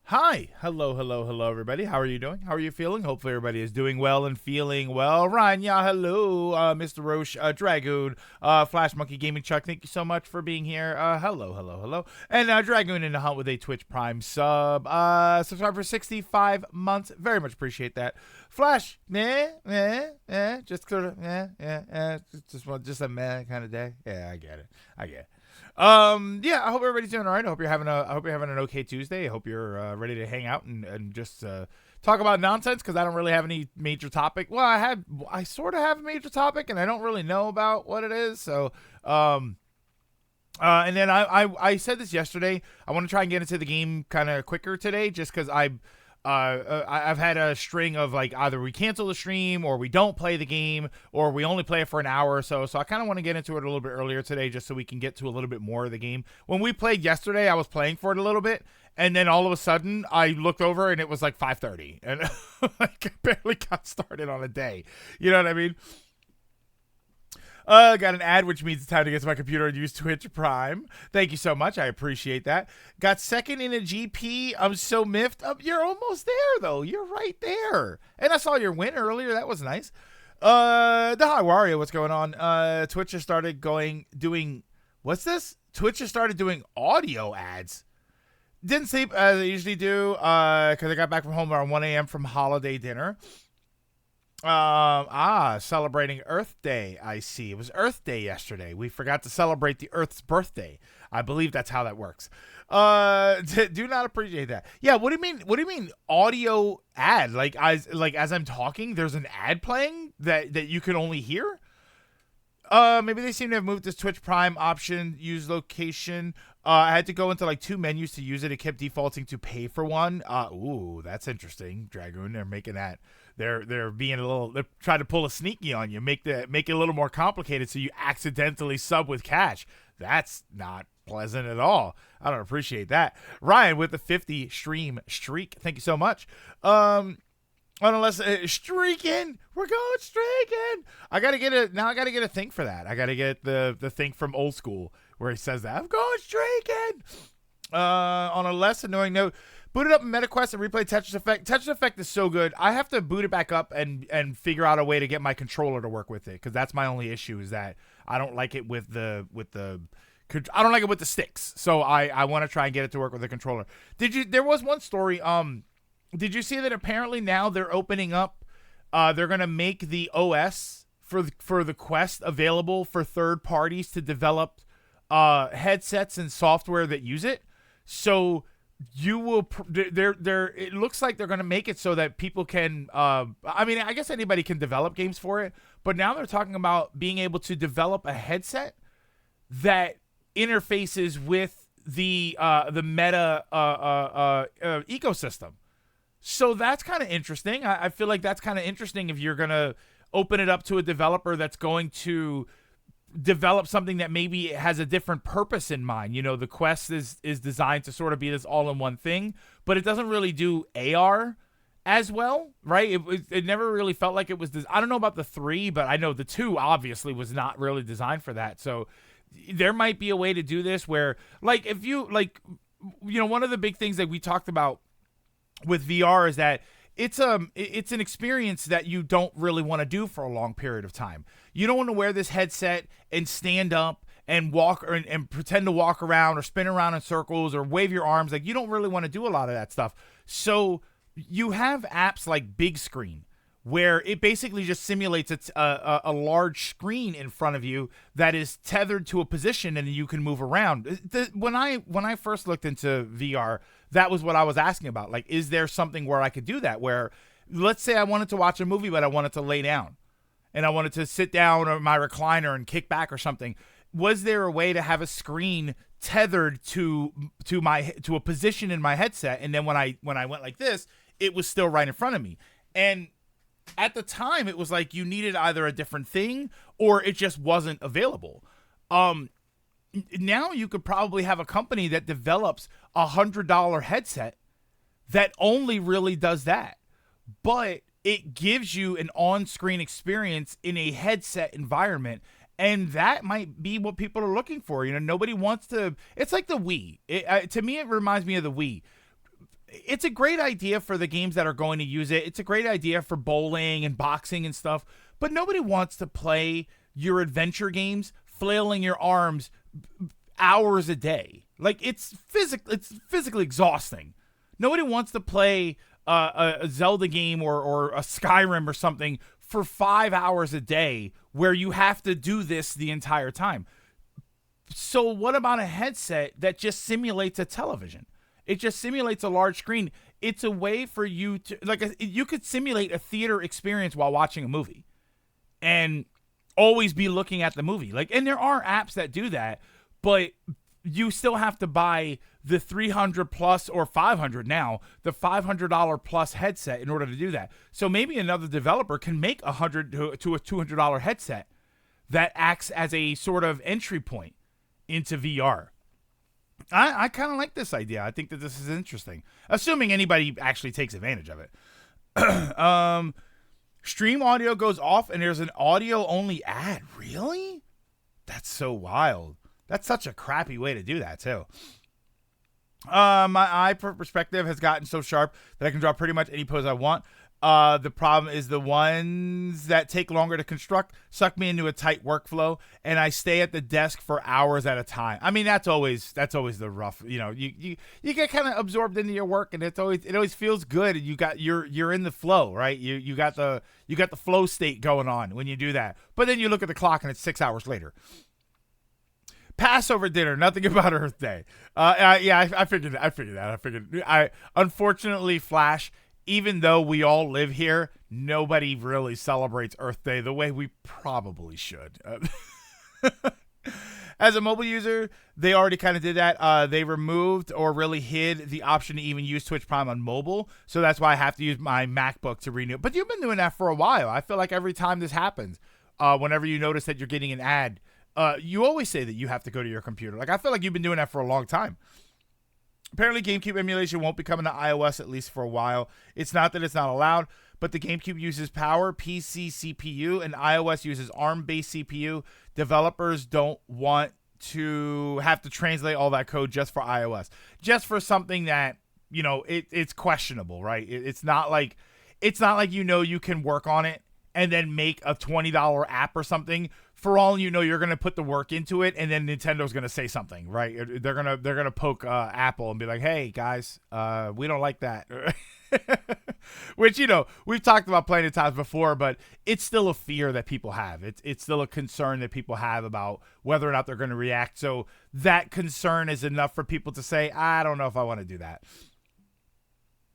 Hi. Hello, everybody. How are you doing? How are you feeling? Hopefully, everybody is doing well and feeling well. Ryan, yeah, hello. Mr. Roche, Dragoon, Flash Monkey Gaming Chuck, thank you so much for being here. Hello. And Dragoon in the hunt with a Twitch Prime sub. Subscribe for 65 months. Very much appreciate that. Flash, just sort of, just a meh kind of day. Yeah, I get it. Yeah, I hope everybody's doing all right. I hope you're having an okay Tuesday. I hope you're ready to hang out and just talk about nonsense, because I don't really have any major topic. Well, I sort of have a major topic, and I don't really know about what it is. So, and then I said this yesterday. I want to try and get into the game kind of quicker today, just because I've had a string of, like, either we cancel the stream or we don't play the game or we only play it for an hour or so. So I kind of want to get into it a little bit earlier today, just so we can get to a little bit more of the game. When we played yesterday, I was playing for it a little bit, and then all of a sudden I looked over and it was like 5:30, and like, I barely got started on a day. You know what I mean? Got an ad, which means it's time to get to my computer and use Twitch Prime. Thank you so much. I appreciate that. Got second in a GP. I'm so miffed. You're almost there, though. You're right there. And I saw your win earlier. That was nice. The Hi Wario, what's going on? Twitch just started doing, what's this? Twitch just started doing audio ads. Didn't sleep as I usually do, because I got back from home around 1 a.m. from holiday dinner. Celebrating Earth Day, I see. It was Earth Day yesterday. We forgot to celebrate the Earth's birthday. I believe that's how that works. Do not appreciate that. Yeah, what do you mean audio ad? Like as I'm talking, there's an ad playing that you can only hear? Maybe they seem to have moved this Twitch Prime option, use location. I had to go into like two menus to use it. It kept defaulting to pay for one. Ooh, that's interesting. Dragoon, they're making that. They're being they're trying to pull a sneaky on you, make it a little more complicated so you accidentally sub with cash. That's not pleasant at all. I don't appreciate that. Ryan with the 50 stream streak. Thank you so much. Unless streaking, we're going streaking. I gotta get a thing for that. I gotta get the thing from Old School where he says that I'm going streaking. On a less annoying note, boot it up in MetaQuest and replay Tetris Effect. Tetris Effect is so good. I have to boot it back up and figure out a way to get my controller to work with it, because that's my only issue, is that I don't like it with the I don't like it with the sticks. So I want to try and get it to work with the controller. There was one story. Did you see that apparently now they're opening up? They're gonna make the OS for the Quest available for third parties to develop headsets and software that use it. So you will it looks like they're going to make it so that people can I mean, I guess anybody can develop games for it, but now they're talking about being able to develop a headset that interfaces with the Meta ecosystem. So that's kind of interesting. I feel like that's kind of interesting if you're going to open it up to a developer that's going to develop something that maybe has a different purpose in mind. You know, the Quest is designed to sort of be this all-in-one thing, but it doesn't really do AR as well, right? It never really felt like it was I don't know about the 3, but I know the 2 obviously was not really designed for that. So there might be a way to do this where, like, if you, like, you know, one of the big things that we talked about with VR is that it's an experience that you don't really want to do for a long period of time. You don't want to wear this headset and stand up and walk and pretend to walk around or spin around in circles or wave your arms. Like, you don't really want to do a lot of that stuff. So you have apps like Big Screen, where it basically just simulates a large screen in front of you that is tethered to a position and you can move around. When I first looked into VR, that was what I was asking about. Like, is there something where I could do that? Where, let's say I wanted to watch a movie, but I wanted to lay down and I wanted to sit down on my recliner and kick back or something. Was there a way to have a screen tethered to a position in my headset, and then when I went like this, it was still right in front of me? And at the time, it was like you needed either a different thing or it just wasn't available. Now you could probably have a company that develops $100 headset that only really does that, but it gives you an on-screen experience in a headset environment, and that might be what people are looking for. You know, nobody wants to. It's like the Wii. To me, it reminds me of the Wii. it's a great idea for the games that are going to use it. It's a great idea for bowling and boxing and stuff, but nobody wants to play your adventure games flailing your arms hours a day. Like, it's physically exhausting. Nobody wants to play a Zelda game or a Skyrim or something for 5 hours a day where you have to do this the entire time. So what about a headset that just simulates a television? It just simulates a large screen. It's a way for you to, you could simulate a theater experience while watching a movie and always be looking at the movie. And there are apps that do that, but you still have to buy the $300 plus or $500 now, the $500 plus headset in order to do that. So maybe another developer can make $100 to a $200 headset that acts as a sort of entry point into VR. I kind of like this idea. I think that this is interesting, assuming anybody actually takes advantage of it. Stream audio goes off and there's an audio only ad. Really? That's so wild. That's such a crappy way to do that too. My eye perspective has gotten so sharp that I can draw pretty much any pose I want. The problem is the ones that take longer to construct suck me into a tight workflow, and I stay at the desk for hours at a time. I mean, that's always the rough. You get kind of absorbed into your work, and it always feels good. And you're in the flow, right? You got the flow state going on when you do that. But then you look at the clock, and it's 6 hours later. Passover dinner, nothing about Earth Day. I figured that. Unfortunately, Flash, even though we all live here, nobody really celebrates Earth Day the way we probably should. As a mobile user, they already kind of did that. They removed or really hid the option to even use Twitch Prime on mobile. So that's why I have to use my MacBook to renew. But you've been doing that for a while. I feel like every time this happens, whenever you notice that you're getting an ad, you always say that you have to go to your computer. I feel like you've been doing that for a long time. Apparently, GameCube emulation won't be coming to iOS at least for a while. It's not that it's not allowed, but the GameCube uses Power PC CPU and iOS uses ARM-based CPU. Developers don't want to have to translate all that code just for iOS, just for something that it's questionable, right? It's not like you can work on it and then make a $20 app or something. For all you know, you're gonna put the work into it, and then Nintendo's gonna say something, right? They're gonna poke Apple and be like, "Hey guys, we don't like that," which we've talked about plenty of times before, but it's still a fear that people have. It's still a concern that people have about whether or not they're gonna react. So that concern is enough for people to say, "I don't know if I want to do that."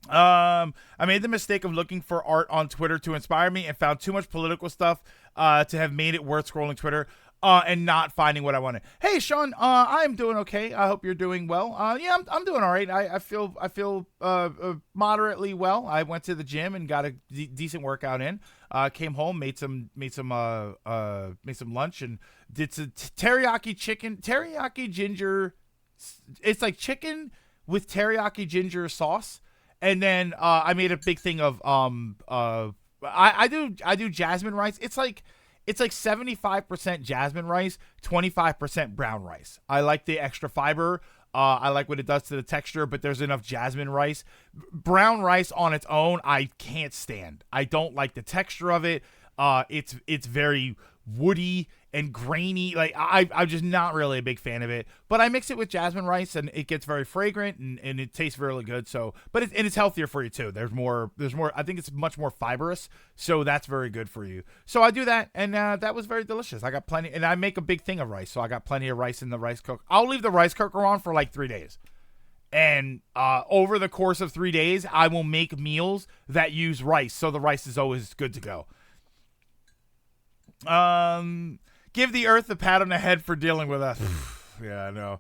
I made the mistake of looking for art on Twitter to inspire me and found too much political stuff to have made it worth scrolling Twitter and not finding what I wanted. Hey, Sean, I'm doing okay. I hope you're doing well. Yeah, I'm doing all right. I feel moderately well. I went to the gym and got a decent workout in. Came home, made some lunch and did some teriyaki ginger. It's like chicken with teriyaki ginger sauce. And then I made a big thing of I do jasmine rice. It's like 75% jasmine rice, 25% brown rice. I like the extra fiber. I like what it does to the texture, but there's enough jasmine rice. Brown rice on its own, I can't stand. I don't like the texture of it. It's very woody and grainy. I'm just not really a big fan of it, but I mix it with jasmine rice and it gets very fragrant and it tastes really good. So, but it's healthier for you too. There's more, I think it's much more fibrous. So that's very good for you. So I do that. And, that was very delicious. I got plenty and I make a big thing of rice. So I got plenty of rice in the rice cooker. I'll leave the rice cooker on for like 3 days. And, over the course of 3 days, I will make meals that use rice. So the rice is always good to go. Give the earth a pat on the head for dealing with us. Yeah, I know.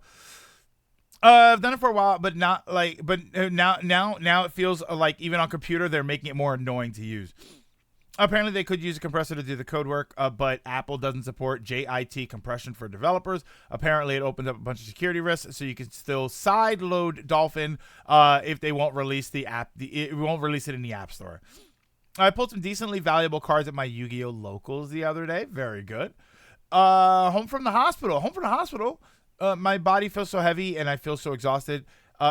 I've done it for a while, but now it feels like even on computer, they're making it more annoying to use. Apparently they could use a compressor to do the code work, but Apple doesn't support JIT compression for developers. Apparently it opens up a bunch of security risks, so you can still side load Dolphin, if they won't release the app, it won't release it in the App Store. I pulled some decently valuable cards at my Yu-Gi-Oh! Locals the other day. Very good. Home from the hospital. My body feels so heavy and I feel so exhausted.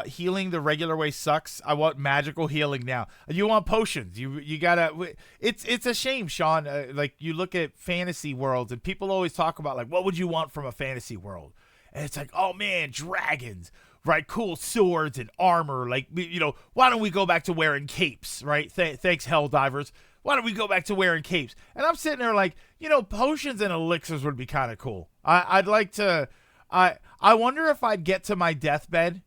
healing the regular way sucks. I want magical healing now. You want potions. You gotta. It's a shame, Sean. Like you look at fantasy worlds and people always talk about like what would you want from a fantasy world, and it's like, oh man, dragons, right? Cool swords and armor. Like why don't we go back to wearing capes, right? Thanks, Helldivers. Why don't we go back to wearing capes? And I'm sitting there like, potions and elixirs would be kind of cool. I'd like to. I wonder if I'd get to my deathbed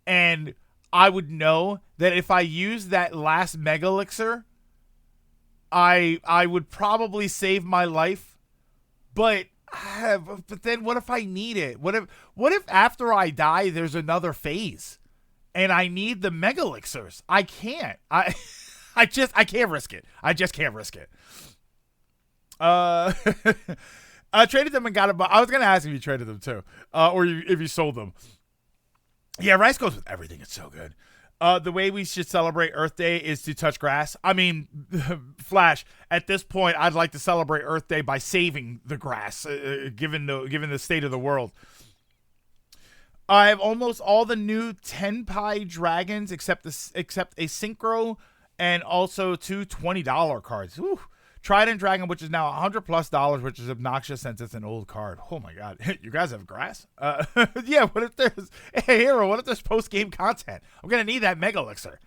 and I would know that if I use that last mega elixir, I would probably save my life. But then what if I need it? What if after I die there's another phase and I need the mega elixirs? I can't. I can't risk it. I just can't risk it. I traded them and got a. I was gonna ask if you traded them too, or if you sold them. Yeah, rice goes with everything. It's so good. The way we should celebrate Earth Day is to touch grass. I mean, Flash. At this point, I'd like to celebrate Earth Day by saving the grass, given the state of the world. I have almost all the new Tenpai dragons except a synchro and also two $20 cards. Whew. Trident Dragon, which is now $100+, which is obnoxious since it's an old card. Oh my god, you guys have grass? Yeah. What if there's Hero? What if there's post game content? I'm gonna need that mega elixir.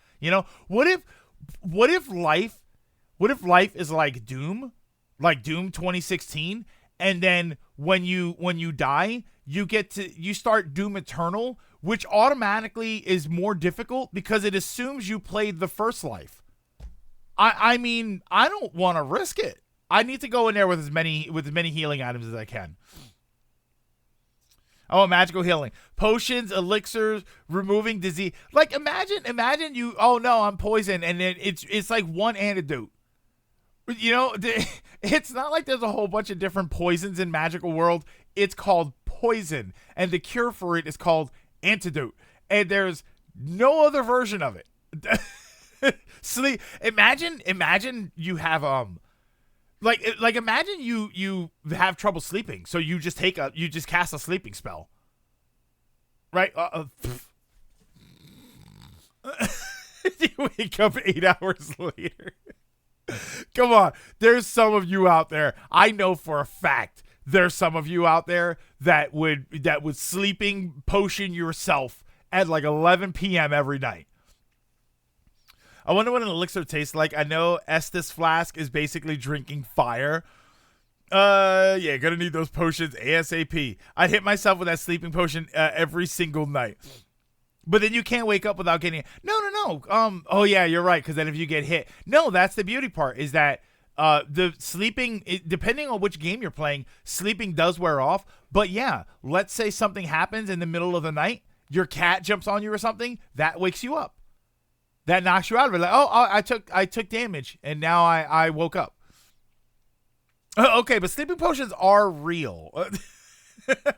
What if life is like Doom 2016, and then when you die, you start Doom Eternal, which automatically is more difficult because it assumes you played the first life. I mean, I don't want to risk it. I need to go in there with as many healing items as I can. Oh, magical healing. Potions, elixirs, removing disease. Like imagine you, oh no, I'm poisoned, and then it's like one antidote. It's not like there's a whole bunch of different poisons in magical world. It's called poison, and the cure for it is called antidote. And there's no other version of it. Sleep. Imagine you have imagine you have trouble sleeping, so you just cast a sleeping spell, right? You wake up 8 hours later. Come on, there's some of you out there. I know for a fact there's some of you out there that would sleeping potion yourself at like 11 p.m. every night. I wonder what an elixir tastes like. I know Estus Flask is basically drinking fire. Yeah, gonna need those potions ASAP. I'd hit myself with that sleeping potion every single night. But then you can't wake up without getting it. No. Oh yeah, you're right. Because then if you get hit, no, that's the beauty part is that the sleeping, depending on which game you're playing, sleeping does wear off. But yeah, let's say something happens in the middle of the night, your cat jumps on you or something, that wakes you up. That knocks you out of it. Like, oh, I took damage, and now I woke up. Okay, but sleeping potions are real.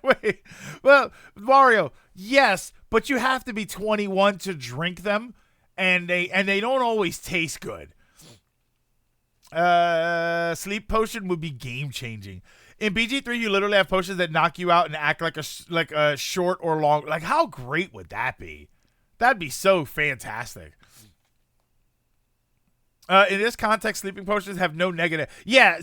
Wait, well, Mario, yes, but you have to be 21 to drink them, and they don't always taste good. Sleep potion would be game changing. In BG3, you literally have potions that knock you out and act like a short or long. Like, how great would that be? That'd be so fantastic. In this context, sleeping potions have no negative. Yeah,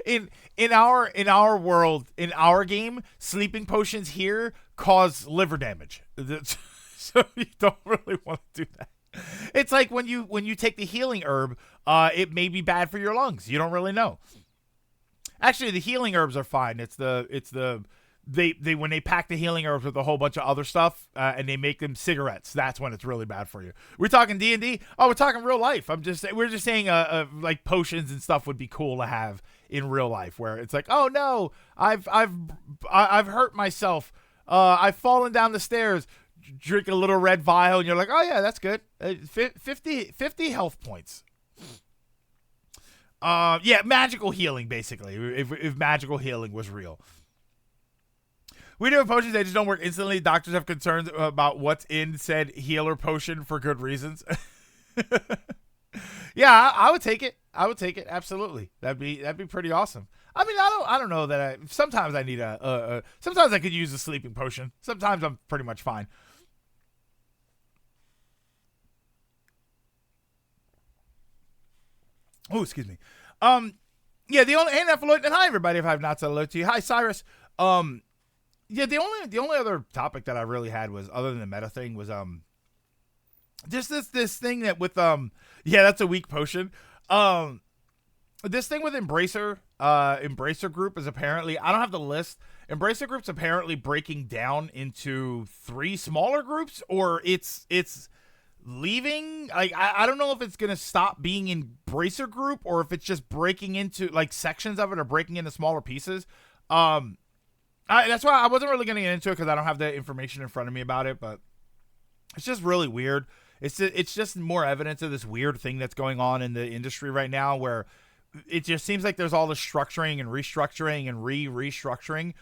in our world, in our game, sleeping potions here cause liver damage. So you don't really want to do that. It's like when you take the healing herb, it may be bad for your lungs. You don't really know. Actually, the healing herbs are fine. They when they pack the healing herbs with a whole bunch of other stuff and they make them cigarettes, that's when it's really bad for you. We're talking D&D. Oh, we're talking real life. We're just saying like potions and stuff would be cool to have in real life, where it's like, oh no, I've hurt myself. I've fallen down the stairs. Drink a little red vial, and you're like, oh yeah, that's good. 50 health points. Yeah, magical healing basically. If magical healing was real. We do have potions, they just don't work instantly. Doctors have concerns about what's in said healer potion for good reasons. Yeah, I would take it. Absolutely. That'd be pretty awesome. I mean, I don't know that sometimes I need sometimes I could use a sleeping potion. Sometimes I'm pretty much fine. Oh, excuse me. Yeah, the only, hey, Nephiloid, and hi everybody. If I have not said hello to you, hi Cyrus. Yeah, the only other topic that I really had was, other than the meta thing, was just this thing that with yeah, that's a weak potion. This thing with Embracer Group is apparently, I don't have the list. Embracer Group's apparently breaking down into 3 smaller groups, or it's leaving. Like, I don't know if it's gonna stop being Embracer Group, or if it's just breaking into, like, sections of it are breaking into smaller pieces. That's why I wasn't really gonna get into it, because I don't have the information in front of me about it, but it's just really weird. It's just more evidence of this weird thing that's going on in the industry right now, where it just seems like there's all this structuring and restructuring and restructuring,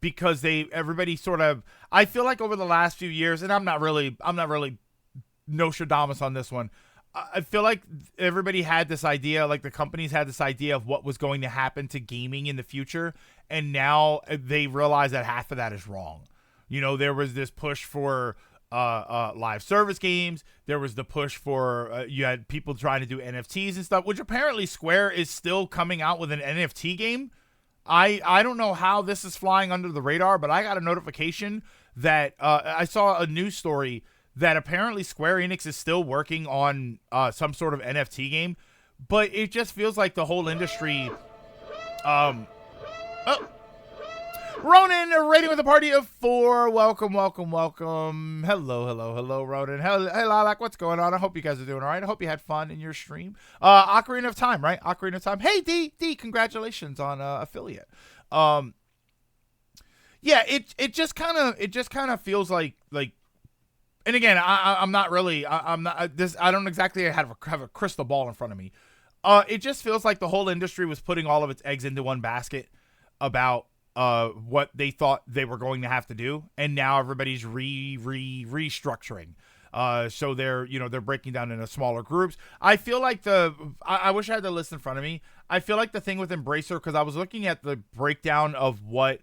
because everybody sort of, I feel like over the last few years, and I'm not really Nostradamus on this one. I feel like everybody had this idea, like the companies had this idea of what was going to happen to gaming in the future, and now they realize that half of that is wrong. You know, there was this push for live service games. There was the push for you had people trying to do NFTs and stuff, which apparently Square is still coming out with an NFT game. I don't know how this is flying under the radar, but I got a notification that I saw a news story that apparently Square Enix is still working on some sort of NFT game, but it just feels like the whole industry. Ronan, rating with a party of 4. Welcome. Hello, Ronan. Hey, Lilac, what's going on? I hope you guys are doing all right. I hope you had fun in your stream. Ocarina of Time, right? Ocarina of Time. Hey, D, congratulations on affiliate. Yeah, it just kind of feels like. And again, I'm not really. I'm not this. I don't exactly have a crystal ball in front of me. It just feels like the whole industry was putting all of its eggs into one basket about what they thought they were going to have to do, and now everybody's restructuring. So they're breaking down into smaller groups. I feel like I wish I had the list in front of me. I feel like the thing with Embracer, because I was looking at the breakdown of what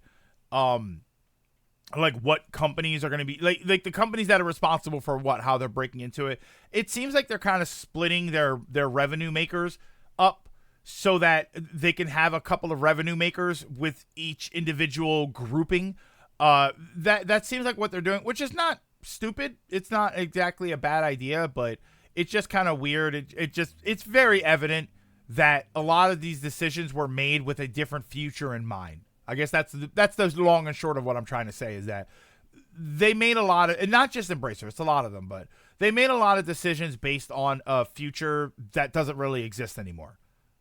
what companies are going to be like the companies that are responsible for how they're breaking into it. It seems like they're kind of splitting their revenue makers up so that they can have a couple of revenue makers with each individual grouping. That seems like what they're doing, which is not stupid. It's not exactly a bad idea, but it's just kind of weird. It's very evident that a lot of these decisions were made with a different future in mind. I guess that's the long and short of what I'm trying to say, is that they made a lot of, and not just Embracer, it's a lot of them, but they made a lot of decisions based on a future that doesn't really exist anymore.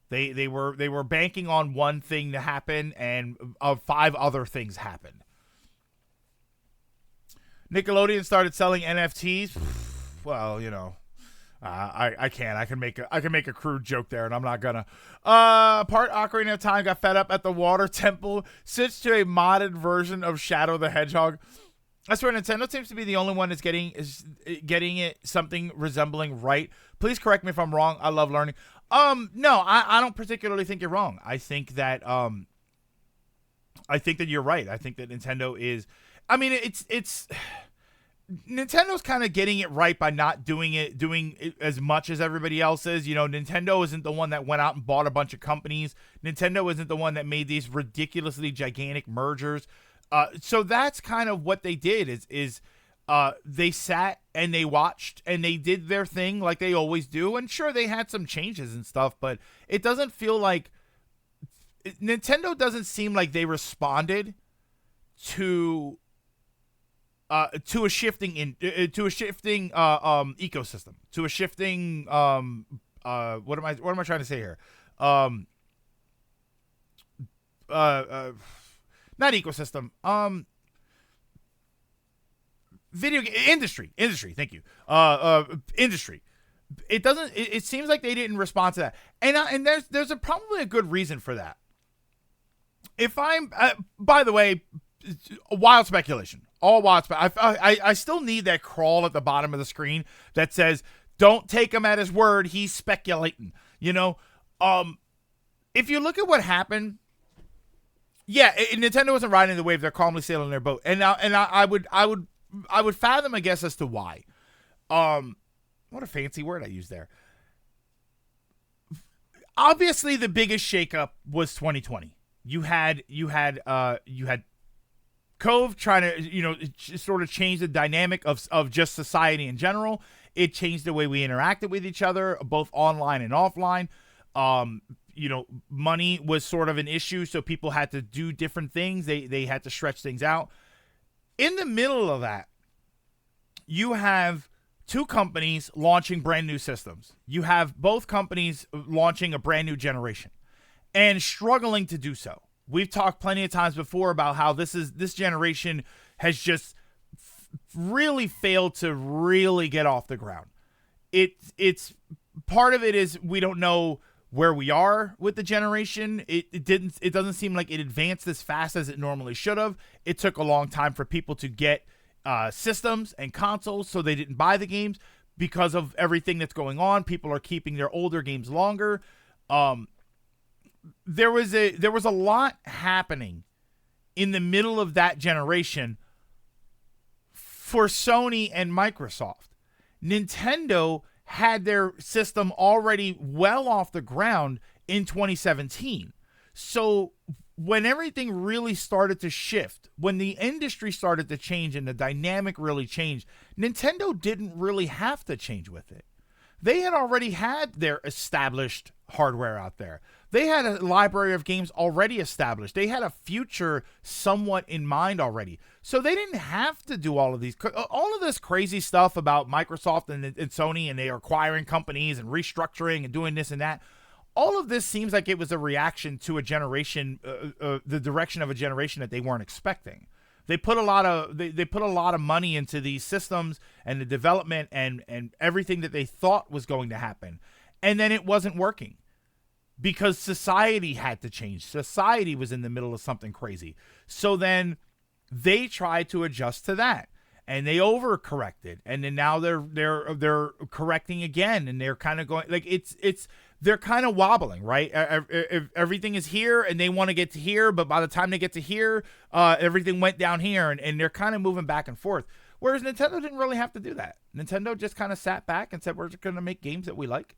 They were banking on one thing to happen, and 5 other things happened. Nickelodeon started selling NFTs. Well, you know, I can't. I can make a crude joke there, and I'm not gonna. Part Ocarina of Time got fed up at the Water Temple, switched to a modded version of Shadow the Hedgehog. I swear, Nintendo seems to be the only one that's getting it something resembling right. Please correct me if I'm wrong. I love learning. No, I don't particularly think you're wrong. I think that you're right. I think that Nintendo is. I mean, it's Nintendo's kind of getting it right by not doing it as much as everybody else is. You know, Nintendo isn't the one that went out and bought a bunch of companies. Nintendo isn't the one that made these ridiculously gigantic mergers. So that's kind of what they did is they sat and they watched and they did their thing like they always do. And sure, they had some changes and stuff, but it doesn't feel like Nintendo doesn't seem like they responded to a shifting ecosystem, to a shifting what am I trying to say here? Not ecosystem. Video game industry. Thank you. Industry. It seems like they didn't respond to that, and there's probably a good reason for that. If I'm, by the way, wild speculation. All wild I still need that crawl at the bottom of the screen that says, "Don't take him at his word. He's speculating." You know, if you look at what happened, yeah, Nintendo wasn't riding the wave; they're calmly sailing their boat. And I would fathom a guess as to why. What a fancy word I used there. Obviously, the biggest shakeup was 2020. You had Cove trying to sort of change the dynamic of just society in general. It changed the way we interacted with each other, both online and offline. Money was sort of an issue, so people had to do different things. They had to stretch things out. In the middle of that, you have two companies launching brand new systems. You have both companies launching a brand new generation and struggling to do so. We've talked plenty of times before about how this generation has just really failed to really get off the ground. It's part of it is we don't know where we are with the generation. It doesn't seem like it advanced as fast as it normally should have. It took a long time for people to get systems and consoles, so they didn't buy the games because of everything that's going on. People are keeping their older games longer. There was a lot happening in the middle of that generation for Sony and Microsoft. Nintendo had their system already well off the ground in 2017. So when everything really started to shift, when the industry started to change and the dynamic really changed, Nintendo didn't really have to change with it. They had already had their established hardware out there. They had a library of games already established. They had a future somewhat in mind already. So they didn't have to do all of this crazy stuff about Microsoft and Sony and they are acquiring companies and restructuring and doing this and that. All of this seems like it was a reaction to a generation, the direction of a generation that they weren't expecting. They put a lot of money into these systems and the development and everything that they thought was going to happen, and then it wasn't working because society had to change. Society was in the middle of something crazy, so then they tried to adjust to that, and they overcorrected, and then now they're correcting again, and they're kind of going like they're kind of wobbling, right? If everything is here and they want to get to here, but by the time they get to here, everything went down here, and they're kind of moving back and forth. Whereas Nintendo didn't really have to do that. Nintendo just kind of sat back and said, we're just going to make games that we like,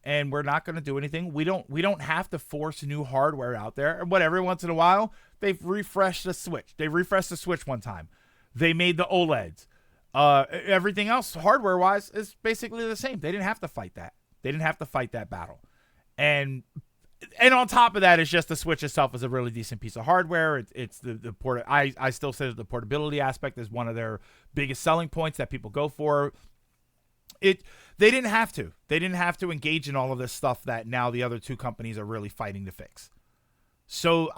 and we're not going to do anything. We don't have to force new hardware out there. But every once in a while, they've refreshed the Switch. They refreshed the Switch one time. They made the OLEDs. Everything else, hardware-wise, is basically the same. They didn't have to fight that. They didn't have to fight that battle. And on top of that, it's just the Switch itself is a really decent piece of hardware. It's the port. I still say that the portability aspect is one of their biggest selling points that people go for. They didn't have to. They didn't have to engage in all of this stuff that now the other two companies are really fighting to fix. So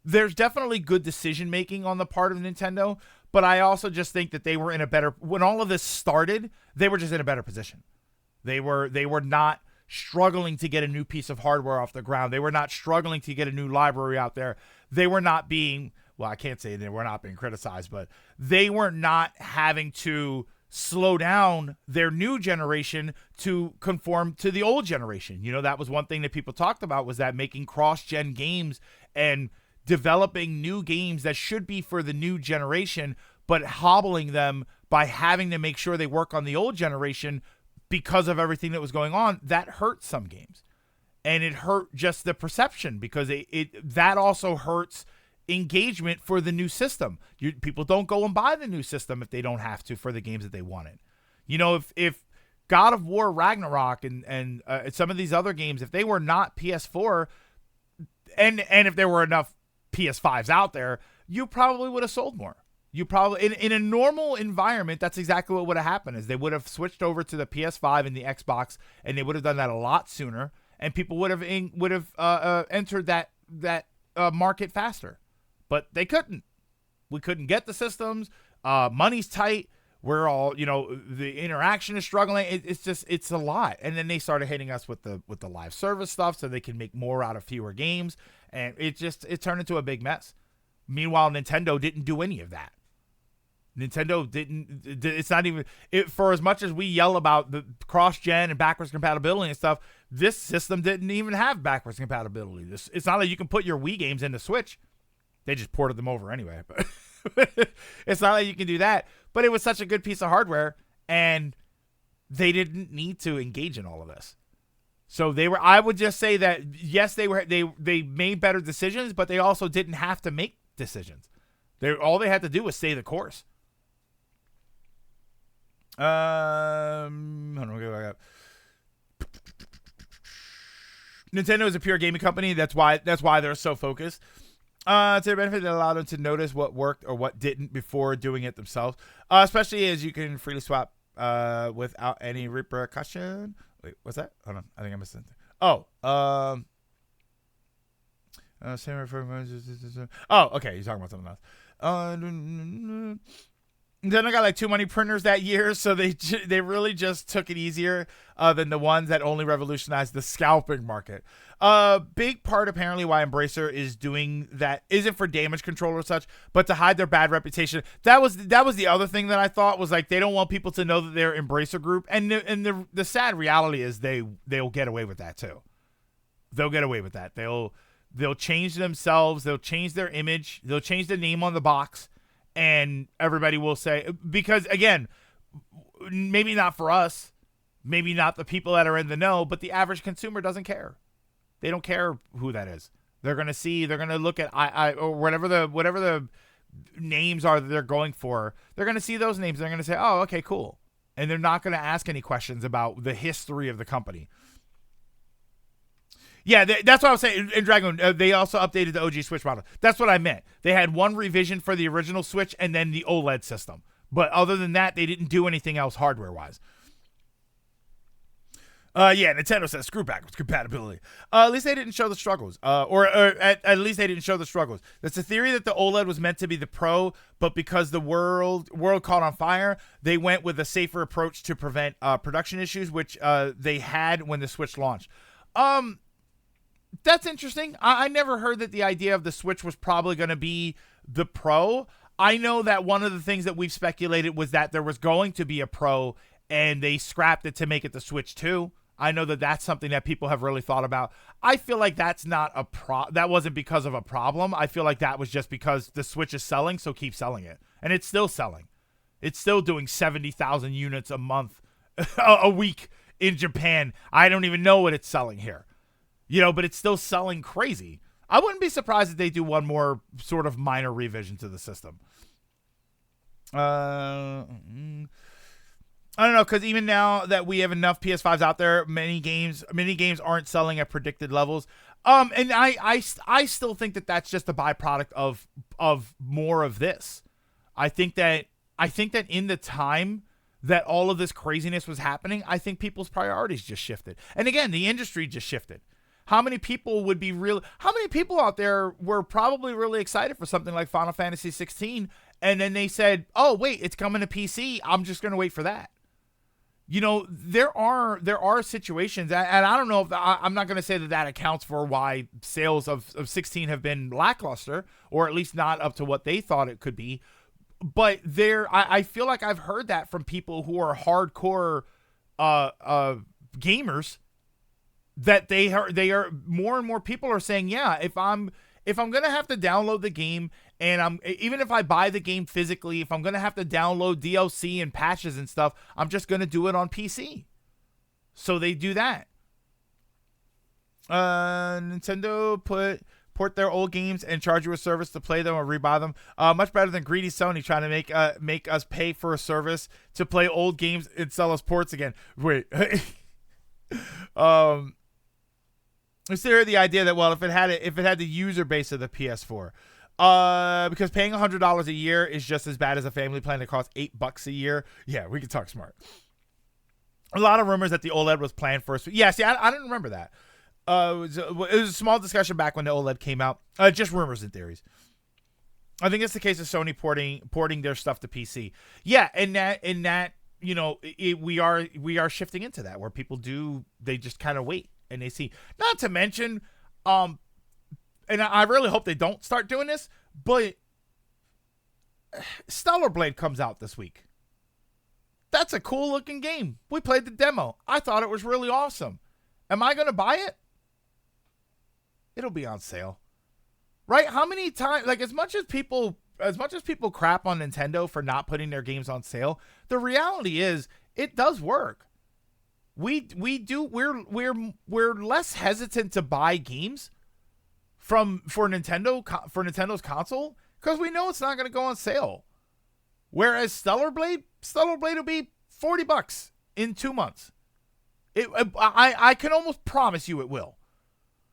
there's definitely good decision making on the part of Nintendo, but I also just think that they were in a better, when all of this started, they were just in a better position. They were not struggling to get a new piece of hardware off the ground. They were not struggling to get a new library out there. They were not being, well, I can't say they were not being criticized, but they were not having to slow down their new generation to conform to the old generation. That was one thing that people talked about, was that making cross-gen games and developing new games that should be for the new generation, but hobbling them by having to make sure they work on the old generation because of everything that was going on. That hurt some games, and it hurt just the perception, because that also hurts engagement for the new system. People don't go and buy the new system if they don't have to for the games that they wanted. If God of War Ragnarok and some of these other games, if they were not PS4, and if there were enough PS5s out there, you probably would have sold more. You probably, in a normal environment, that's exactly what would have happened, is they would have switched over to the PS5 and the Xbox, and they would have done that a lot sooner, and people would have entered that market faster. But they couldn't. We couldn't get the systems. Money's tight. We're all, the interaction is struggling. It's a lot. And then they started hitting us with the live service stuff so they can make more out of fewer games, and it turned into a big mess. Meanwhile, Nintendo didn't do any of that. Nintendo didn't. It's not even for as much as we yell about the cross-gen and backwards compatibility and stuff. This system didn't even have backwards compatibility. It's not like you can put your Wii games into Switch. They just ported them over anyway. But it's not like you can do that. But it was such a good piece of hardware, and they didn't need to engage in all of this. So I would just say that yes, they made better decisions, but they also didn't have to make decisions. All they had to do was stay the course. Hold on, what do I got? Nintendo is a pure gaming company. That's why they're so focused. To their benefit, it allowed them to notice what worked or what didn't before doing it themselves. Especially as you can freely swap without any repercussion. Wait, what's that? Hold on, I think I missed something. Oh, okay, you're talking about something else. Then I got like 2 money printers that year, so they really just took it easier than the ones that only revolutionized the scalping market. Big part apparently why Embracer is doing that isn't for damage control or such, but to hide their bad reputation. That was the other thing that I thought was like they don't want people to know that they're Embracer Group, and the sad reality is they'll get away with that too. They'll get away with that. They'll change themselves. They'll change their image. They'll change the name on the box. And everybody will say, because again, maybe not for us, maybe not the people that are in the know, but the average consumer doesn't care. They don't care who that is. They're going to look at or whatever the names are that they're going for. They're going to see those names. They're going to say, oh, okay, cool. And they're not going to ask any questions about the history of the company. Yeah, that's what I was saying. In Dragon, they also updated the OG Switch model. That's what I meant. They had one revision for the original Switch and then the OLED system. But other than that, they didn't do anything else hardware-wise. Yeah, Nintendo says screw backwards compatibility. At least they didn't show the struggles. Or at least they didn't show the struggles. There's a theory that the OLED was meant to be the Pro, but because the world caught on fire, they went with a safer approach to prevent production issues, which they had when the Switch launched. That's interesting. I never heard that the idea of the Switch was probably going to be the Pro. I know that one of the things that we've speculated was that there was going to be a Pro and they scrapped it to make it the Switch 2. I know that that's something that people have really thought about. I feel like that's not that wasn't because of a problem. I feel like that was just because the Switch is selling, so keep selling it. And it's still selling. It's still doing 70,000 units a month, a week in Japan. I don't even know what it's selling here. But it's still selling crazy. I wouldn't be surprised if they do one more sort of minor revision to the system. I don't know, because even now that we have enough PS5s out there, many games aren't selling at predicted levels. And I still think that that's just a byproduct of more of this. I think that in the time that all of this craziness was happening, I think people's priorities just shifted. And again, the industry just shifted. How many people out there were probably really excited for something like Final Fantasy 16, and then they said, oh, wait, it's coming to PC. I'm just going to wait for that. There are situations, and I don't know if I'm not going to say that accounts for why sales of 16 have been lackluster, or at least not up to what they thought it could be. But I feel like I've heard that from people who are hardcore gamers, that they are more and more people are saying, yeah, if I'm going to have to download the game, and even if I buy the game physically, if I'm going to have to download DLC and patches and stuff, I'm just going to do it on PC. So they do that. Nintendo port their old games and charge you a service to play them or rebuy them. Much better than greedy Sony trying to make us pay for a service to play old games and sell us ports again. Wait. Consider the idea that, well, if it had the user base of the PS4, because paying $100 a year is just as bad as a family plan that costs $8 a year. Yeah, we can talk smart. A lot of rumors that the OLED was planned first. Yeah, see, I didn't remember that. It was a small discussion back when the OLED came out. Just rumors and theories. I think it's the case of Sony porting their stuff to PC. Yeah, and that we are shifting into that where people they just kind of wait. And they see, not to mention, and I really hope they don't start doing this, but Stellar Blade comes out this week. That's a cool looking game. We played the demo. I thought it was really awesome. Am I going to buy it? It'll be on sale. Right? How many times, like as much as people crap on Nintendo for not putting their games on sale, the reality is it does work. We're less hesitant to buy games for Nintendo's console because we know it's not going to go on sale. Whereas Stellar Blade will be $40 in 2 months. I can almost promise you it will.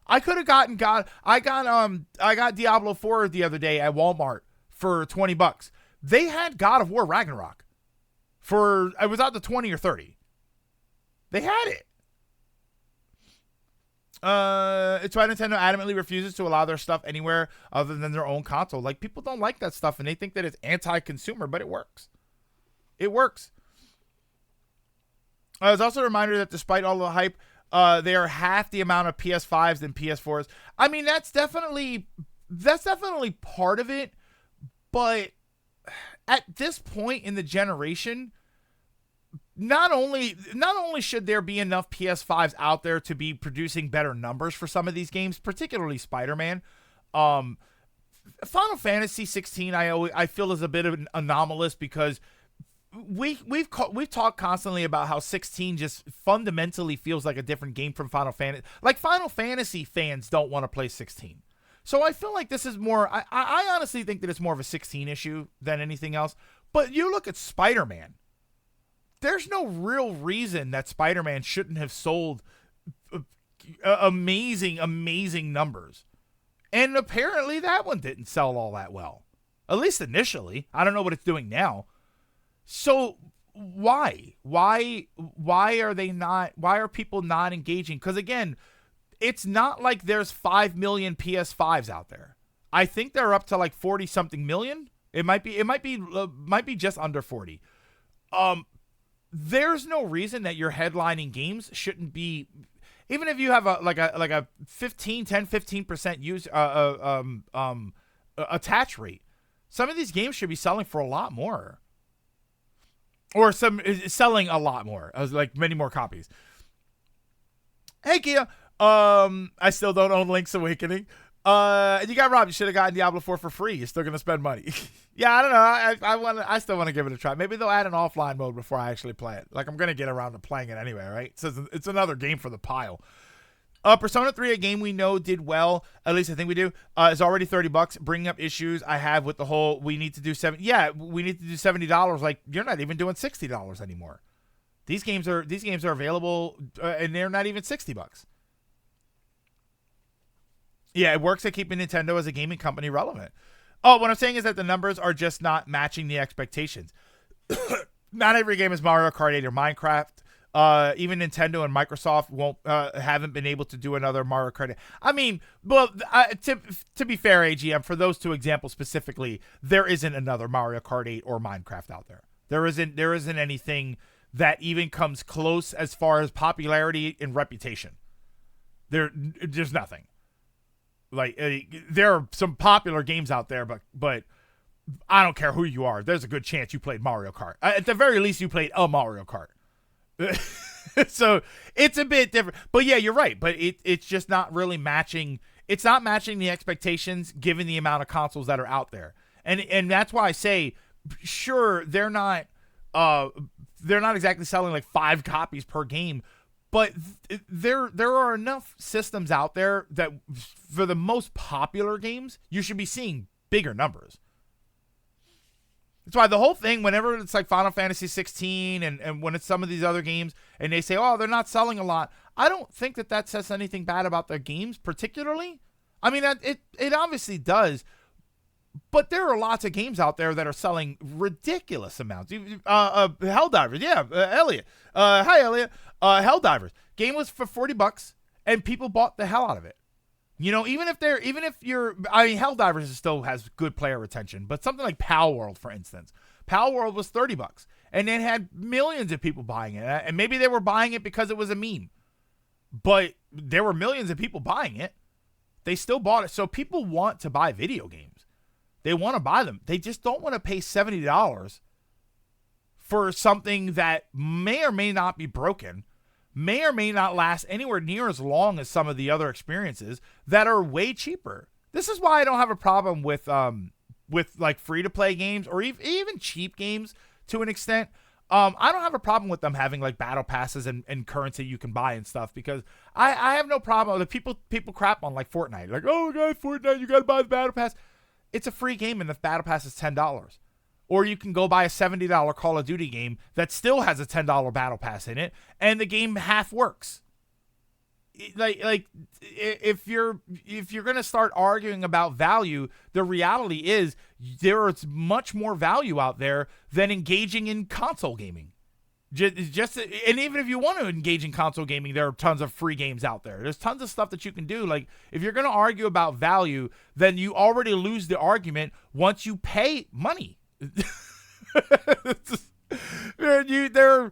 I could have I got Diablo 4 the other day at Walmart for $20. They had God of War Ragnarok it was out to 20 or 30. They had it. It's why Nintendo adamantly refuses to allow their stuff anywhere other than their own console. Like, people don't like that stuff and they think that it's anti-consumer, but it works. It works. It's also a reminder that despite all the hype, they are half the amount of PS5s than PS4s. I mean, that's definitely part of it, but at this point in the generation, not only should there be enough PS5s out there to be producing better numbers for some of these games, particularly Spider-Man. Final Fantasy 16 I feel is a bit of an anomalous because we've talked constantly about how 16 just fundamentally feels like a different game from Final Fantasy. Like, Final Fantasy fans don't want to play 16. So I feel like this is more, I honestly think that it's more of a 16 issue than anything else. But you look at Spider-Man. There's no real reason that Spider-Man shouldn't have sold amazing numbers. And apparently that one didn't sell all that well. At least initially. I don't know what it's doing now. So why? Why are people not engaging? Because again, it's not like there's 5 million PS5s out there. I think they're up to like 40 something million. It might be just under 40. There's no reason that your headlining games shouldn't be, even if you have a 15% use attach rate. Some of these games should be selling for a lot more, or selling a lot more, like many more copies. Hey Kia, I still don't own Link's Awakening. You got robbed. You should have gotten Diablo 4 for free. You're still gonna spend money. Yeah, I don't know. I still want to give it a try. Maybe they'll add an offline mode before I actually play it. Like, I'm gonna get around to playing it anyway, right? So it's another game for the pile. Persona 3, a game we know did well, at least I think we do, is already $30, bringing up issues I have with the whole, we need to do $70. Like, you're not even doing $60 anymore. These games are available, and they're not even $60. Yeah, it works at keeping Nintendo as a gaming company relevant. Oh, what I'm saying is that the numbers are just not matching the expectations. Not every game is Mario Kart 8 or Minecraft. Even Nintendo and Microsoft haven't been able to do another Mario Kart 8. I mean, well, to be fair, AGM, for those two examples specifically, there isn't another Mario Kart 8 or Minecraft out there. There isn't anything that even comes close as far as popularity and reputation. There's nothing. Like, there are some popular games out there, but I don't care who you are. There's a good chance you played Mario Kart. At the very least, you played a Mario Kart. So it's a bit different. But yeah, you're right. But it's just not really matching. It's not matching the expectations given the amount of consoles that are out there. And that's why I say, sure, they're not exactly selling like 5 copies per game. But there are enough systems out there that for the most popular games, you should be seeing bigger numbers. That's why the whole thing, whenever it's like Final Fantasy 16 and when it's some of these other games and they say, oh, they're not selling a lot, I don't think that says anything bad about their games particularly. I mean, it obviously does. But there are lots of games out there that are selling ridiculous amounts. Helldivers, yeah, Elliot. Hi, Elliot. Helldivers. Game was for $40, and people bought the hell out of it. You know, Helldivers still has good player retention, but something like Pal World, for instance. Pal World was $30, and it had millions of people buying it. And maybe they were buying it because it was a meme. But there were millions of people buying it. They still bought it. So people want to buy video games. They want to buy them. They just don't want to pay $70 for something that may or may not be broken, may or may not last anywhere near as long as some of the other experiences that are way cheaper. This is why I don't have a problem with like free to play games or even cheap games to an extent. I don't have a problem with them having like battle passes and currency you can buy and stuff, because I have no problem with people crap on like Fortnite. Like, oh god, Fortnite, you gotta buy the battle pass. It's a free game and the battle pass is $10. Or you can go buy a $70 Call of Duty game that still has a $10 battle pass in it, and the game half works. Like if you're gonna start arguing about value, the reality is there is much more value out there than engaging in console gaming. Just and even if you want to engage in console gaming, there are tons of free games out there. There's tons of stuff that you can do. Like, if you're gonna argue about value, then you already lose the argument once you pay money. There are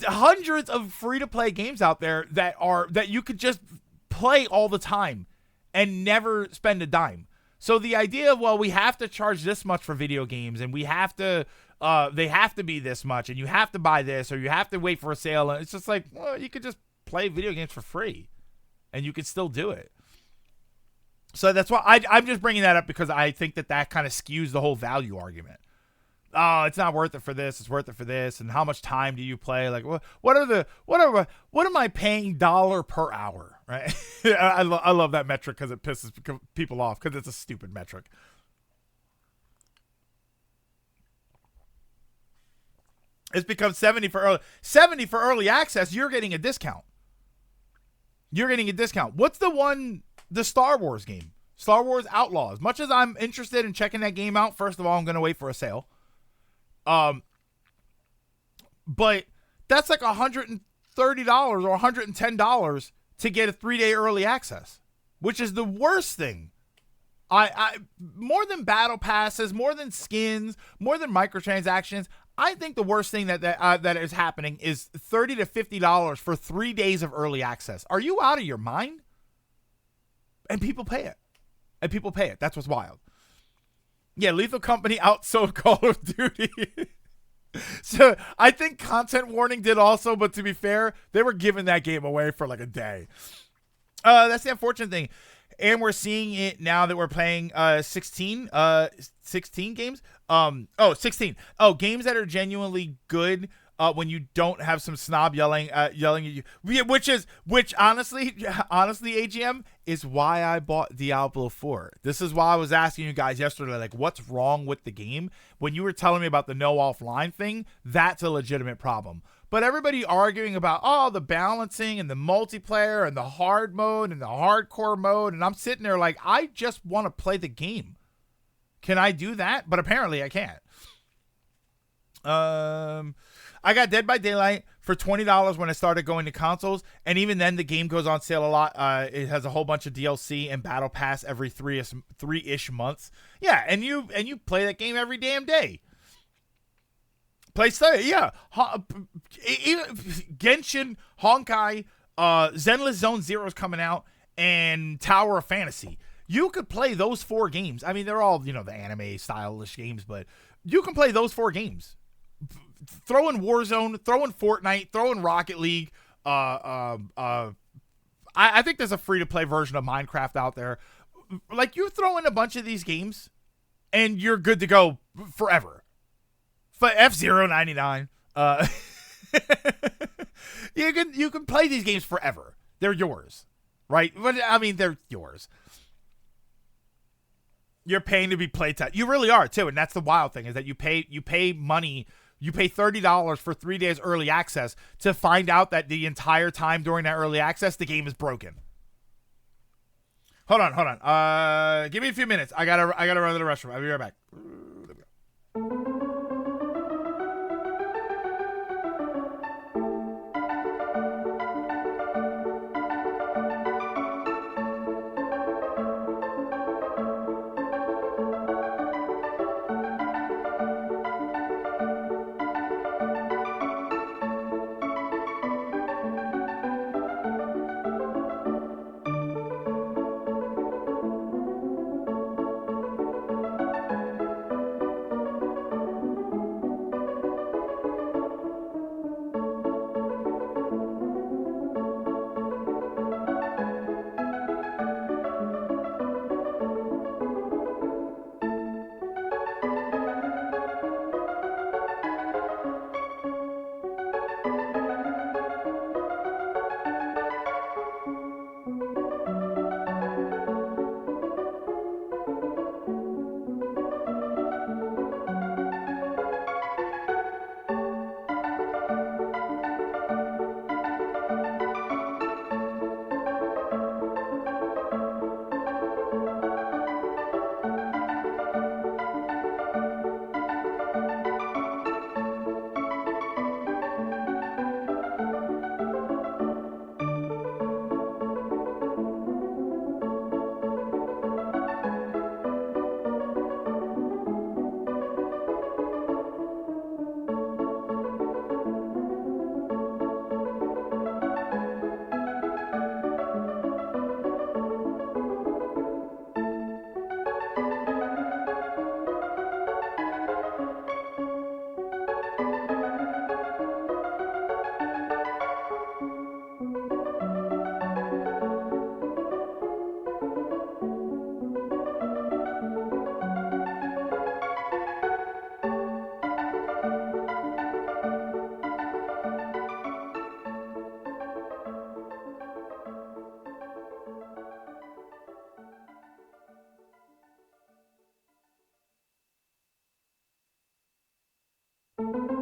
hundreds of free-to-play games out there that you could just play all the time and never spend a dime. So the idea of, well, we have to charge this much for video games, and we have to they have to be this much, and you have to buy this, or you have to wait for a sale, and it's just like, well, you could just play video games for free and you could still do it. So that's why I'm just bringing that up, because I think that kind of skews the whole value argument. Oh, it's not worth it for this. It's worth it for this. And how much time do you play? Like, what am I paying dollar per hour? Right? I love that metric because it pisses people off, because it's a stupid metric. It's become 70 for early access. You're getting a discount. What's the Star Wars game? Star Wars Outlaws. Much as I'm interested in checking that game out, first of all, I'm going to wait for a sale. But that's like $130 or $110 to get a 3-day early access, which is the worst thing. I more than battle passes, more than skins, more than microtransactions, I think the worst thing that is happening is $30 to $50 for 3 days of early access. Are you out of your mind? And people pay it. That's what's wild. Yeah, Lethal Company outsold Call of Duty. So I think Content Warning did also, but to be fair, they were giving that game away for like a day. That's the unfortunate thing. And we're seeing it now that we're playing 16 games. 16. Oh, games that are genuinely good when you don't have some snob yelling at you. Which honestly, AGM, is why I bought Diablo 4. This is why I was asking you guys yesterday, like, what's wrong with the game? When you were telling me about the no offline thing, that's a legitimate problem. But everybody arguing about, the balancing and the multiplayer and the hard mode and the hardcore mode. And I'm sitting there like, I just want to play the game. Can I do that? But apparently I can't. I got Dead by Daylight for $20 when I started going to consoles. And even then, the game goes on sale a lot. It has a whole bunch of DLC and Battle Pass every three-ish months. Yeah, and you play that game every damn day. PlayStation, yeah. Even Genshin, Honkai, Zenless Zone Zero is coming out, and Tower of Fantasy. You could play those 4 games. I mean, they're all, the anime stylish games, but you can play those 4 games. Throw in Warzone, throw in Fortnite, throw in Rocket League. I think there's a free-to-play version of Minecraft out there. Like, you throw in a bunch of these games, and you're good to go forever. F099. You can play these games forever. They're yours, right? But I mean, they're yours. You're paying to be playtested. You really are too, and that's the wild thing, is that you pay money. You pay $30 for 3 days early access to find out that the entire time during that early access, the game is broken. Hold on. Give me a few minutes. I gotta run to the restroom. I'll be right back. Whew.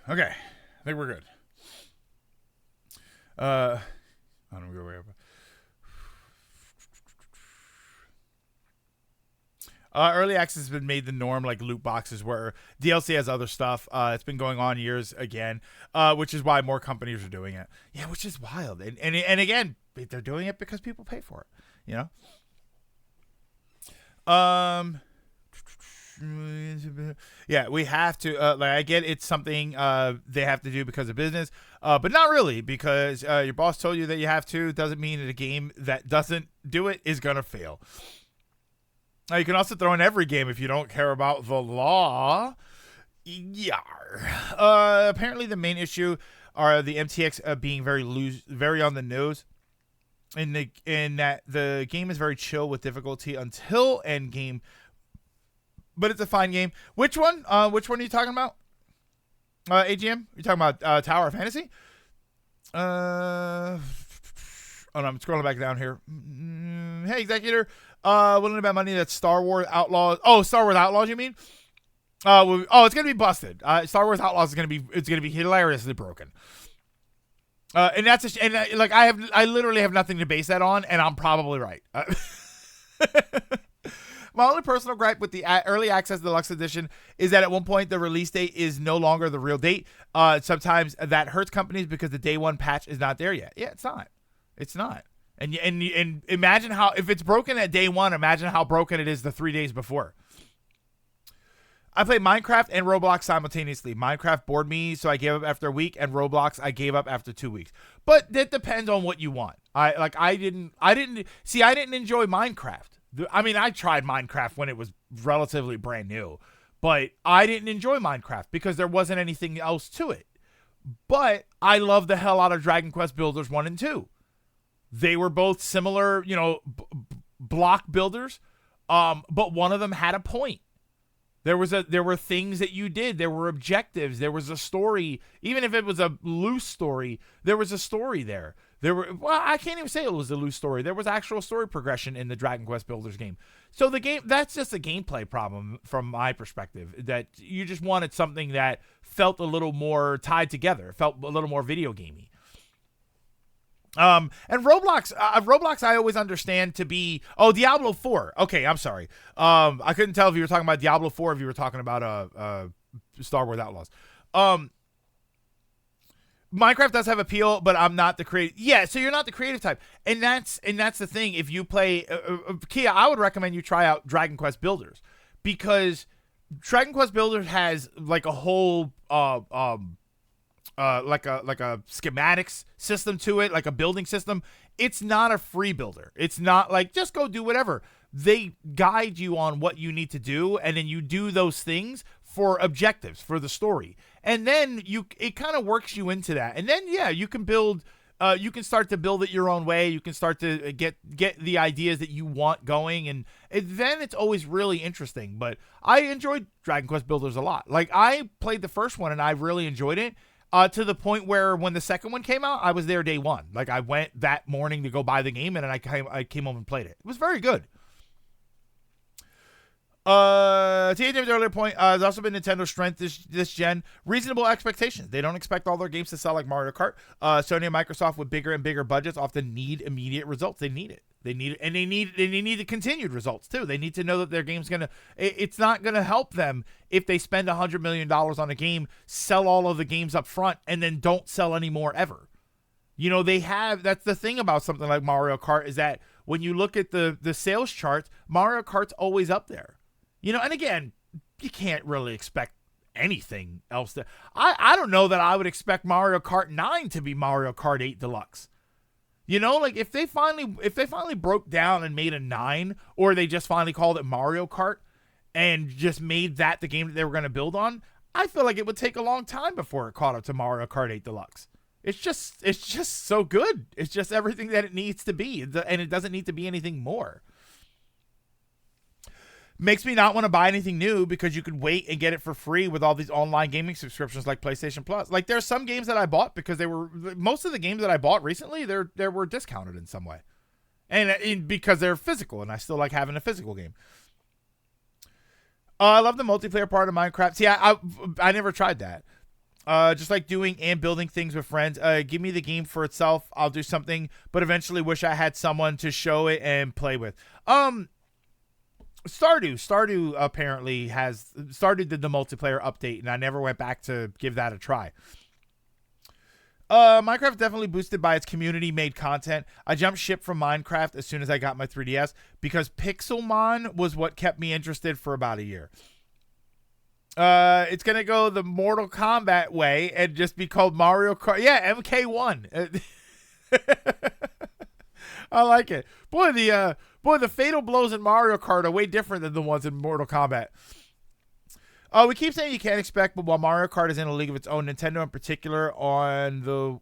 Okay. I think we're good. I don't go way up. Early access has been made the norm, like loot boxes, where DLC has other stuff. It's been going on years again, which is why more companies are doing it. Yeah, which is wild. And again, they're doing it because people pay for it. You know. Yeah, we have to. Like, I get it's something they have to do because of business, but not really, because your boss told you that you have to. Doesn't mean that a game that doesn't do it is gonna fail. Now, you can also throw in every game if you don't care about the law. Yeah. Apparently, the main issue are the MTX being very loose, very on the nose. In that the game is very chill with difficulty until end game. But it's a fine game. Which one? Which one are you talking about? AGM? You're talking about Tower of Fantasy? Oh no, I'm scrolling back down here. Hey, Executor. Willing to bet money that Star Wars Outlaws. Oh, Star Wars Outlaws, you mean? It's gonna be busted. Star Wars Outlaws is gonna be hilariously broken. And that's I literally have nothing to base that on, and I'm probably right. My only personal gripe with the early access deluxe edition is that at one point the release date is no longer the real date. Sometimes that hurts companies because the day one patch is not there yet. Yeah, it's not. It's not. And imagine how, if it's broken at day one, imagine how broken it is the 3 days before. I played Minecraft and Roblox simultaneously. Minecraft bored me, so I gave up after a week, and Roblox I gave up after 2 weeks. But that depends on what you want. I didn't enjoy Minecraft. I mean, I tried Minecraft when it was relatively brand new, but I didn't enjoy Minecraft because there wasn't anything else to it. But I love the hell out of Dragon Quest Builders 1 and 2. They were both similar, block builders, but one of them had a point. There were things that you did. There were objectives. There was a story. Even if it was a loose story, there was a story there. I can't even say it was a loose story. There was actual story progression in the Dragon Quest Builders game. So the game, that's just a gameplay problem from my perspective, that you just wanted something that felt a little more tied together, felt a little more video gamey. And Roblox I always understand to be, Diablo 4. Okay, I'm sorry. I couldn't tell if you were talking about Diablo 4 or if you were talking about Star Wars Outlaws. Minecraft does have appeal, but I'm not the creative. Yeah, so you're not the creative type, and that's the thing. If you play Kia, I would recommend you try out Dragon Quest Builders, because Dragon Quest Builders has like a whole like a schematics system to it, like a building system. It's not a free builder. It's not like just go do whatever. They guide you on what you need to do, and then you do those things for objectives for the story, and then it kind of works you into that, and then you can build. You can start to build it your own way. You can start to get the ideas that you want going, and then it's always really interesting. But I enjoyed Dragon Quest Builders a lot. Like, I played the first one, and I really enjoyed it to the point where when the second one came out, I was there day one. Like, I went that morning to go buy the game, and then I came home and played it. It was very good. To David's earlier point, there's also been Nintendo's strength this gen. Reasonable expectations. They don't expect all their games to sell like Mario Kart. Sony and Microsoft with bigger and bigger budgets often need immediate results. They need it. They need it, and they need the continued results too. They need to know that their game's gonna. It's not gonna help them if they spend $100 million on a game, sell all of the games up front, and then don't sell any more ever. You know, that's the thing about something like Mario Kart, is that when you look at the sales charts, Mario Kart's always up there. You know, and again, you can't really expect anything else. I don't know that I would expect Mario Kart 9 to be Mario Kart 8 Deluxe. You know, like if they finally broke down and made a 9, or they just finally called it Mario Kart and just made that the game that they were going to build on, I feel like it would take a long time before it caught up to Mario Kart 8 Deluxe. It's just so good. It's just everything that it needs to be, and it doesn't need to be anything more. Makes me not want to buy anything new because you could wait and get it for free with all these online gaming subscriptions like PlayStation Plus. Like, there's some games that I bought because most of the games that I bought recently, they were discounted in some way. And because they're physical, and I still like having a physical game. I love the multiplayer part of Minecraft. See, I never tried that. Just like doing and building things with friends. Give me the game for itself. I'll do something, but eventually wish I had someone to show it and play with. Stardew apparently Stardew did the multiplayer update, and I never went back to give that a try. Minecraft definitely boosted by its community-made content. I jumped ship from Minecraft as soon as I got my 3DS because Pixelmon was what kept me interested for about a year. It's gonna go the Mortal Kombat way and just be called Mario Kart. Yeah, MK1. I like it. Boy, the fatal blows in Mario Kart are way different than the ones in Mortal Kombat. We keep saying you can't expect, but while Mario Kart is in a league of its own, Nintendo in particular on the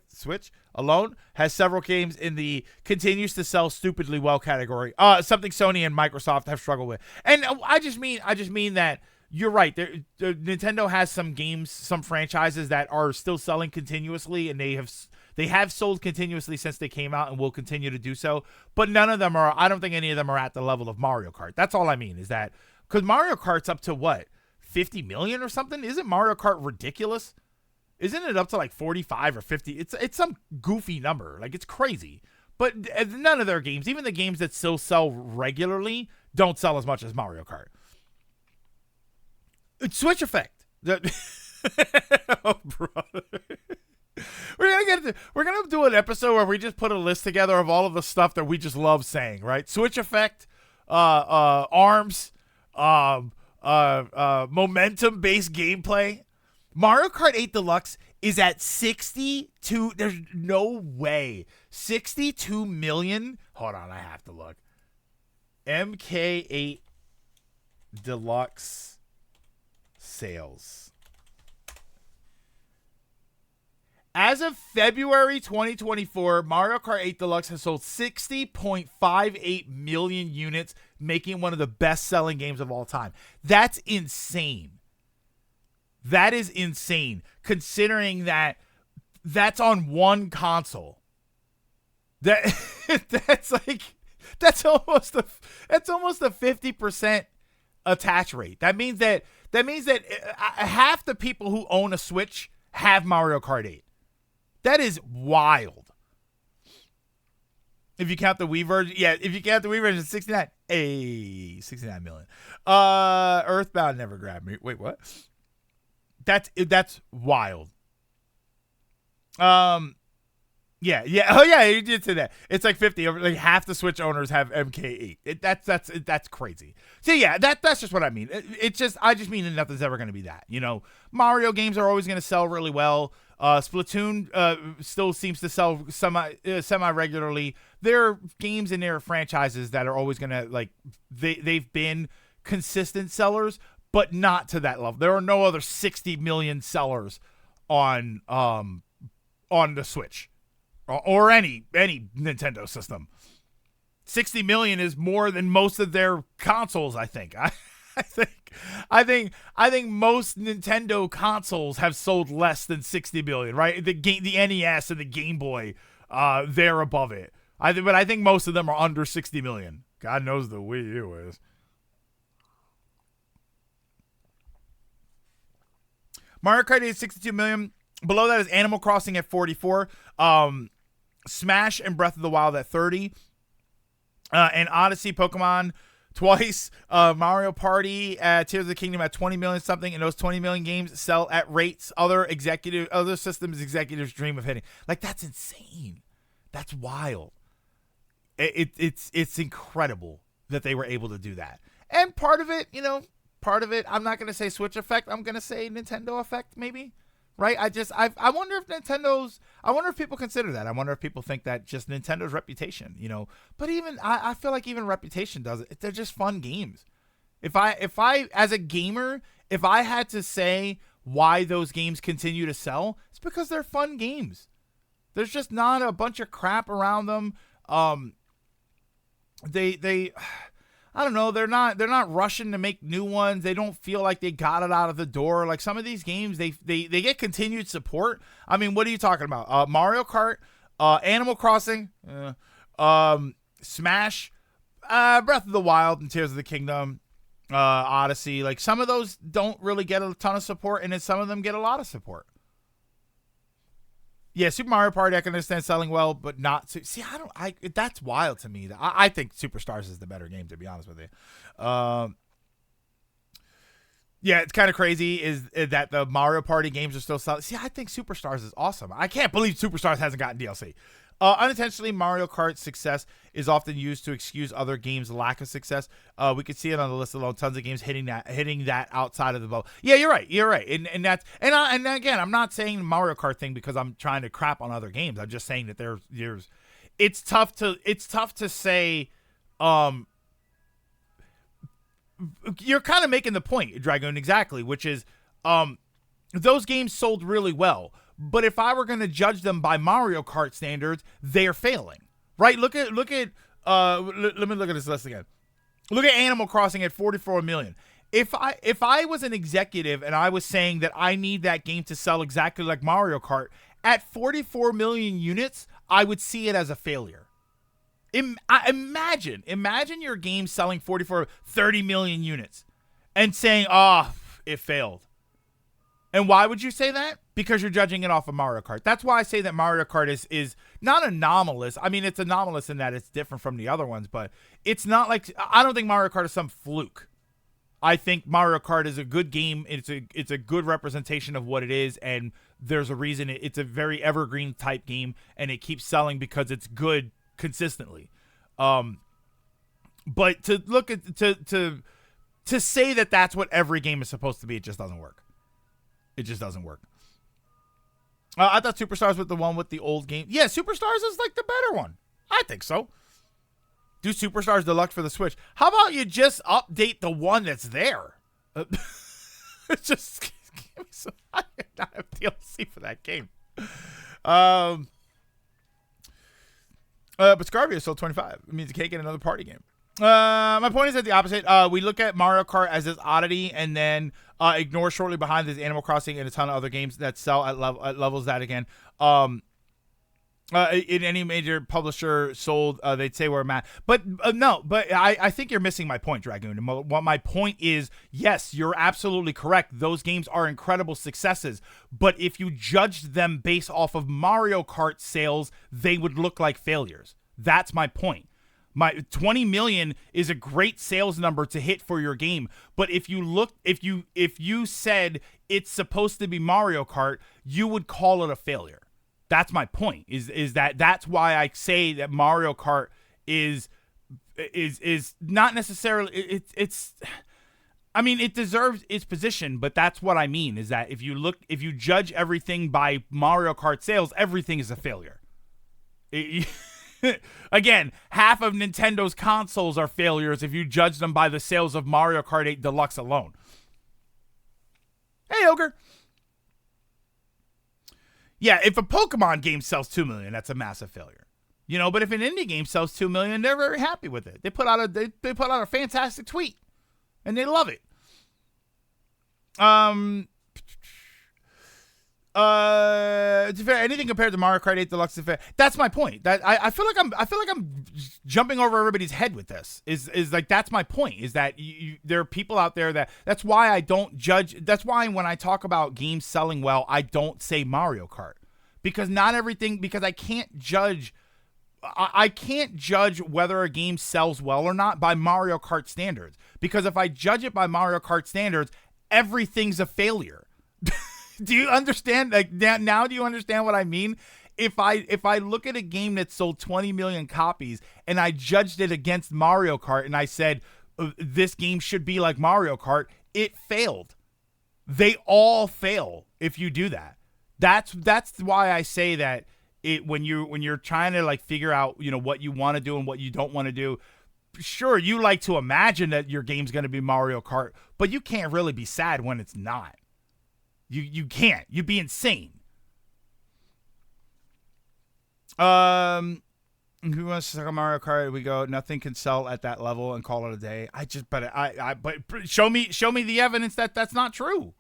Switch alone has several games in the continues to sell stupidly well category. Something Sony and Microsoft have struggled with. And I just mean that you're right. Nintendo has some games, some franchises that are still selling continuously, and they have sold continuously since they came out and will continue to do so. But none of them are, I don't think any of them are at the level of Mario Kart. That's all I mean, is that, because Mario Kart's up to what, 50 million or something? Isn't Mario Kart ridiculous? Isn't it up to like 45 or 50? It's some goofy number. Like, it's crazy. But none of their games, even the games that still sell regularly, don't sell as much as Mario Kart. It's Switch effect. Oh, brother. We're gonna do an episode where we just put a list together of all of the stuff that we just love saying, right? Switch effect, arms, momentum based gameplay. Mario Kart 8 Deluxe is at 62. There's no way 62 million. Hold on, I have to look. MK8 Deluxe sales. As of February 2024, Mario Kart 8 Deluxe has sold 60.58 million units, making it one of the best-selling games of all time. That's insane. That is insane, considering that that's on one console. That's almost a 50% attach rate. That means that half the people who own a Switch have Mario Kart 8. That is wild. If you count the Wii version, if you count the Wii version, 69. 69 million. Earthbound never grabbed me. Wait, what? That's wild. Yeah, yeah. Oh, yeah. You did say that. It's like 50. Like half the Switch owners have MK8. That's crazy. So yeah, that's just what I mean. I just mean that nothing's ever going to be that. You know, Mario games are always going to sell really well. Splatoon still seems to sell semi regularly. There are games in their franchises that are always going to like they've been consistent sellers, but not to that level. There are no other 60 million sellers on the Switch. Or any Nintendo system. 60 million is more than most of their consoles, I think. I think most Nintendo consoles have sold less than 60 million, right? The NES and the Game Boy, they're above it. But I think most of them are under 60 million. God knows the Wii U is. Mario Kart is 62 million. Below that is Animal Crossing at 44. Smash and Breath of the Wild at 30. And Odyssey, Pokemon twice. Mario Party, Tears of the Kingdom at 20 million something. And those 20 million games sell at rates other systems executives dream of hitting. Like, that's insane. That's wild. It's incredible that they were able to do that. And part of it, I'm not going to say Switch effect. I'm going to say Nintendo effect, maybe. Right? I wonder if people consider that. I wonder if people think that just Nintendo's reputation, but even, I feel like even reputation does it. They're just fun games. If I, as a gamer, if I had to say why those games continue to sell, it's because they're fun games. There's just not a bunch of crap around them. I don't know. They're not rushing to make new ones. They don't feel like they got it out of the door. Like some of these games, they get continued support. I mean, what are you talking about? Mario Kart, Animal Crossing, Smash, Breath of the Wild, and Tears of the Kingdom, Odyssey. Like some of those don't really get a ton of support, and then some of them get a lot of support. Yeah, Super Mario Party, I can understand selling well, but not. See, that's wild to me. I think Superstars is the better game, to be honest with you. Yeah, it's kind of crazy is that the Mario Party games are still selling. See, I think Superstars is awesome. I can't believe Superstars hasn't gotten DLC. Unintentionally, Mario Kart's success is often used to excuse other games' lack of success. We could see it on the list alone. Tons of games hitting that outside of the bubble. Yeah, you're right. And again, I'm not saying the Mario Kart thing because I'm trying to crap on other games. I'm just saying that there's it's tough to say. You're kind of making the point, Dragoon, exactly, which is those games sold really well. But if I were going to judge them by Mario Kart standards, they're failing, right? Let me look at this list again. Look at Animal Crossing at 44 million. If I was an executive and I was saying that I need that game to sell exactly like Mario Kart at 44 million units, I would see it as a failure. Imagine your game selling 30 million units and saying, it failed. And why would you say that? Because you're judging it off of Mario Kart. That's why I say that Mario Kart is not anomalous. I mean, it's anomalous in that it's different from the other ones, but it's not like, I don't think Mario Kart is some fluke. I think Mario Kart is a good game. It's a good representation of what it is, and there's a reason it's a very evergreen type game, and it keeps selling because it's good consistently. But to look at to say that that's what every game is supposed to be, it just doesn't work. It just doesn't work. I thought Superstars was the one with the old game. Yeah, Superstars is like the better one. I think so. Do Superstars Deluxe for the Switch. How about you just update the one that's there? Just give me some. I have DLC for that game. But Scarvia is still 25. It means you can't get another party game. My point is that the opposite. We look at Mario Kart as this oddity, and then ignore shortly behind this Animal Crossing and a ton of other games that sell at levels that again. In any major publisher sold, they'd say where I'm at. But no, but I think you're missing my point, Dragoon. And what my point is, yes, you're absolutely correct. Those games are incredible successes. But if you judged them based off of Mario Kart sales, they would look like failures. That's my point. My 20 million is a great sales number to hit for your game. But if you said it's supposed to be Mario Kart, you would call it a failure. That's my point. Is that's why I say that Mario Kart is not necessarily it's I mean, it deserves its position, but that's what I mean is that if you judge everything by Mario Kart sales, everything is a failure. Again, half of Nintendo's consoles are failures if you judge them by the sales of Mario Kart 8 Deluxe alone. Hey, Ogre. Yeah, if a Pokemon game sells 2 million, that's a massive failure. You know, but if an indie game sells 2 million, they're very happy with it. They put out a fantastic tweet, and they love it. Anything compared to Mario Kart 8 Deluxe is fair. That's my point. That I feel like I'm jumping over everybody's head with this. Is like that's my point. Is that there are people out there that's why I don't judge. That's why when I talk about games selling well, I don't say Mario Kart because not everything because I can't judge. I can't judge whether a game sells well or not by Mario Kart standards because if I judge it by Mario Kart standards, everything's a failure. Do you understand? Like now, do you understand what I mean? If I look at a game that sold 20 million copies and I judged it against Mario Kart and I said this game should be like Mario Kart, it failed. They all fail if you do that. That's why I say that when you're trying to like figure out what you want to do and what you don't want to do. Sure, you like to imagine that your game's going to be Mario Kart, but you can't really be sad when it's not. You can't. You'd be insane. Who wants to talk about Mario Kart? We go. Nothing can sell at that level and call it a day. But show me the evidence that that's not true.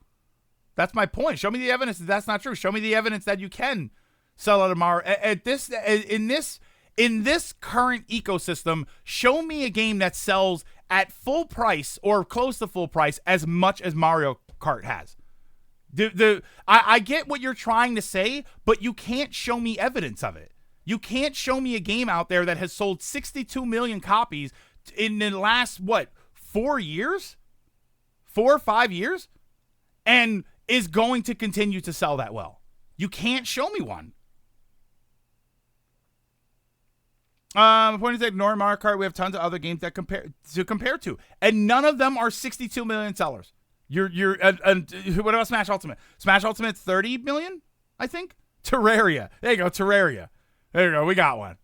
That's my point. Show me the evidence that that's not true. Show me the evidence that you can sell at a Mario in this current ecosystem. Show me a game that sells at full price or close to full price as much as Mario Kart has. I get what you're trying to say, but you can't show me evidence of it. You can't show me a game out there that has sold 62 million copies in the last, 4 years? 4 or 5 years? And is going to continue to sell that well. You can't show me one. The point is that ignoring Mario Kart, we have tons of other games that compare to. And none of them are 62 million sellers. What about Smash Ultimate? Smash Ultimate 30 million, I think. Terraria. There you go, Terraria. There you go, we got one.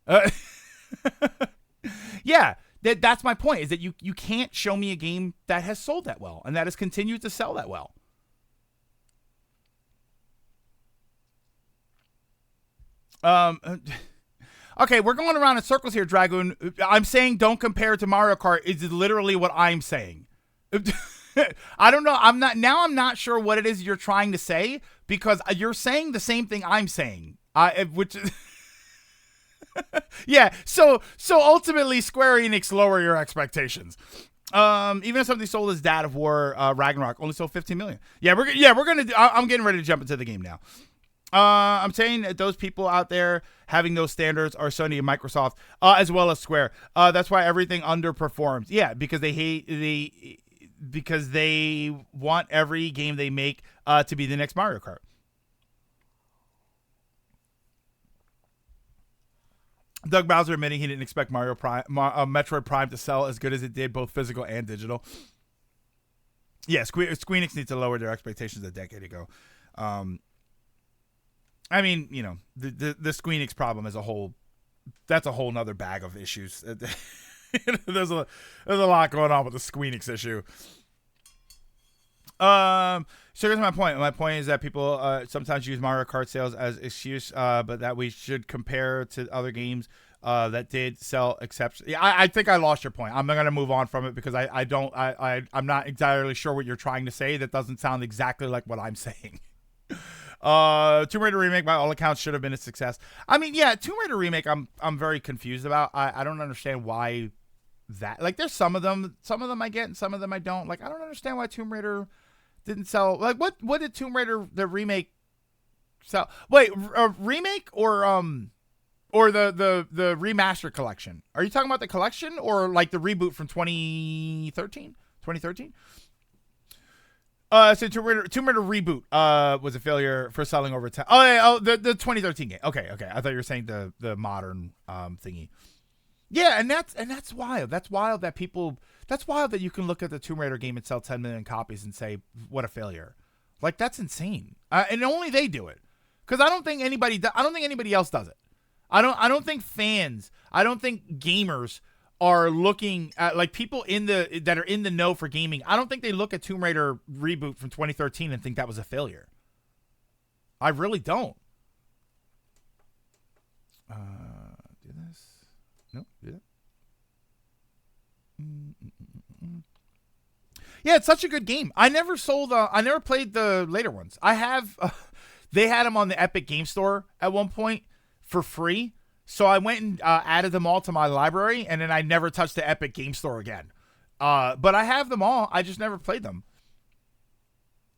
Yeah, that's my point, is that you can't show me a game that has sold that well and that has continued to sell that well. Okay, we're going around in circles here, Dragoon. I'm saying don't compare it to Mario Kart is literally what I'm saying. I don't know. I'm not sure what it is you're trying to say because you're saying the same thing I'm saying. Which yeah. So ultimately, Square Enix lower your expectations. Even if something sold as Dad of War Ragnarok only sold 15 million. Yeah, we're gonna. I'm getting ready to jump into the game now. I'm saying that those people out there having those standards are Sony and Microsoft, as well as Square. That's why everything underperforms. Yeah, because they want every game they make to be the next Mario Kart. Doug Bowser admitting he didn't expect Metroid Prime to sell as good as it did, both physical and digital. Yeah, Square Enix needs to lower their expectations a decade ago. I mean, the Square Enix problem as a whole, that's a whole nother bag of issues. There's a lot going on with the Square Enix issue. So here's my point. My point is that people sometimes use Mario Kart sales as excuse, but that we should compare to other games that did sell exceptionally. I think I lost your point. I'm going to move on from it because I'm not entirely sure what you're trying to say. That doesn't sound exactly like what I'm saying. Tomb Raider remake by all accounts should have been a success. I mean, yeah, Tomb Raider remake I'm very confused about. I don't understand why that, like, there's some of them I get and some of them I don't. Like, I don't understand why Tomb Raider didn't sell. Like, what did Tomb Raider the remake sell? Wait, a remake or the remaster collection? Are you talking about the collection or like the reboot from 2013? So Tomb Raider reboot was a failure for selling over 10. Oh, yeah, the 2013 game. Okay. I thought you were saying the modern thingy. Yeah, and that's wild. That's wild that people. That's wild that you can look at the Tomb Raider game and sell 10 million copies and say what a failure. Like, that's insane. And only they do it, because I don't think anybody else does it. I don't think fans. I don't think gamers are looking at, like, people that are in the know for gaming. I don't think they look at Tomb Raider reboot from 2013 and think that was a failure. I really don't. Do this. Nope. Do that. Yeah, it's such a good game. I never played the later ones. I have. They had them on the Epic Game Store at one point for free. So I went and added them all to my library, and then I never touched the Epic Game Store again. But I have them all. I just never played them.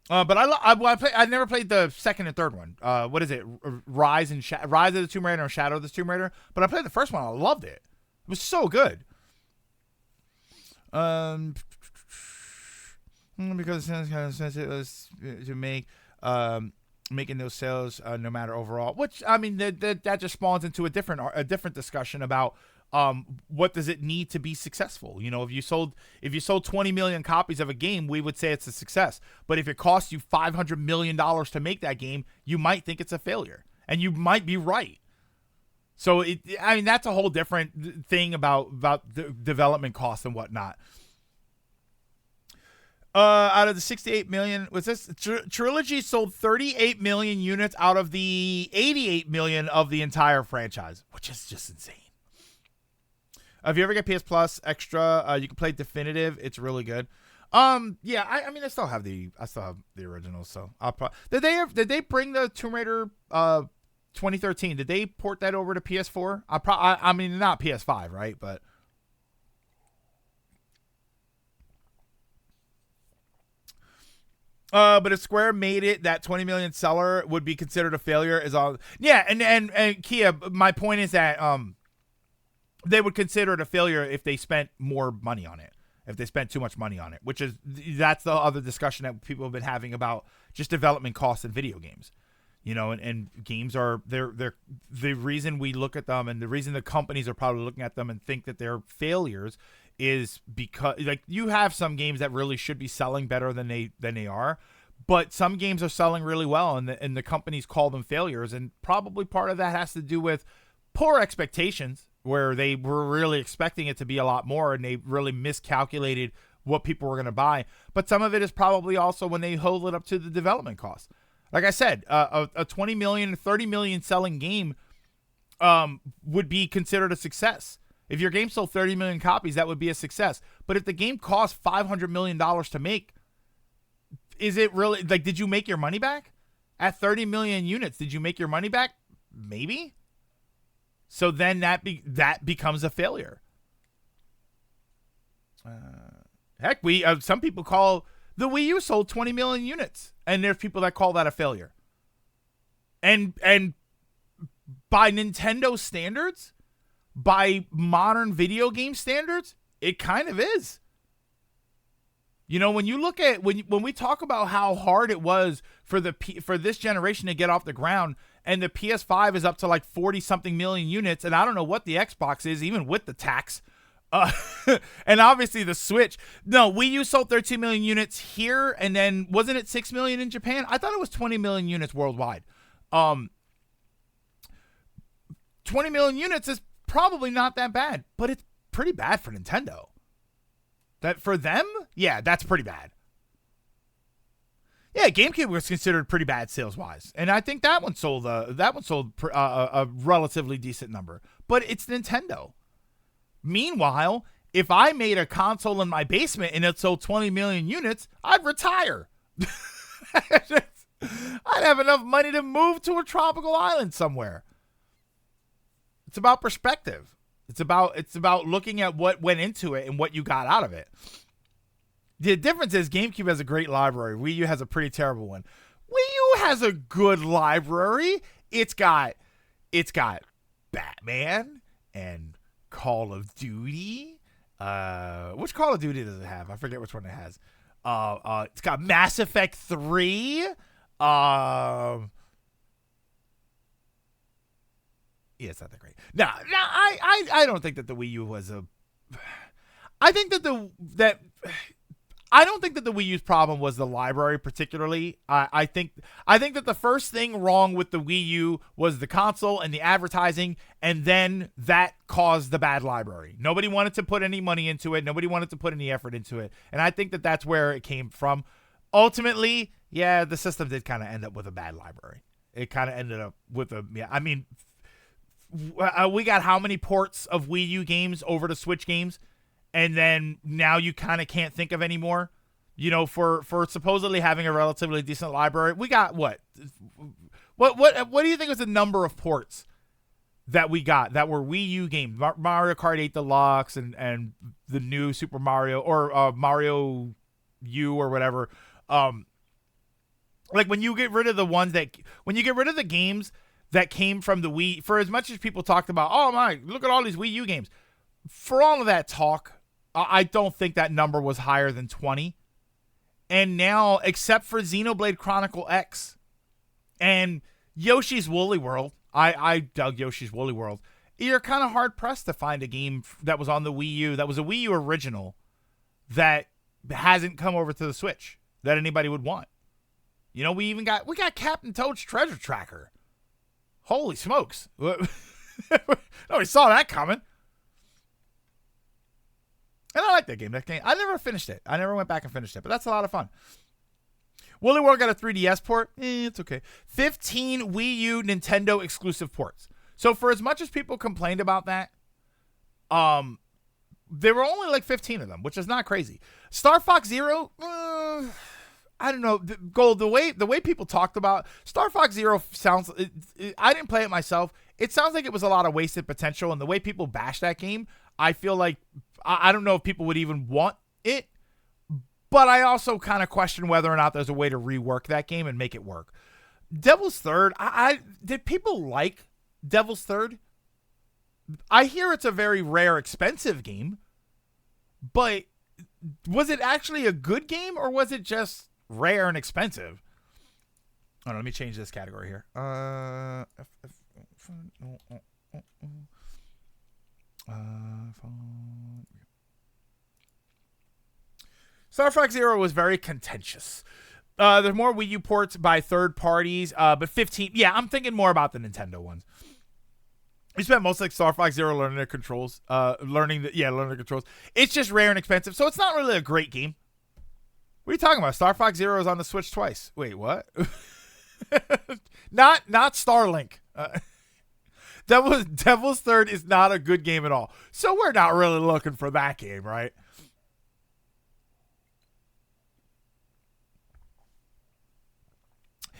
But I never played the second and third one. What is it? Rise of the Tomb Raider and Shadow of the Tomb Raider. But I played the first one. I loved it. It was so good. Because it was to make making those sales no matter overall, which, I mean, that just spawns into a different discussion about what does it need to be successful. You know, if you sold 20 million copies of a game, we would say it's a success. But if it costs you $500 million to make that game, you might think it's a failure, and you might be right. So that's a whole different thing about the development costs and whatnot. Out of the 68 million, was this Trilogy sold 38 million units out of the 88 million of the entire franchise, which is just insane. If you ever get PS Plus Extra, you can play Definitive. It's really good. Yeah, I mean, I still have the originals. So did they bring the Tomb Raider 2013? Did they port that over to PS4? I mean, not PS5, right? But if Square made it that 20 million seller would be considered a failure is all. Yeah, and Kia, my point is that they would consider it a failure if they spent more money on it. If they spent too much money on it, that's the other discussion that people have been having about just development costs in video games. You know, and games are they're the reason we look at them, and the reason the companies are probably looking at them and think that they're failures is because, like, you have some games that really should be selling better than they are, but some games are selling really well, and the companies call them failures, and probably part of that has to do with poor expectations, where they were really expecting it to be a lot more, and they really miscalculated what people were going to buy. But some of it is probably also when they hold it up to the development costs. Like I said, a 20 million, 30 million selling game would be considered a success. If your game sold 30 million copies, that would be a success. But if the game cost $500 million to make, is it really, like, did you make your money back? At 30 million units, did you make your money back? Maybe. So then that becomes a failure. Heck, some people call the Wii U sold 20 million units, and there's people that call that a failure. And by Nintendo standards, by modern video game standards, it kind of is. You know, when you look at when we talk about how hard it was for this generation to get off the ground, and the PS5 is up to like 40 something million units, and I don't know what the Xbox is, even with the tax. And obviously the Switch. No, Wii U sold 13 million units here, and then wasn't it 6 million in Japan? I thought it was 20 million units worldwide. 20 million units is probably not that bad, but it's pretty bad for Nintendo. That for them, yeah, that's pretty bad. Yeah, GameCube was considered pretty bad sales-wise, and I think that one sold a relatively decent number. But it's Nintendo. Meanwhile, if I made a console in my basement and it sold 20 million units, I'd retire. I'd have enough money to move to a tropical island somewhere. It's about perspective. It's about looking at what went into it and what you got out of it. The difference is GameCube has a great library. Wii U has a pretty terrible one. Wii U has a good library. It's got Batman and Call of Duty. Which Call of Duty does it have? I forget which one it has. It's got Mass Effect 3. Yeah, it's not that great. No, I don't think that the Wii U was a. I think that I don't think that the Wii U's problem was the library particularly. I think that the first thing wrong with the Wii U was the console and the advertising, and then that caused the bad library. Nobody wanted to put any money into it. Nobody wanted to put any effort into it, and I think that that's where it came from. Ultimately, yeah, the system did kind of end up with a bad library. It kind of ended up with a. Yeah, I mean, we got how many ports of Wii U games over to Switch games? And then now you kind of can't think of any more, for supposedly having a relatively decent library. We got what do you think was the number of ports that we got that were Wii U games? Mario Kart 8 Deluxe and the new Super Mario or Mario U or whatever. Like when you get rid of the games that came from the Wii, for as much as people talked about, oh my, look at all these Wii U games. For all of that talk, I don't think that number was higher than 20. And now, except for Xenoblade Chronicle X and Yoshi's Woolly World, I dug Yoshi's Woolly World, you're kind of hard-pressed to find a game that was on the Wii U, that was a Wii U original, that hasn't come over to the Switch, that anybody would want. We got Captain Toad's Treasure Tracker. Holy smokes. Nobody saw that coming. And I like that game. I never finished it. I never went back and finished it, but that's a lot of fun. Woolly World got a 3DS port. It's okay. 15 Wii U Nintendo exclusive ports. So for as much as people complained about that, there were only like 15 of them, which is not crazy. Star Fox Zero, I don't know. Gold, the way people talked about Star Fox Zero sounds. I didn't play it myself. It sounds like it was a lot of wasted potential, and the way people bash that game, I feel like I don't know if people would even want it, but I also kind of question whether or not there's a way to rework that game and make it work. Devil's Third, did people like Devil's Third? I hear it's a very rare, expensive game, but was it actually a good game or was it just rare and expensive? Oh, let me change this category here. Star Fox Zero was very contentious. There's more Wii U ports by third parties, but 15. Yeah, I'm thinking more about the Nintendo ones. We spent most like Star Fox Zero learning the controls, learning the controls. It's just rare and expensive, so it's not really a great game. What are you talking about? Star Fox Zero is on the Switch twice. Wait, what? not Starlink. Devil's Third is not a good game at all. So we're not really looking for that game, right?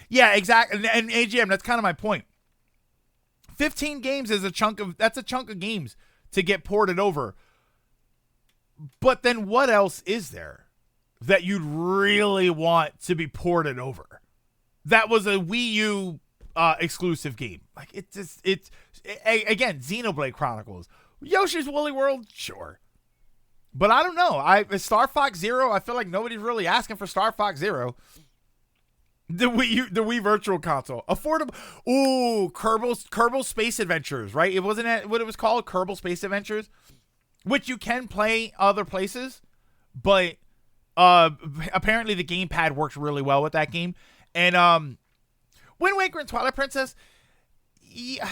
Yeah, exactly. And AGM, that's kind of my point. 15 games is a chunk of games to get ported over. But then what else is there that you'd really want to be ported over? That was a Wii U exclusive game. Like it's again, Xenoblade Chronicles, Yoshi's Woolly World, sure. But I don't know. Star Fox Zero, I feel like nobody's really asking for Star Fox Zero. The Wii Virtual Console, affordable. Ooh, Kerbal Space Adventures, right? It wasn't that what it was called, Kerbal Space Adventures, which you can play other places, but apparently the gamepad works really well with that game. And Wind Waker and Twilight Princess, yeah,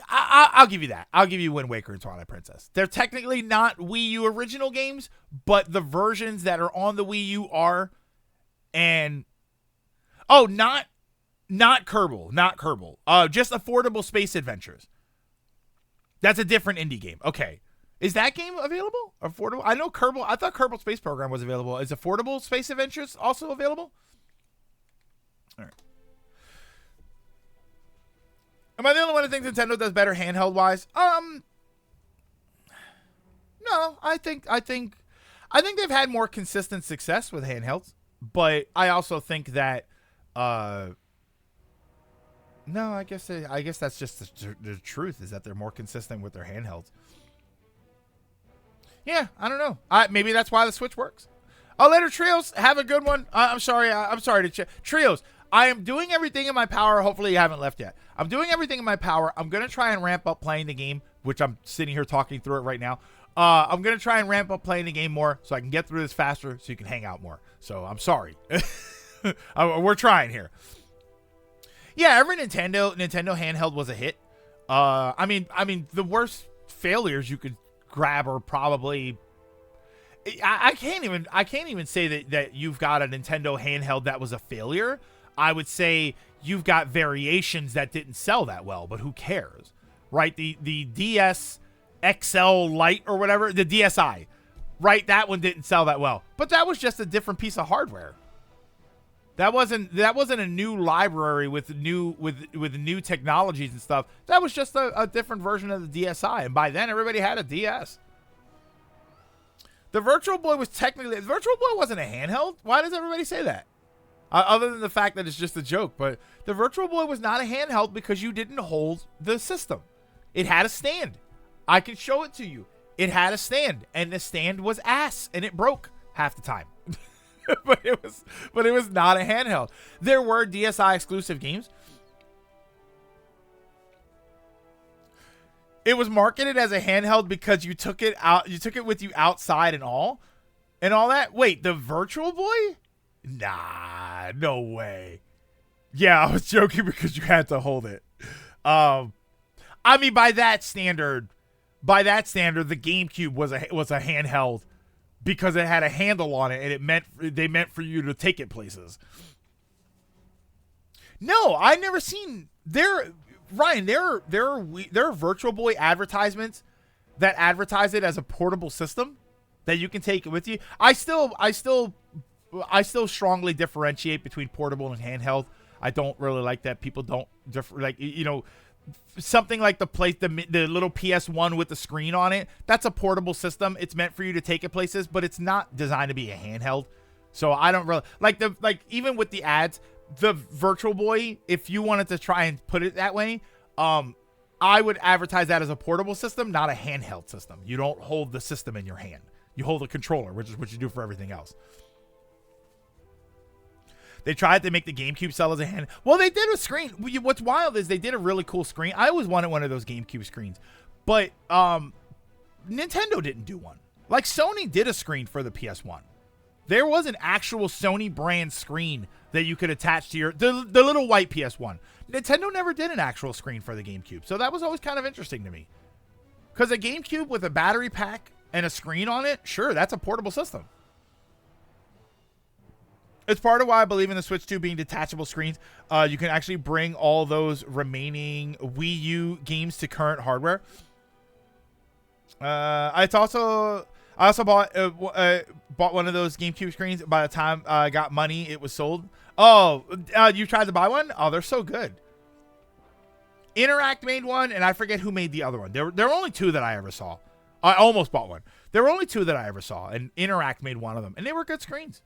I'll give you that. I'll give you Wind Waker and Twilight Princess. They're technically not Wii U original games, but the versions that are on the Wii U are. And oh, not Kerbal, just Affordable Space Adventures. That's a different indie game. Okay, is that game available? Affordable? I know Kerbal. I thought Kerbal Space Program was available. Is Affordable Space Adventures also available? All right. Am I the only one who thinks Nintendo does better handheld wise? No, I think they've had more consistent success with handhelds, but I also think that no, I guess that's just the truth is that they're more consistent with their handhelds. Yeah, I don't know. Maybe that's why the Switch works. Oh, later, Trios. Have a good one. I'm sorry. I'm sorry to Trios. I am doing everything in my power. Hopefully you haven't left yet. I'm doing everything in my power. I'm going to try and ramp up playing the game, which I'm sitting here talking through it right now. I'm going to try and ramp up playing the game more so I can get through this faster so you can hang out more. So I'm sorry. We're trying here. Yeah, every Nintendo handheld was a hit. I mean, the worst failures you could grab are probably... I can't even say that you've got a Nintendo handheld that was a failure. I would say you've got variations that didn't sell that well, but who cares, right? The DS XL Lite or whatever, the DSi, right? That one didn't sell that well, but that was just a different piece of hardware. That wasn't a new library with new technologies and stuff. That was just a different version of the DSi, and by then everybody had a DS. The Virtual Boy was technically... The Virtual Boy wasn't a handheld? Why does everybody say that? Other than the fact that it's just a joke. But the Virtual Boy was not a handheld because you didn't hold the system. It had a stand. I can show it to you. It had a stand. And the stand was ass. And it broke half the time. but it was not a handheld. There were DSi exclusive games. It was marketed as a handheld because you took it with you outside and all that. Wait, the Virtual Boy? Nah, no way. Yeah, I was joking because you had to hold it. I mean, by that standard, the GameCube was a handheld because it had a handle on it and they meant for you to take it places. No, I never seen Ryan, there are Virtual Boy advertisements that advertise it as a portable system that you can take with you. I still strongly differentiate between portable and handheld. I don't really like that people don't something like the little PS1 with the screen on it. That's a portable system. It's meant for you to take it places, but it's not designed to be a handheld. So I don't really like even with the ads. The Virtual Boy, if you wanted to try and put it that way, I would advertise that as a portable system, not a handheld system. You don't hold the system in your hand. You hold a controller, which is what you do for everything else. They tried to make the GameCube sell as a hand. Well, they did a screen. What's wild is they did a really cool screen. I always wanted one of those GameCube screens, but Nintendo didn't do one. Like Sony did a screen for the PS1. There was an actual Sony brand screen that you could attach to the little white PS1. Nintendo never did an actual screen for the GameCube, so that was always kind of interesting to me. Because a GameCube with a battery pack and a screen on it, sure, that's a portable system. It's part of why I believe in the Switch 2 being detachable screens. You can actually bring all those remaining Wii U games to current hardware. I also bought one of those GameCube screens. By the time I got money, it was sold. Oh, you tried to buy one? Oh, they're so good. Interact made one, and I forget who made the other one. There were only two that I ever saw. I almost bought one. There were only two that I ever saw, and Interact made one of them. And they were good screens.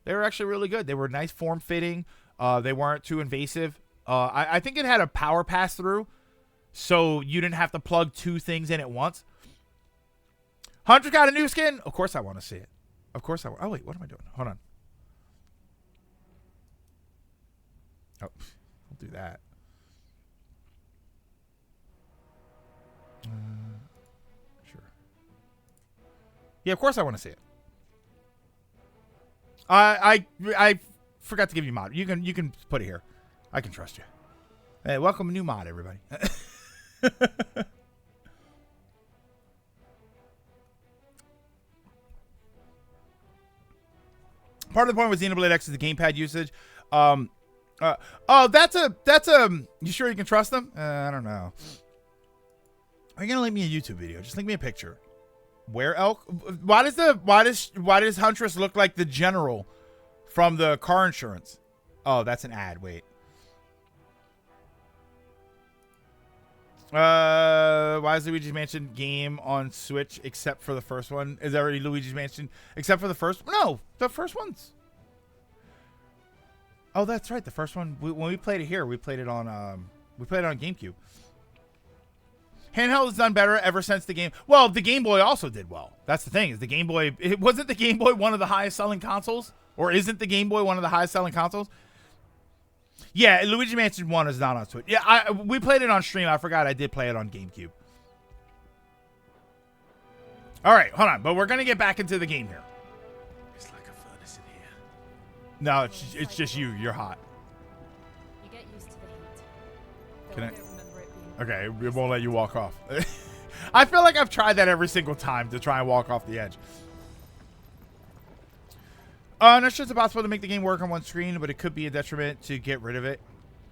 They were actually really good. They were nice form-fitting. They weren't too invasive. I think it had a power pass-through, so you didn't have to plug two things in at once. Hunter got a new skin. Of course I want to see it. Of course I want. Oh, wait. What am I doing? Hold on. Oh, I'll do that. Sure. Yeah, of course I want to see it. I forgot to give you mod. You can put it here. I can trust you. Hey, welcome a new mod, everybody. Part of the point was Xenoblade X is the gamepad usage. That's a. You sure you can trust them? I don't know. Are you gonna link me a YouTube video? Just link me a picture. Where elk? Why does Huntress look like the general from the car insurance? Oh, that's an ad. Wait. Why is Luigi's Mansion game on Switch except for the first one? Is there already Luigi's Mansion except for the first? No, the first one's. Oh, that's right. The first one when we played it here, we played it on GameCube. Handheld has done better ever since the game. Well, the Game Boy also did well. That's the thing. Is the Game Boy? It wasn't the Game Boy one of the highest selling consoles, or isn't the Game Boy one of the highest selling consoles? Yeah, Luigi Mansion 1 is not on Switch. Yeah, we played it on stream. I forgot I did play it on GameCube. All right, hold on. But we're gonna get back into the game here. It's like a furnace in here. No, it's just you. You're hot. You get used to the heat. Can I? Don't remember it being Okay, it won't let you walk off. I feel like I've tried that every single time to try and walk off the edge. Not sure it's possible to make the game work on one screen, but it could be a detriment to get rid of it.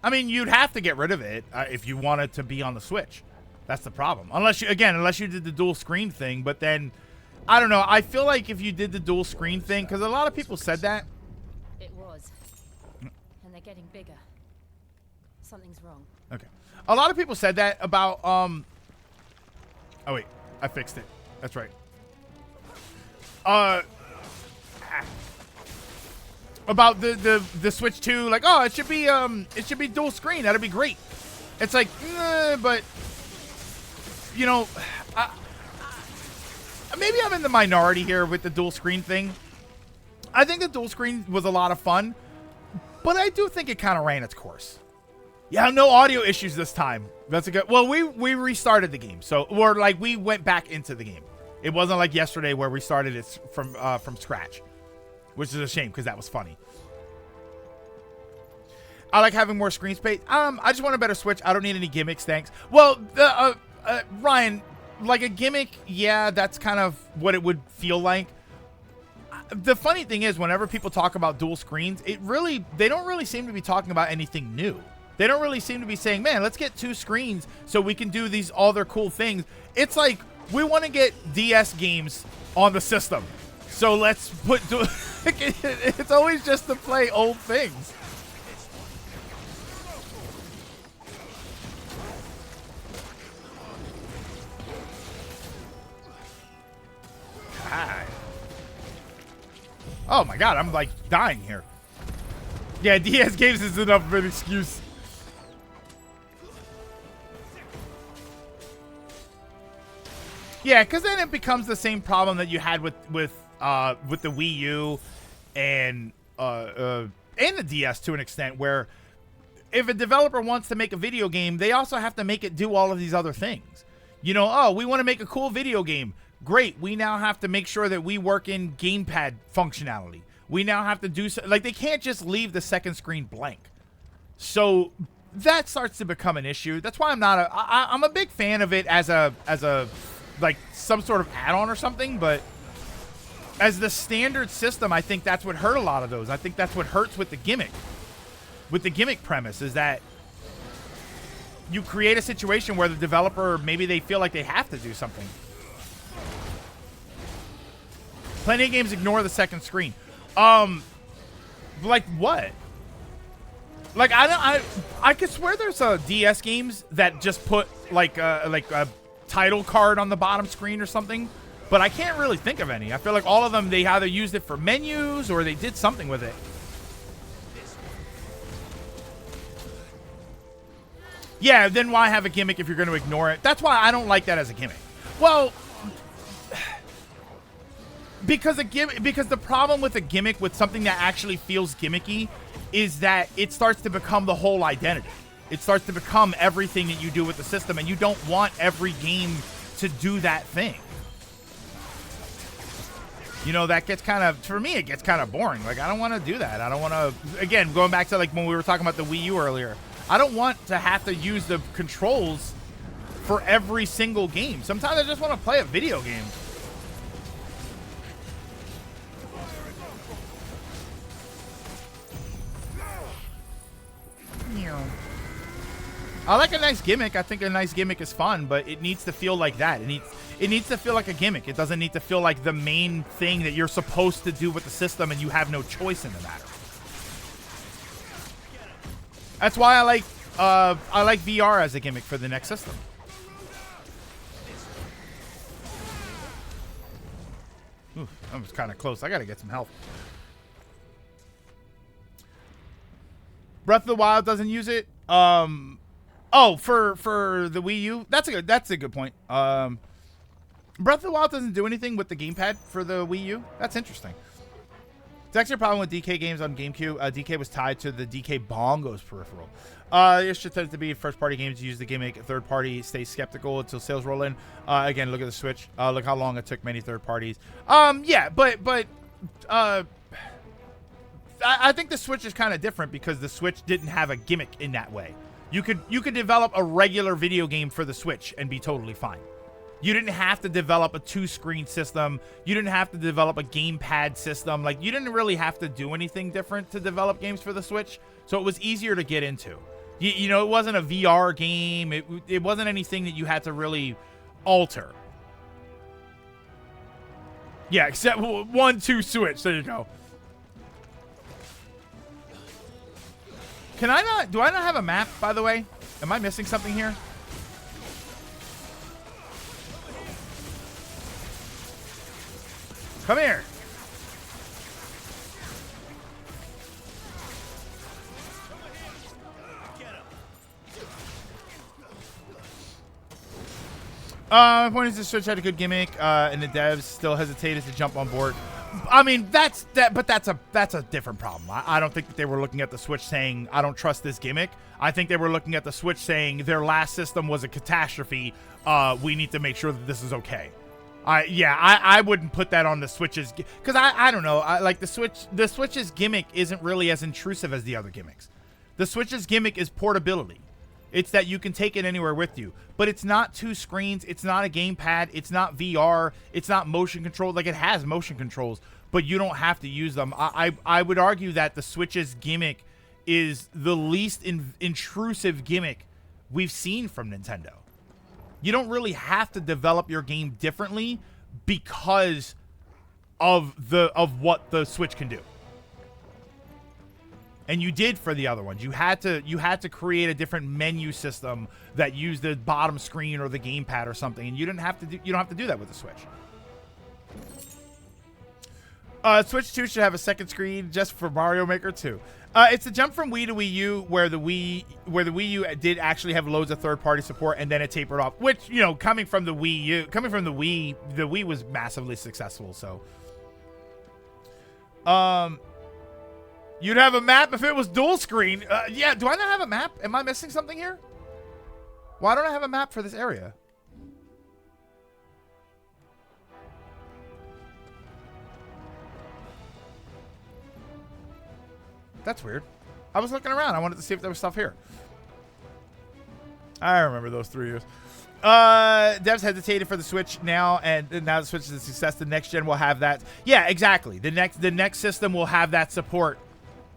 I mean, you'd have to get rid of it if you want it to be on the Switch. That's the problem. Unless you did the dual screen thing, but then, I don't know. I feel like if you did the dual screen thing, because a lot of people said that. It was. And they're getting bigger. Something's wrong. Okay. A lot of people said that about, oh wait, I fixed it. That's right. About the Switch 2, like, oh, it should be dual screen. That'd be great. It's like, but you know, maybe I'm in the minority here with the dual screen thing. I think the dual screen was a lot of fun, but I do think it kind of ran its course. Yeah, no audio issues this time. That's a good. Well, we restarted the game, so we went back into the game. It wasn't like yesterday where we started it from scratch, which is a shame because that was funny. I like having more screen space. I just want a better Switch. I don't need any gimmicks, thanks. Well, Ryan, like a gimmick, yeah, that's kind of what it would feel like. The funny thing is, whenever people talk about dual screens, they don't really seem to be talking about anything new. They don't really seem to be saying, man, let's get 2 screens so we can do these other cool things. It's like, we want to get DS games on the system. So let's put, it's always just to play old things. God. Oh my God, I'm like dying here. Yeah, DS games is enough of an excuse. Yeah, because then it becomes the same problem that you had with the Wii U and the DS to an extent, where if a developer wants to make a video game, they also have to make it do all of these other things. You know, oh, we want to make a cool video game. Great, we now have to make sure that we work in gamepad functionality. We now have to do so, like, they can't just leave the second screen blank. So that starts to become an issue. That's why I'm a big fan of it as a like some sort of add-on or something, but as the standard system, I think that's what hurt a lot of those. I think that's what hurts with the gimmick. With the gimmick premise is that you create a situation where the developer, maybe they feel like they have to do something. Plenty of games ignore the second screen. Like what? Like I could swear there's DS games that just put like a title card on the bottom screen or something, but I can't really think of any. I feel like all of them, they either used it for menus or they did something with it. Yeah, then why have a gimmick if you're going to ignore it? That's why I don't like that as a gimmick. Well, because the problem with a gimmick, with something that actually feels gimmicky, is that it starts to become the whole identity. It starts to become everything that you do with the system, and you don't want every game to do that thing. You know, that gets kind of, for me, it gets kind of boring. Like, I don't want to do that. I don't want to, again, going back to like when we were talking about the Wii U earlier, I don't want to have to use the controls for every single game. Sometimes I just want to play a video game. I like a nice gimmick. I think a nice gimmick is fun, but it needs to feel like that. It needs to feel like a gimmick. It doesn't need to feel like the main thing that you're supposed to do with the system and you have no choice in the matter. That's why I like VR as a gimmick for the next system. Ooh, that was kind of close. I got to get some health. Breath of the Wild doesn't use it. Oh, for the Wii U, that's a good point. Breath of the Wild doesn't do anything with the gamepad for the Wii U. That's interesting. It's actually a problem with DK games on GameCube. DK was tied to the DK Bongos peripheral. It should tend to be first-party games use the gimmick. Third-party stay skeptical until sales roll in. Again, look at the Switch. Look how long it took many third parties. Yeah, but I think the Switch is kind of different because the Switch didn't have a gimmick in that way. You could develop a regular video game for the Switch and be totally fine. You didn't have to develop a 2-screen system. You didn't have to develop a gamepad system. Like, you didn't really have to do anything different to develop games for the Switch. So it was easier to get into. You know, it wasn't a VR game. It wasn't anything that you had to really alter. Yeah, except 1-2 Switch. There you go. Do I not have a map, by the way? Am I missing something here? Come here. My point is the Switch had a good gimmick, and the devs still hesitated to jump on board. I mean, that's a different problem. I don't think that they were looking at the Switch saying, I don't trust this gimmick. I think they were looking at the Switch saying their last system was a catastrophe. We need to make sure that this is okay. I wouldn't put that on the Switch's, because I don't know. Like the Switch's gimmick isn't really as intrusive as the other gimmicks. The Switch's gimmick is portability. It's that you can take it anywhere with you. But it's not 2 screens. It's not a gamepad. It's not VR. It's not motion control. Like, it has motion controls, but you don't have to use them. I would argue that the Switch's gimmick is the least intrusive gimmick we've seen from Nintendo. You don't really have to develop your game differently because of what the Switch can do. And you did for the other ones. You had to create a different menu system that used the bottom screen or the gamepad or something, and you don't have to do that with the Switch. Switch 2 should have a second screen just for Mario Maker 2. It's a jump from Wii to Wii U where the Wii U did actually have loads of third-party support, and then it tapered off. Which, you know, coming from the Wii, the Wii was massively successful. So, you'd have a map if it was dual screen. Yeah, do I not have a map? Am I missing something here? Why don't I have a map for this area? That's weird. I was looking around. I wanted to see if there was stuff here. I remember those 3 years. Devs hesitated for the Switch now, and now the Switch is a success. The next gen will have that. Yeah, exactly. The next system will have that support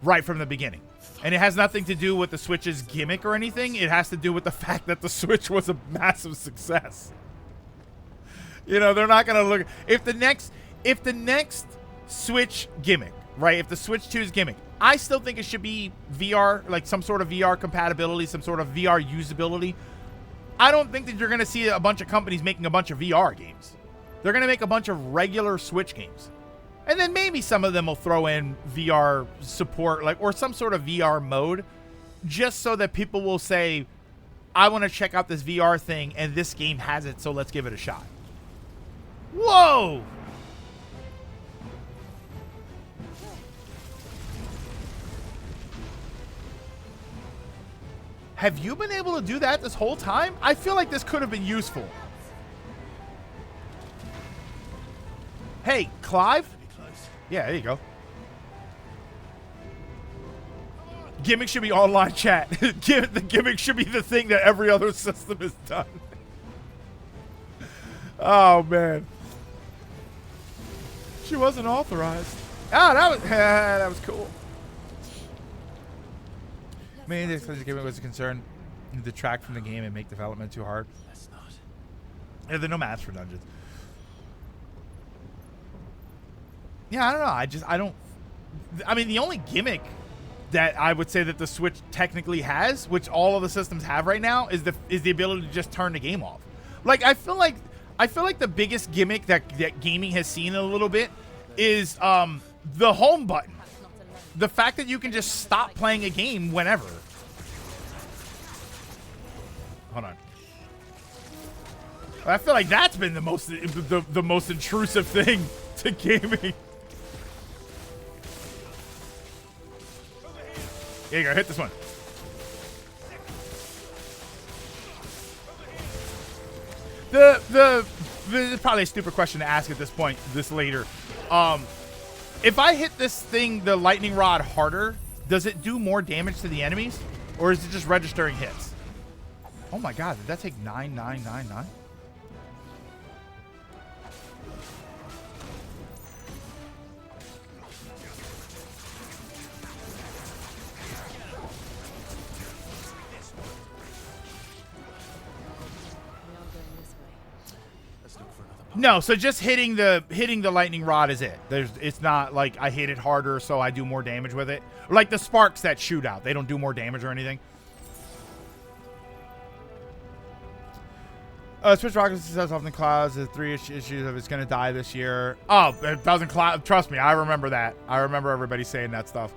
right from the beginning. And it has nothing to do with the Switch's gimmick or anything. It has to do with the fact that the Switch was a massive success. You know, they're not going to look... If the next Switch gimmick, right? If the Switch 2's gimmick, I still think it should be VR, like some sort of VR compatibility, some sort of VR usability. I don't think that you're going to see a bunch of companies making a bunch of VR games. They're going to make a bunch of regular Switch games. And then maybe some of them will throw in VR support, like, or some sort of VR mode, just so that people will say, I want to check out this VR thing, and this game has it, so let's give it a shot. Whoa! Have you been able to do that this whole time? I feel like this could have been useful. Hey, Clive? Yeah, there you go. Gimmick should be online chat. The gimmick should be the thing that every other system has done. Oh, man. She wasn't authorized. Oh, that was cool. Mainly because the gimmick was a concern to detract from the game and make development too hard. Let's not. Yeah, there are no maps for dungeons. Yeah, I don't know. I mean, the only gimmick that I would say that the Switch technically has, which all of the systems have right now, is the ability to just turn the game off. Like, I feel like the biggest gimmick that gaming has seen a little bit is the home button. The fact that you can just stop playing a game whenever. Hold on. I feel like that's been the most intrusive thing to gaming. Here you go. Hit this one. This is probably a stupid question to ask at this point, this later. If I hit this thing, the lightning rod, harder, does it do more damage to the enemies? Or is it just registering hits? Oh my god, did that take 9999? No, so just hitting the lightning rod is it. It's not like I hit it harder so I do more damage with it. Or like the sparks that shoot out, they don't do more damage or anything. Switch rockets says often clouds. The 3 issues of it's gonna die this year. Oh, it doesn't cloud. Trust me, I remember that. I remember everybody saying that stuff.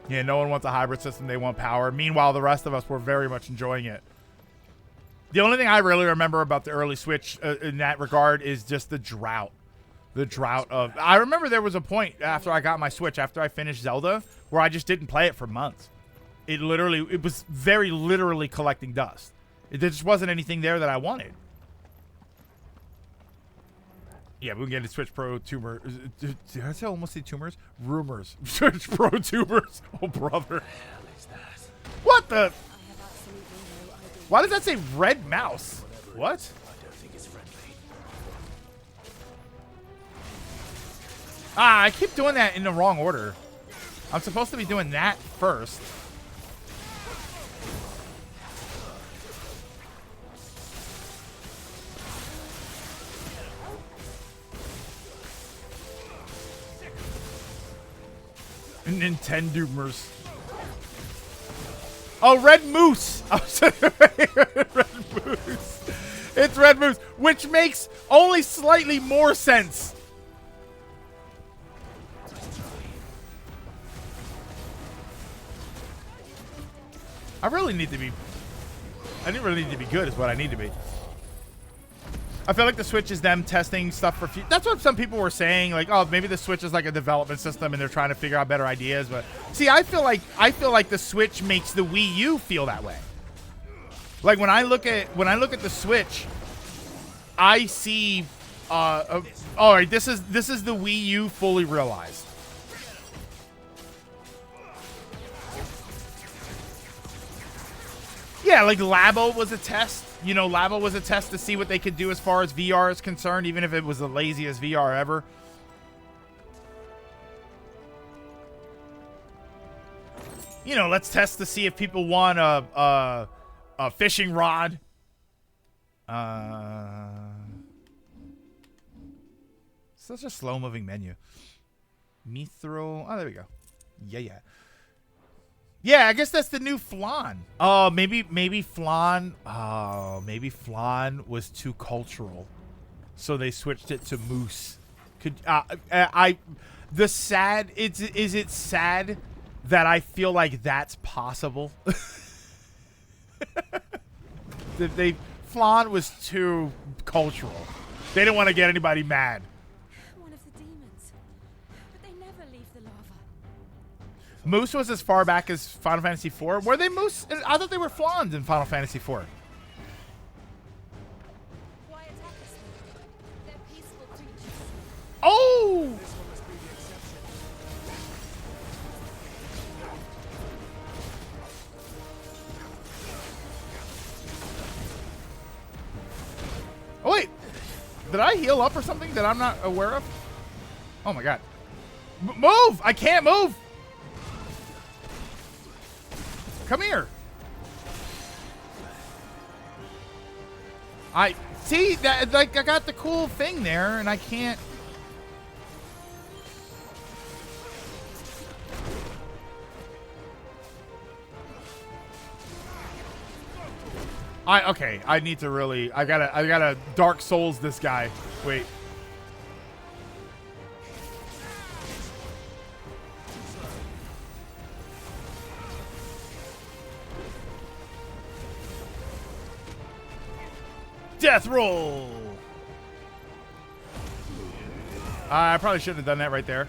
Yeah, no one wants a hybrid system. They want power. Meanwhile, the rest of us were very much enjoying it. The only thing I really remember about the early Switch in that regard is just the drought. The drought of... I remember there was a point after I got my Switch, after I finished Zelda, where I just didn't play it for months. It was very literally collecting dust. There just wasn't anything there that I wanted. Yeah, we can get into Switch Pro tumor. Did I say almost say tumors? Rumors. Switch Pro tumors. Oh, brother. What the... Why does that say red mouse? What? I don't think it's friendly. Ah, I keep doing that in the wrong order. I'm supposed to be doing that first. Nintendoomers. Oh, Red Moose. Red Moose. It's Red Moose, which makes only slightly more sense. I didn't really need to be good is what I need to be. I feel like the Switch is them testing stuff for that's what some people were saying, like, oh, maybe the Switch is like a development system and they're trying to figure out better ideas. But see, I feel like the Switch makes the Wii U feel that way. Like when I look at the Switch, I see all right, this is the Wii U fully realized. Yeah, like Labo was a test. You know, Labo was a test to see what they could do as far as VR is concerned, even if it was the laziest VR ever. You know, let's test to see if people want a fishing rod. Such a slow-moving menu. Mithril. Oh, there we go. Yeah. Yeah, I guess that's the new Flan. Oh, maybe Flan. Oh, maybe Flan was too cultural, so they switched it to Moose. Is it sad that I feel like that's possible? Flan was too cultural. They didn't want to get anybody mad. One of the demons. But they never leave the lava. Moose was as far back as Final Fantasy IV. Were they Moose? I thought they were Flans in Final Fantasy IV. Why attack us? They're peaceful creatures. Oh! Oh, wait. Did I heal up or something that I'm not aware of? Oh, my God. Move! I can't move! Come here. I see that, like, I got the cool thing there and I can't. Okay, I need to really, I gotta Dark Souls this guy. Wait. Death roll. I probably shouldn't have done that right there.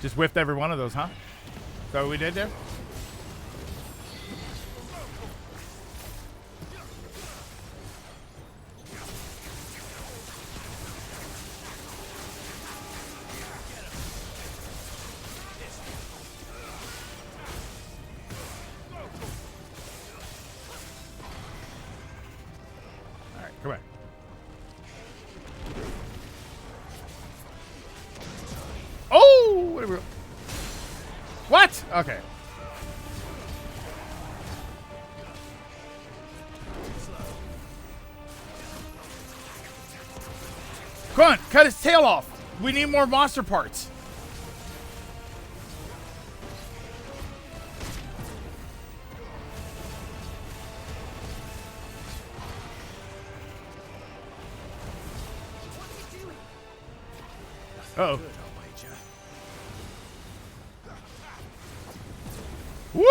Just whiffed every one of those, huh? Is that what we did there? Alright, come on. Oh! What? What? Okay. Come on, cut his tail off. We need more monster parts. Uh-oh. Woo!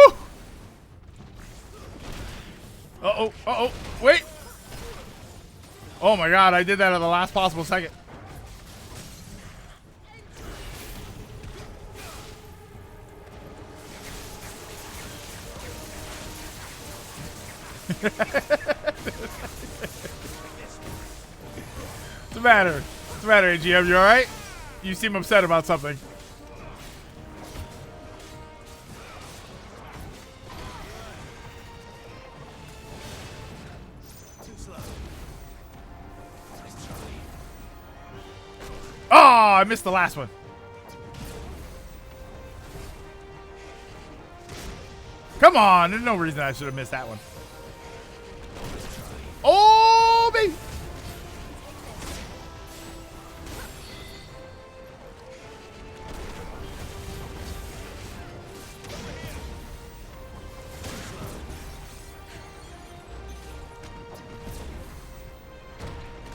Uh-oh, uh-oh, wait! Oh my god, I did that at the last possible second. What's the matter? What's the matter, AGM? You alright? You seem upset about something. Oh, I missed the last one. Come on, there's no reason I should have missed that one. Oh, baby.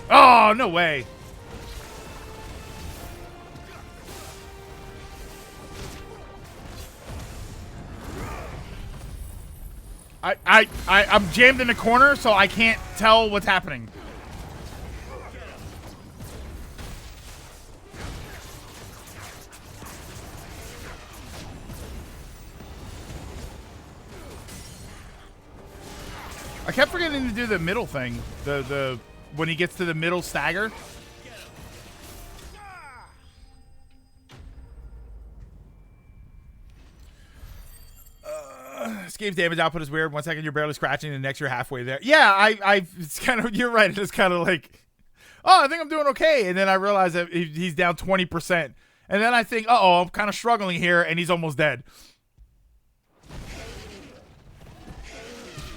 Oh, no way. I'm jammed in the corner, so I can't tell what's happening. I kept forgetting to do the middle thing. The when he gets to the middle stagger. This game's damage output is weird. 1 second you're barely scratching, and the next you're halfway there. Yeah, it's kind of, you're right. It's kind of like, oh, I think I'm doing okay, and then I realize that he's down 20%, and then I think, uh-oh, I'm kind of struggling here, and he's almost dead.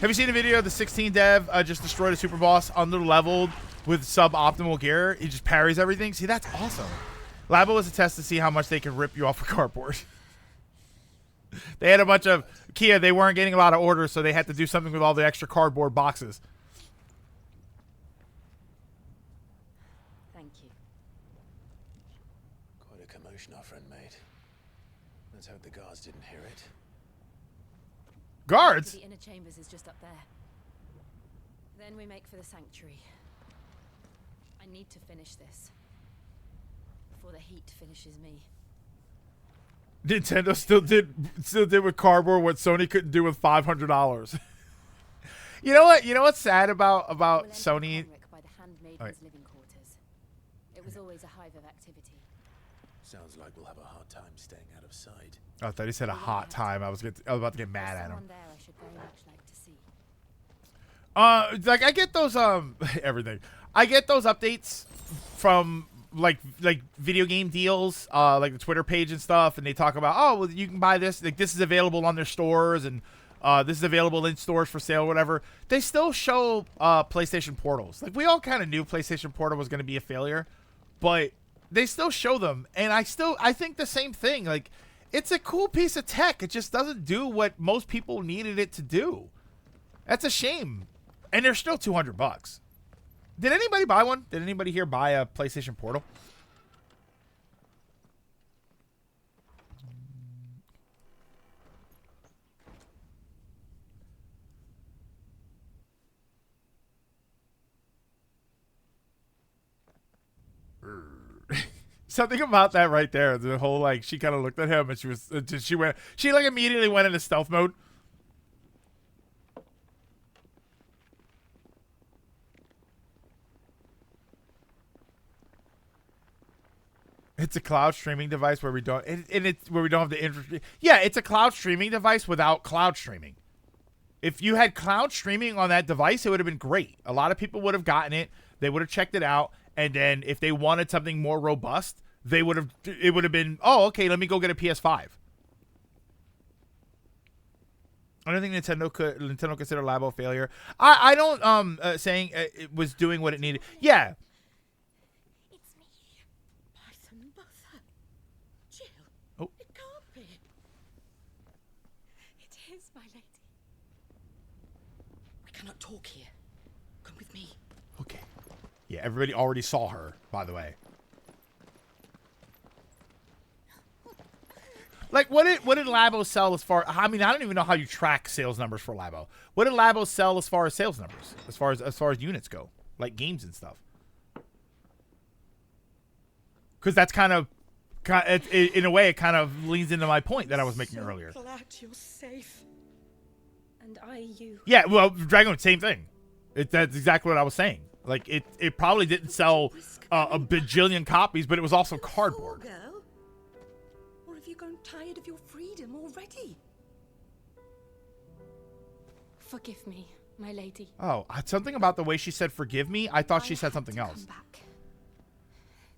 Have you seen the video of the 16 dev just destroyed a super boss under-leveled with suboptimal gear? He just parries everything. See, that's awesome. Labo was a test to see how much they can rip you off a cardboard. They had a bunch of Kia. They weren't getting a lot of orders, so they had to do something with all the extra cardboard boxes. Thank you. Quite a commotion our friend made. Let's hope the guards didn't hear it. Guards? The inner chambers is just up there. Then we make for the sanctuary. I need to finish this before the heat finishes me. Nintendo still did with cardboard what Sony couldn't do with $500. You know what? You know what's sad about Sony? By the handmaiden's living quarters. It was always a hive of activity. Sounds like we'll have a hard time staying out of sight. Oh, I thought he said a hot time. I was about to get mad at him. There I should very much like to see. Like I get those everything. I get those updates from like video game deals, like the Twitter page and stuff, and they talk about, oh, well, you can buy this, like this is available on their stores, and this is available in stores for sale, whatever. They still show PlayStation portals. Like we all kind of knew PlayStation Portal was going to be a failure, but they still show them, and I think the same thing. Like it's a cool piece of tech. It just doesn't do what most people needed it to do. That's a shame, and they're still $200. Did anybody buy one? Did anybody here buy a PlayStation Portal? Something about that right there. The whole like she kind of looked at him and she like immediately went into stealth mode. It's a cloud streaming device where we don't where we don't have the interest. Yeah, it's a cloud streaming device without cloud streaming. If you had cloud streaming on that device, it would have been great. A lot of people would have gotten it. They would have checked it out, and then if they wanted something more robust, it would have been, oh, okay, let me go get a PS5. I don't think Nintendo consider Labo a failure. I don't saying it was doing what it needed. Yeah. It's me, Python Mother. Jill. Oh. It can't be. It is, my lady. We cannot talk here. Come with me. Okay. Yeah, everybody already saw her, by the way. Like, what did Labo sell as far? I mean, I don't even know how you track sales numbers for Labo. What did Labo sell as far as sales numbers, as far as units go, like games and stuff? Because that's kind of, in a way, it kind of leans into my point that I was making earlier. Glad you're safe. And you. Yeah, well, Dragon, same thing. That's exactly what I was saying. Like, it probably didn't sell a bajillion copies, but it was also cardboard. Girl. Or have you grown tired of your freedom already? Forgive me, my lady. Oh, something about the way she said "forgive me." I thought she said had something to else. Come back.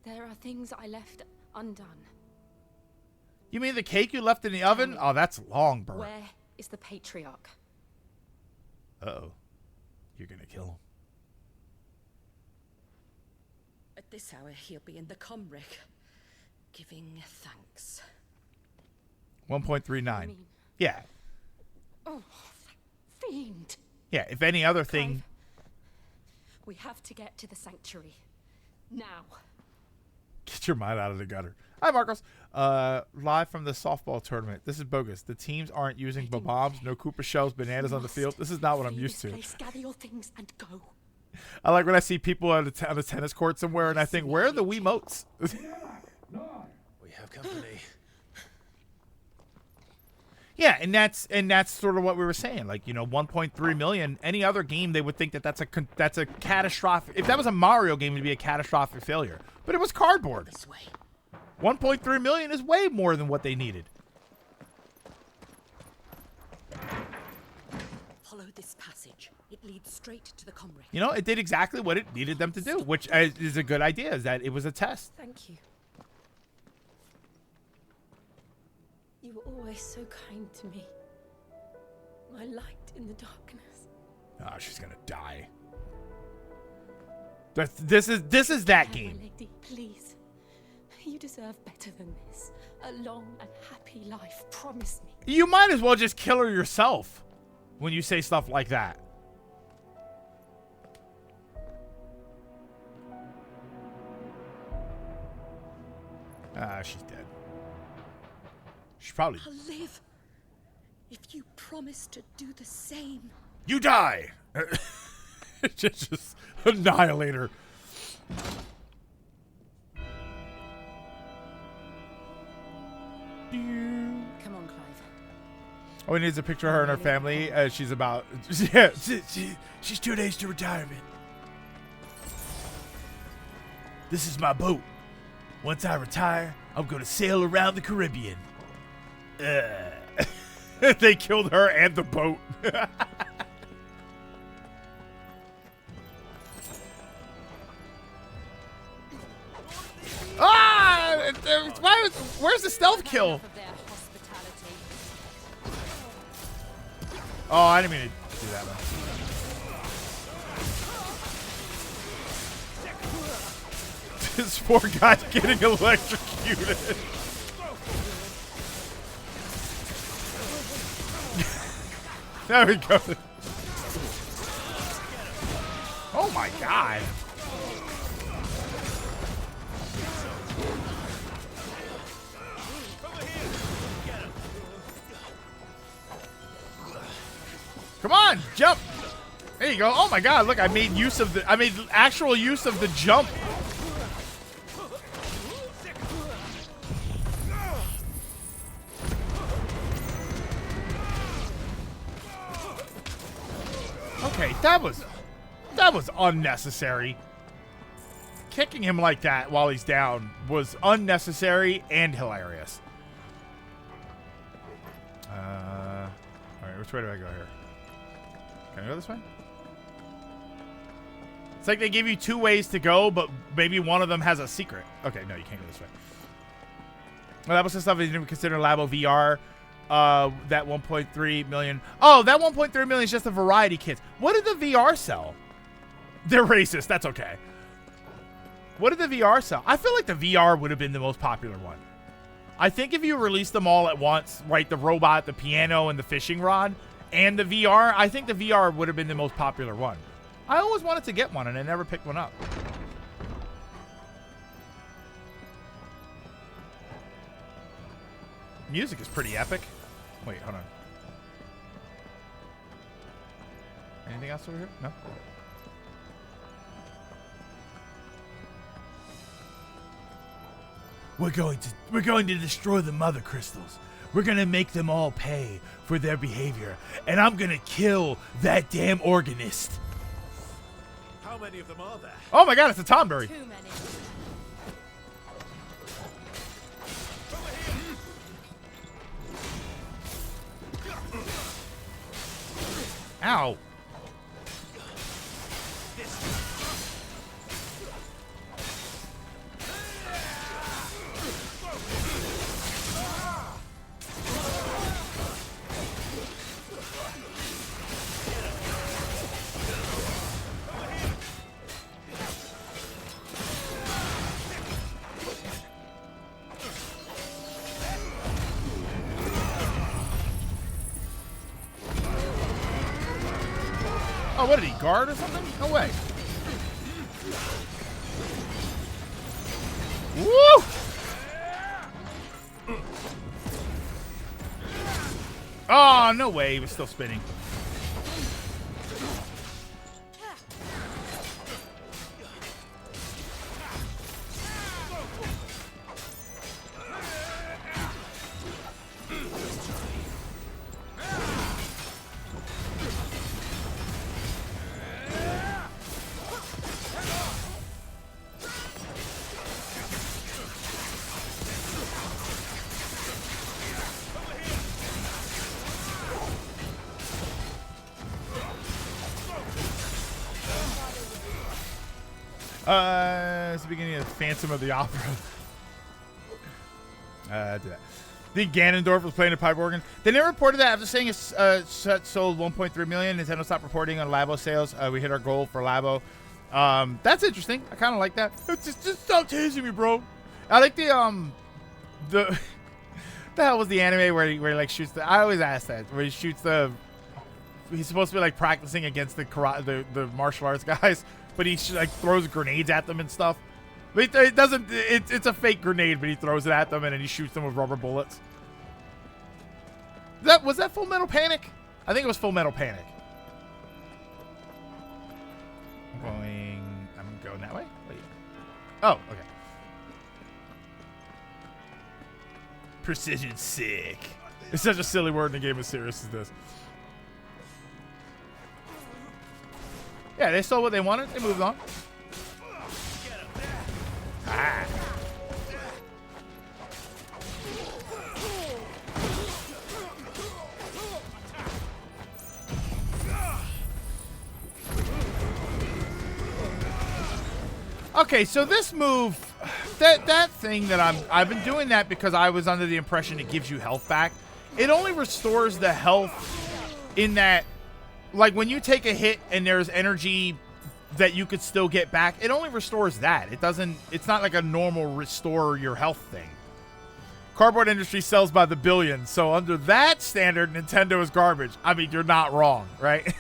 There are things I left undone. You mean the cake you left in the oven? Oh, that's long burnt. Where is the patriarch? Uh-oh. You're gonna kill him. At this hour, he'll be in the comrick, giving thanks. 1.39. I mean, Yeah. oh, that fiend. Yeah, if any other thing. We have to get to the sanctuary. Now. Get your mind out of the gutter. Hi, Marcos. Live from the softball tournament. This is bogus. The teams aren't using bombs, no Cooper shells, bananas on the field. This is not what I'm used to. Gather your things and go. I like when I see people on a tennis court somewhere and I think, where are the Wiimotes? We have company. Yeah, and that's sort of what we were saying. Like, 1.3 million. Any other game, they would think that's a catastrophic. If that was a Mario game, it'd be a catastrophic failure. But it was cardboard. This way. 1.3 million is way more than what they needed. Follow this passage. It leads straight to the comrick. It did exactly what it needed them to do, which is a good idea. Is that it was a test. Thank you. You were always so kind to me. My light in the darkness. Oh, she's gonna die. This is that My game. lady, please. You deserve better than this. A long and happy life. Promise me. You might as well just kill her yourself when you say stuff like that. She's dead. She's probably. I'll live if you promise to do the same. You die. just annihilate her. Come on, Clive. Oh, he needs a picture of her and her family as she's about. Yeah, she's 2 days to retirement. This is my boat. Once I retire, I'm going to sail around the Caribbean. They killed her and the boat. Where's the stealth kill? Enough of their hospitality. Oh, I didn't mean to do that one. This poor guy's getting electrocuted. There we go. Oh my god. Come on, jump. There you go. Oh my god, look, I made actual use of the jump. Okay, that was unnecessary. Kicking him like that while he's down was unnecessary and hilarious. Alright, which way do I go here? Can I go this way? It's like they give you 2 ways to go, but maybe one of them has a secret. Okay, no, you can't go this way. Well, that was the stuff they didn't consider Labo VR. That 1.3 million. Oh, that 1.3 million is just a variety kit. What did the VR sell? They're racist. That's okay. What did the VR sell? I feel like the VR would have been the most popular one. I think if you released them all at once, right, the robot, the piano, and the fishing rod, and the VR, I think the VR would have been the most popular one. I always wanted to get one, and I never picked one up. Music is pretty epic. Wait, hold on. Anything else over here? No? We're going to destroy the mother crystals. We're going to make them all pay for their behavior. And I'm going to kill that damn organist. How many of them are there? Oh my god, it's a Tonberry. Too many. Ow. Oh, what did he guard or something? No way. Woo! Oh, no way. He was still spinning. It's the beginning of Phantom of the Opera. Do that. The Ganondorf was playing a pipe organ. They never reported that after saying it's sold 1.3 million. Nintendo stopped reporting on Labo sales. We hit our goal for Labo. That's interesting. I kind of like that. Just stop tasing me, bro. I like the hell was the anime where he like shoots the? I always ask that where he shoots the. He's supposed to be like practicing against the martial arts guys, but he like throws grenades at them and stuff. But it doesn't. It's a fake grenade, but he throws it at them and then he shoots them with rubber bullets. Was that Full Metal Panic? I think it was Full Metal Panic. I'm going that way. Wait. Oh, okay. Precision sick. It's such a silly word in a game as serious as this. Yeah, they saw what they wanted. They moved on. Ah. Okay, so this move, that thing that I've been doing that because I was under the impression it gives you health back. It only restores the health in that, like when you take a hit and there's energy that you could still get back, it only restores that. It's not like a normal restore your health thing. Cardboard industry sells by the billions, so under that standard, Nintendo is garbage. I mean, you're not wrong, right?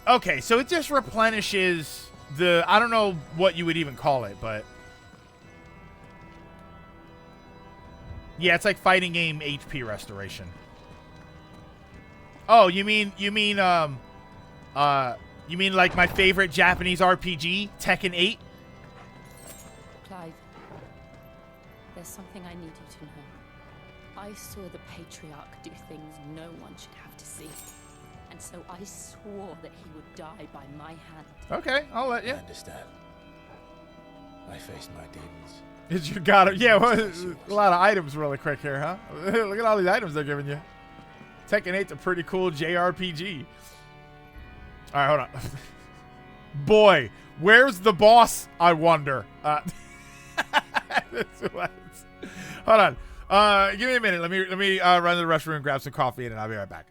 Okay, so it just replenishes the, I don't know what you would even call it, but yeah, it's like fighting game HP restoration. Oh, you mean like my favorite Japanese RPG, Tekken 8? Clive, there's something I need you to know. I saw the Patriarch do things no one should have to see. And so I swore that he would die by my hand. Okay, I'll let I you. understand. I faced my demons. Did you got it? Yeah, well, a lot of items really quick here, huh? Look at all these items they're giving you. Tekken 8's a pretty cool JRPG. All right, hold on. Boy, where's the boss? I wonder. Hold on. Give me a minute. Let me run to the restroom, grab some coffee, and I'll be right back.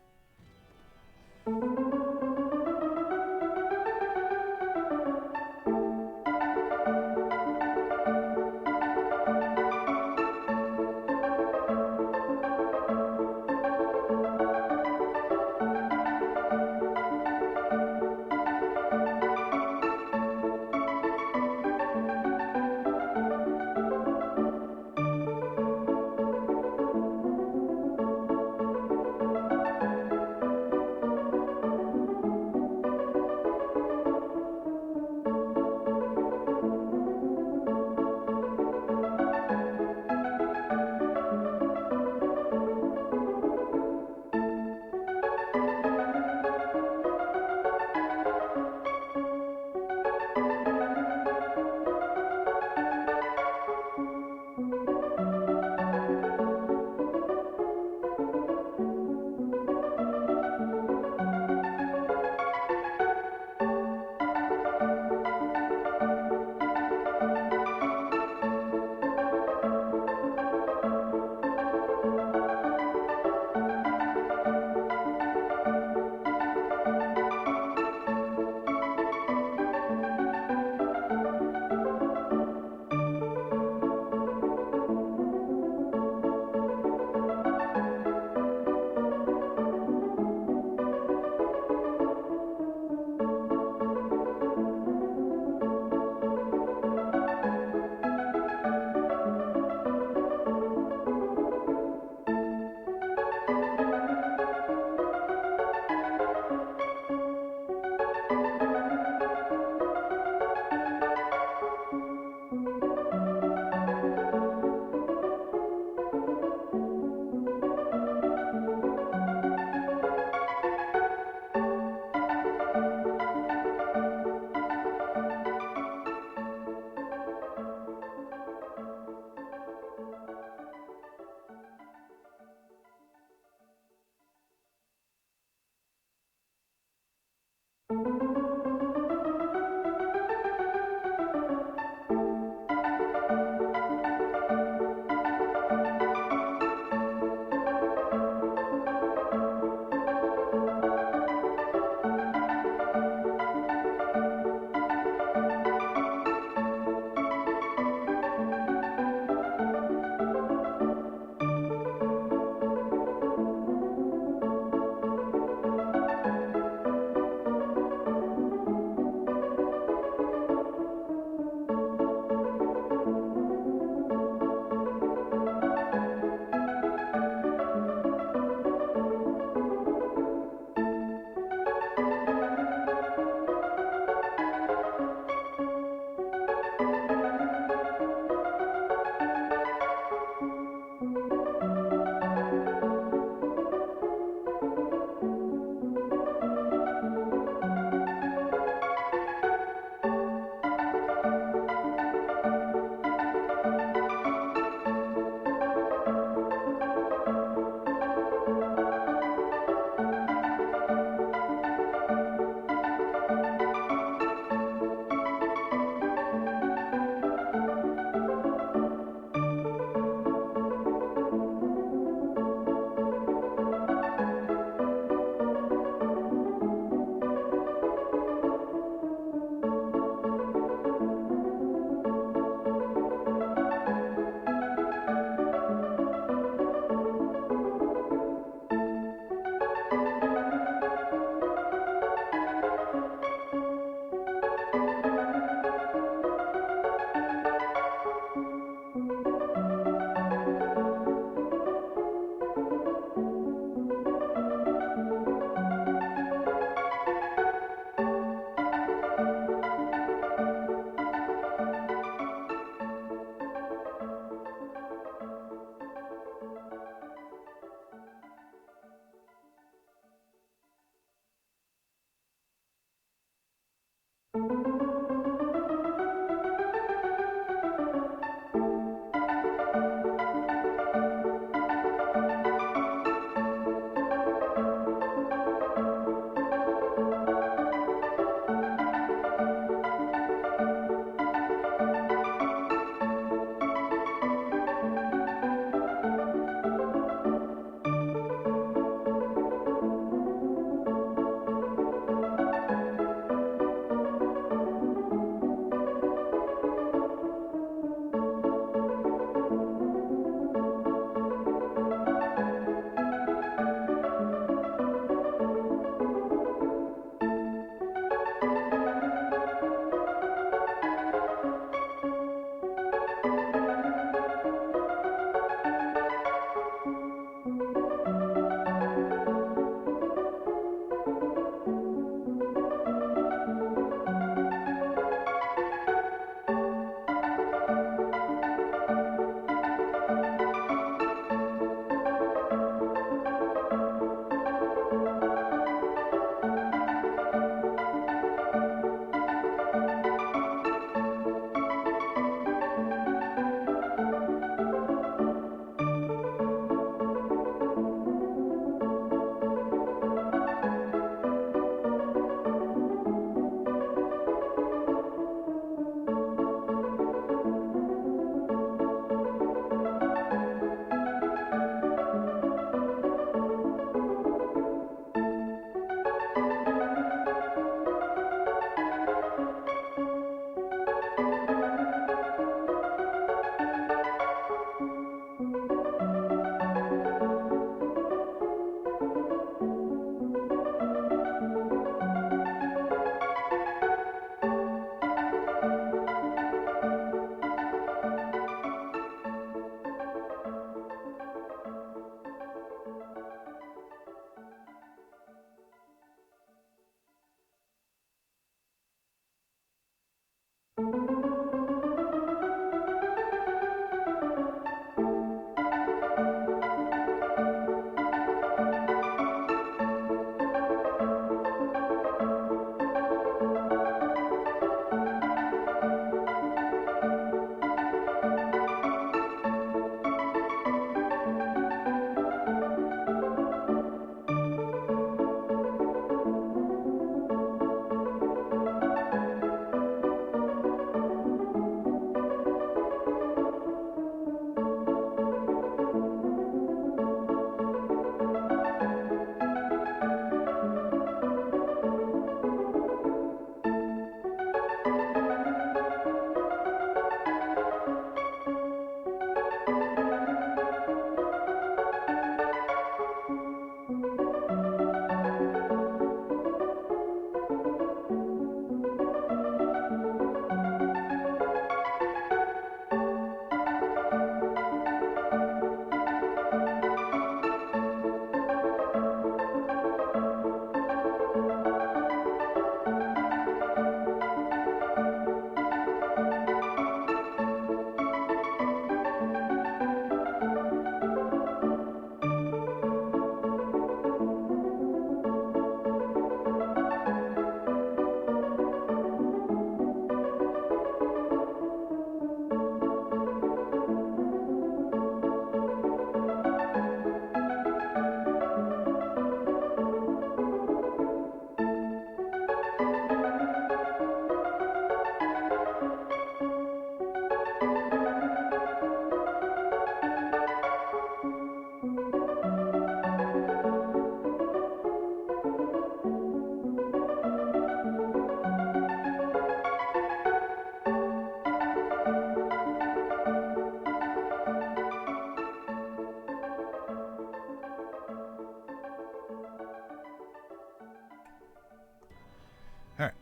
All right.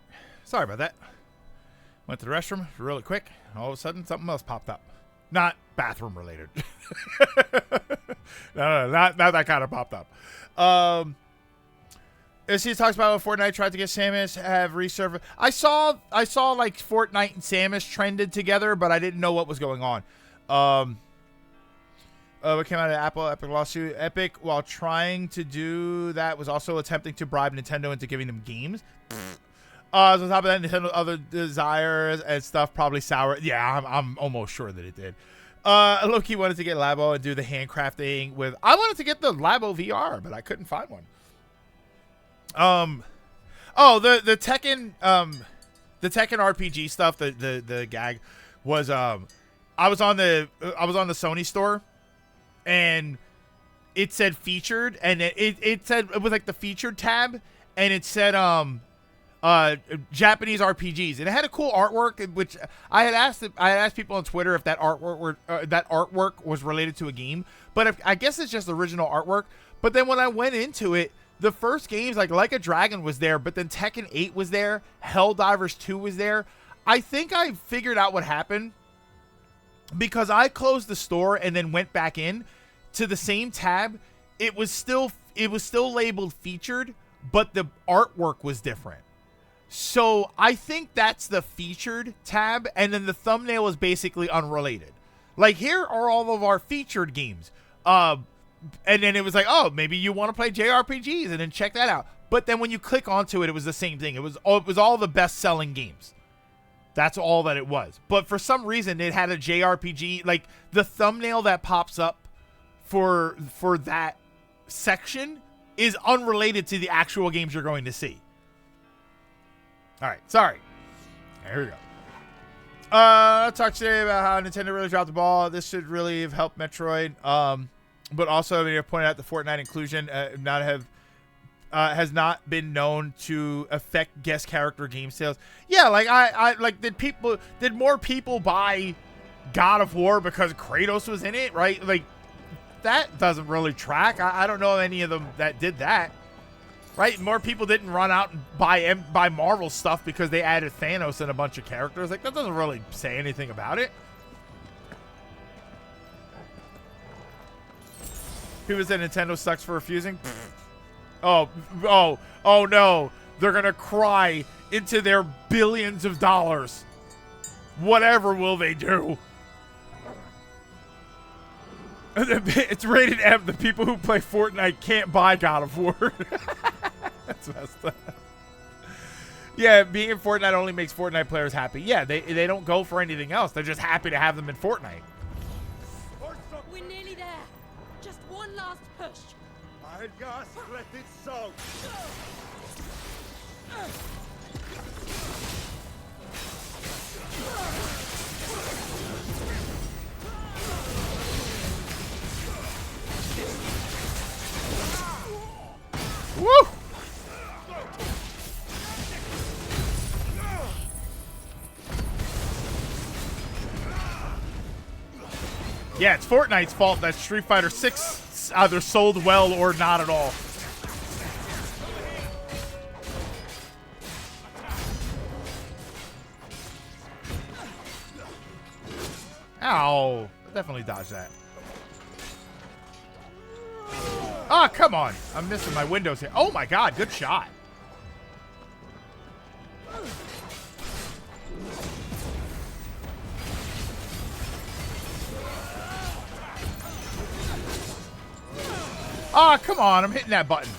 Sorry about that. Went to the restroom really quick. All of a sudden, something else popped up. Not bathroom related. No, not that kind of popped up. As he talks about when Fortnite tried to get Samus have resurfaced. I saw like Fortnite and Samus trended together, but I didn't know what was going on. What came out of Apple Epic lawsuit? Epic, while trying to do that, was also attempting to bribe Nintendo into giving them games. So on top of that, Nintendo other desires and stuff probably sour. Yeah, I'm almost sure that it did. Loki wanted to get Labo and do the handcrafting with. I wanted to get the Labo VR, but I couldn't find one. Oh, the Tekken RPG stuff. The gag was I was on the Sony store, and it said featured, and it said it was like the featured tab, and it said Japanese RPGs, and it had a cool artwork, which I had asked people on Twitter if that artwork was related to a game, but I guess it's just original artwork. But then when I went into it, the first games like a Dragon was there, but then Tekken 8 was there, Helldivers 2 was there. I think I figured out what happened because I closed the store and then went back in to the same tab. It was still labeled featured, but the artwork was different. So I think that's the featured tab, and then the thumbnail is basically unrelated. Like, here are all of our featured games. And then it was like, oh, maybe you want to play JRPGs, and then check that out. But then when you click onto it, it was the same thing. It was all the best-selling games. That's all that it was. But for some reason, it had a JRPG. Like, the thumbnail that pops up for that section is unrelated to the actual games you're going to see. All right, sorry. Here we go. Let's talk today about how Nintendo really dropped the ball. This should really have helped Metroid. But also, I mean, I pointed out the Fortnite inclusion has not been known to affect guest character game sales. Yeah, like I did more people buy God of War because Kratos was in it, right? Like, that doesn't really track. I don't know any of them that did that, right? More people didn't run out and buy Marvel stuff because they added Thanos and a bunch of characters. Like, that doesn't really say anything about it. People said Nintendo sucks for refusing. Oh no. They're going to cry into their billions of dollars. Whatever will they do? It's rated M. The people who play Fortnite can't buy God of War. That's messed up. Yeah, being in Fortnite only makes Fortnite players happy. Yeah, they don't go for anything else. They're just happy to have them in Fortnite. We're nearly there. Just one last push. I just let it so. Woo! Yeah, it's Fortnite's fault that Street Fighter 6 either sold well or not at all. Ow. I definitely dodged that. Ah, come on. I'm missing my windows here. Oh my god, good shot. Ah, come on. I'm hitting that button.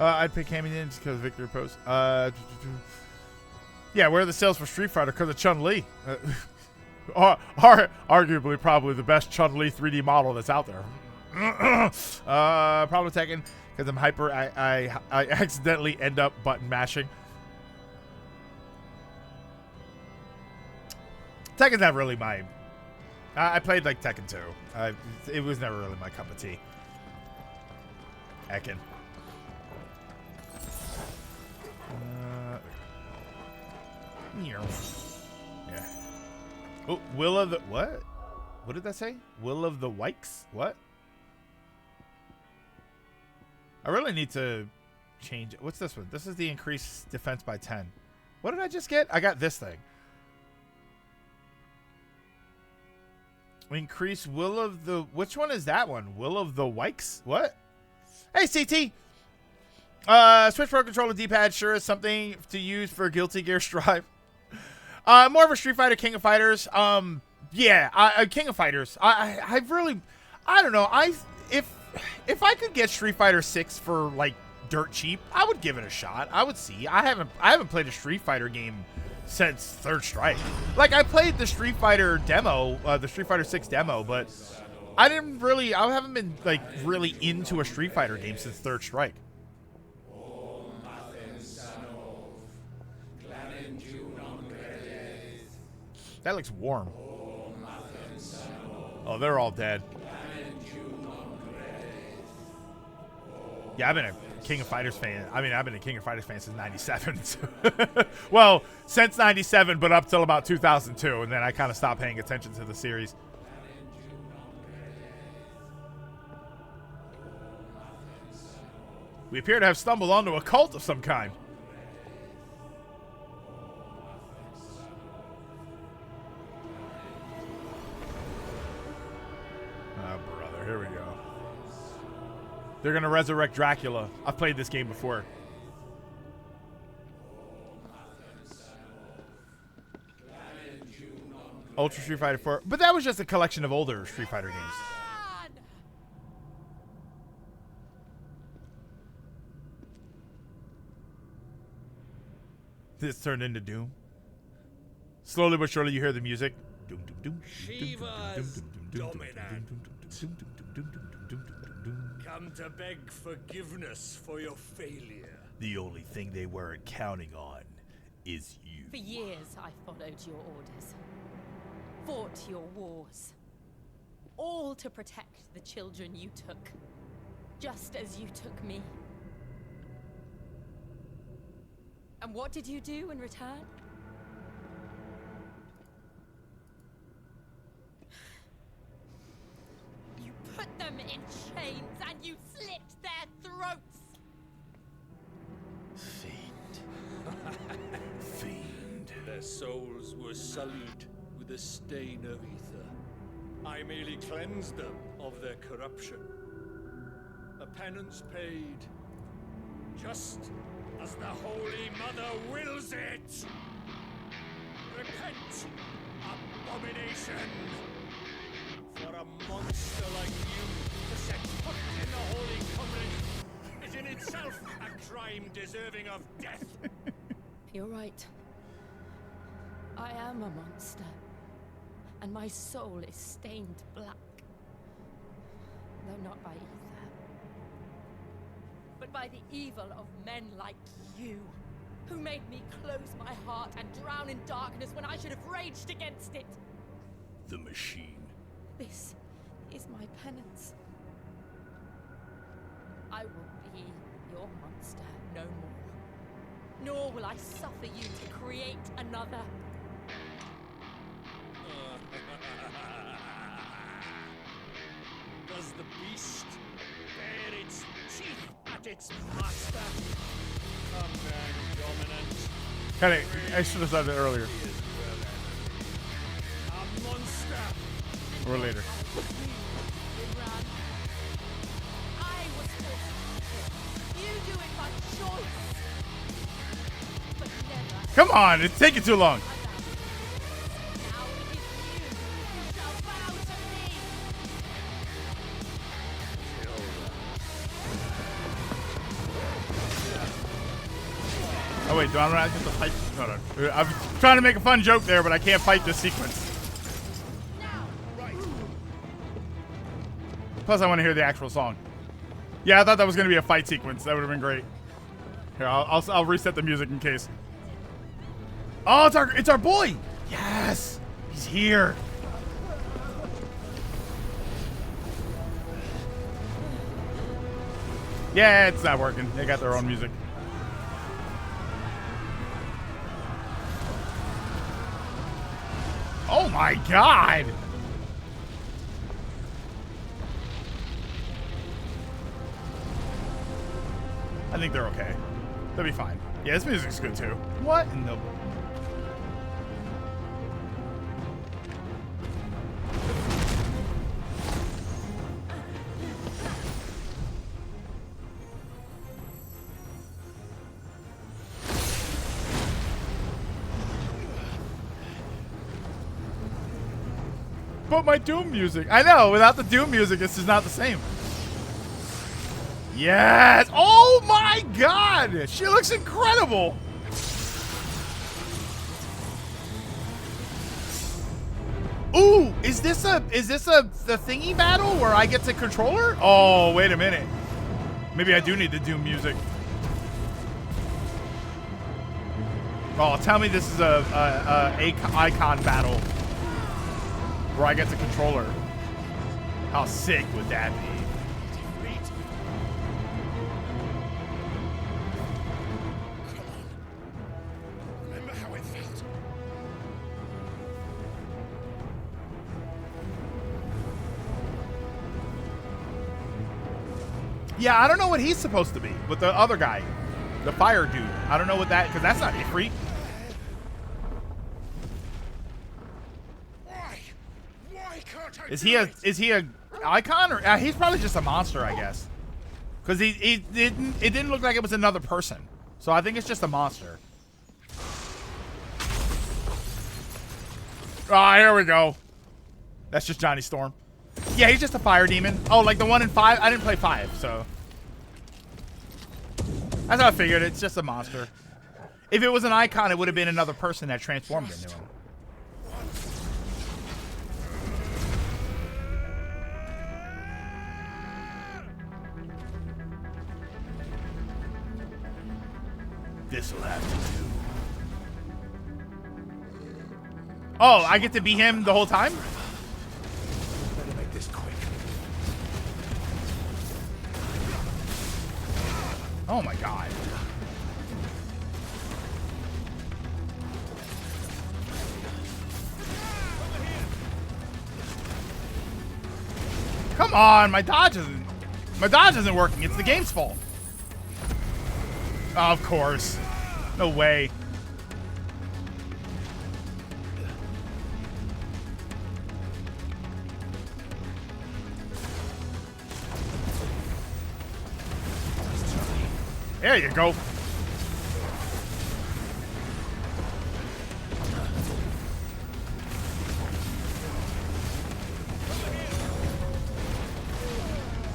I'd pick Hammy in just because of Victory Post. Yeah, where are the sales for Street Fighter? Because of Chun-Li. Arguably, probably the best Chun-Li 3D model that's out there. Probably Tekken, because I'm hyper. I accidentally end up button mashing. Tekken's not really my... I played like Tekken 2. It was never really my cup of tea. Ekin. Yeah. Oh, Will of the... What? What did that say? Will of the Wikes? What? I really need to change it. What's this one? This is the increased defense by 10. What did I just get? I got this thing. Increase will of the... Which one is that one? Will of the Wikes? What? Hey, CT! Switch Pro Controller D-pad sure is something to use for Guilty Gear Strive. More of a Street Fighter, King of Fighters. Yeah, King of Fighters. I really... I don't know. If I could get Street Fighter 6 for, like, dirt cheap, I would give it a shot. I would see. I haven't played a Street Fighter game since Third Strike. Like, I played the Street Fighter demo, the Street Fighter 6 demo, but I haven't been, like, really into a Street Fighter game since Third Strike. That looks warm. Oh, they're all dead. Yeah, I've been a King of Fighters fan. I mean, I've been a King of Fighters fan since '97. Well, since '97, but up till about 2002, and then I kind of stopped paying attention to the series. We appear to have stumbled onto a cult of some kind. Oh, brother, here we go. They're going to resurrect Dracula. I've played this game before. Ultra Street Fighter 4. But that was just a collection of older Street Fighter games. This turned into Doom. Slowly but surely you hear the music. Shiva's dominant. Come to beg forgiveness for your failure. The only thing they weren't counting on is you. For years, I followed your orders, fought your wars, all to protect the children you took, just as you took me. And what did you do in return? You put them in chains and you slit their throats! Fiend. Their souls were sullied with the stain of ether. I merely cleansed them of their corruption. A penance paid, just as the Holy Mother wills it! Repent, abomination! For a monster like you to set foot in the Holy Covenant is in itself a crime deserving of death. You're right. I am a monster. And my soul is stained black. Though not by ether. But by the evil of men like you. Who made me close my heart and drown in darkness when I should have raged against it. The machine. This is my penance. I will be your monster no more. Nor will I suffer you to create another. Does the beast bare its teeth at its master? A man dominant. I should have said it earlier. A monster. Or later. I was forced. You do it by choice. But never. Come on, it's taking too long. Now it is you who shall bow to me. Oh wait, do I not get to fight? No, no. I'm trying to make a fun joke there, but I can't fight this sequence. Plus, I want to hear the actual song. Yeah, I thought that was going to be a fight sequence. That would have been great. Here, I'll reset the music in case. Oh, it's our boy. Yes, he's here. Yeah, it's not working. They got their own music. Oh my God. I think they're okay. They'll be fine. Yeah, this music's good too. What in the... But my Doom music. I know, without the Doom music, this is not the same. Yes! Oh my god! She looks incredible! Ooh, is this a the thingy battle where I get to control her? Oh, wait a minute. Maybe I do need the Doom music. Oh, tell me this is a icon battle where I get to control her. How sick would that be? Remember how it felt? Yeah, I don't know what he's supposed to be with the other guy. The fire dude. I don't know what that, because that's not Ifrit. Why can't I Is he a icon, or he's probably just a monster, I guess. Because it didn't look like it was another person. So I think it's just a monster. Ah, here we go. That's just Johnny Storm. Yeah, he's just a fire demon. Oh, like the one in 5? I didn't play 5, so. That's how I figured. It's just a monster. If it was an icon, it would have been another person that transformed into him. This'll have to do. Oh, I get to be him the whole time? Better make this quick. Oh my god. Come on, my dodge isn't working. It's the game's fault. Oh, of course. No way. There you go.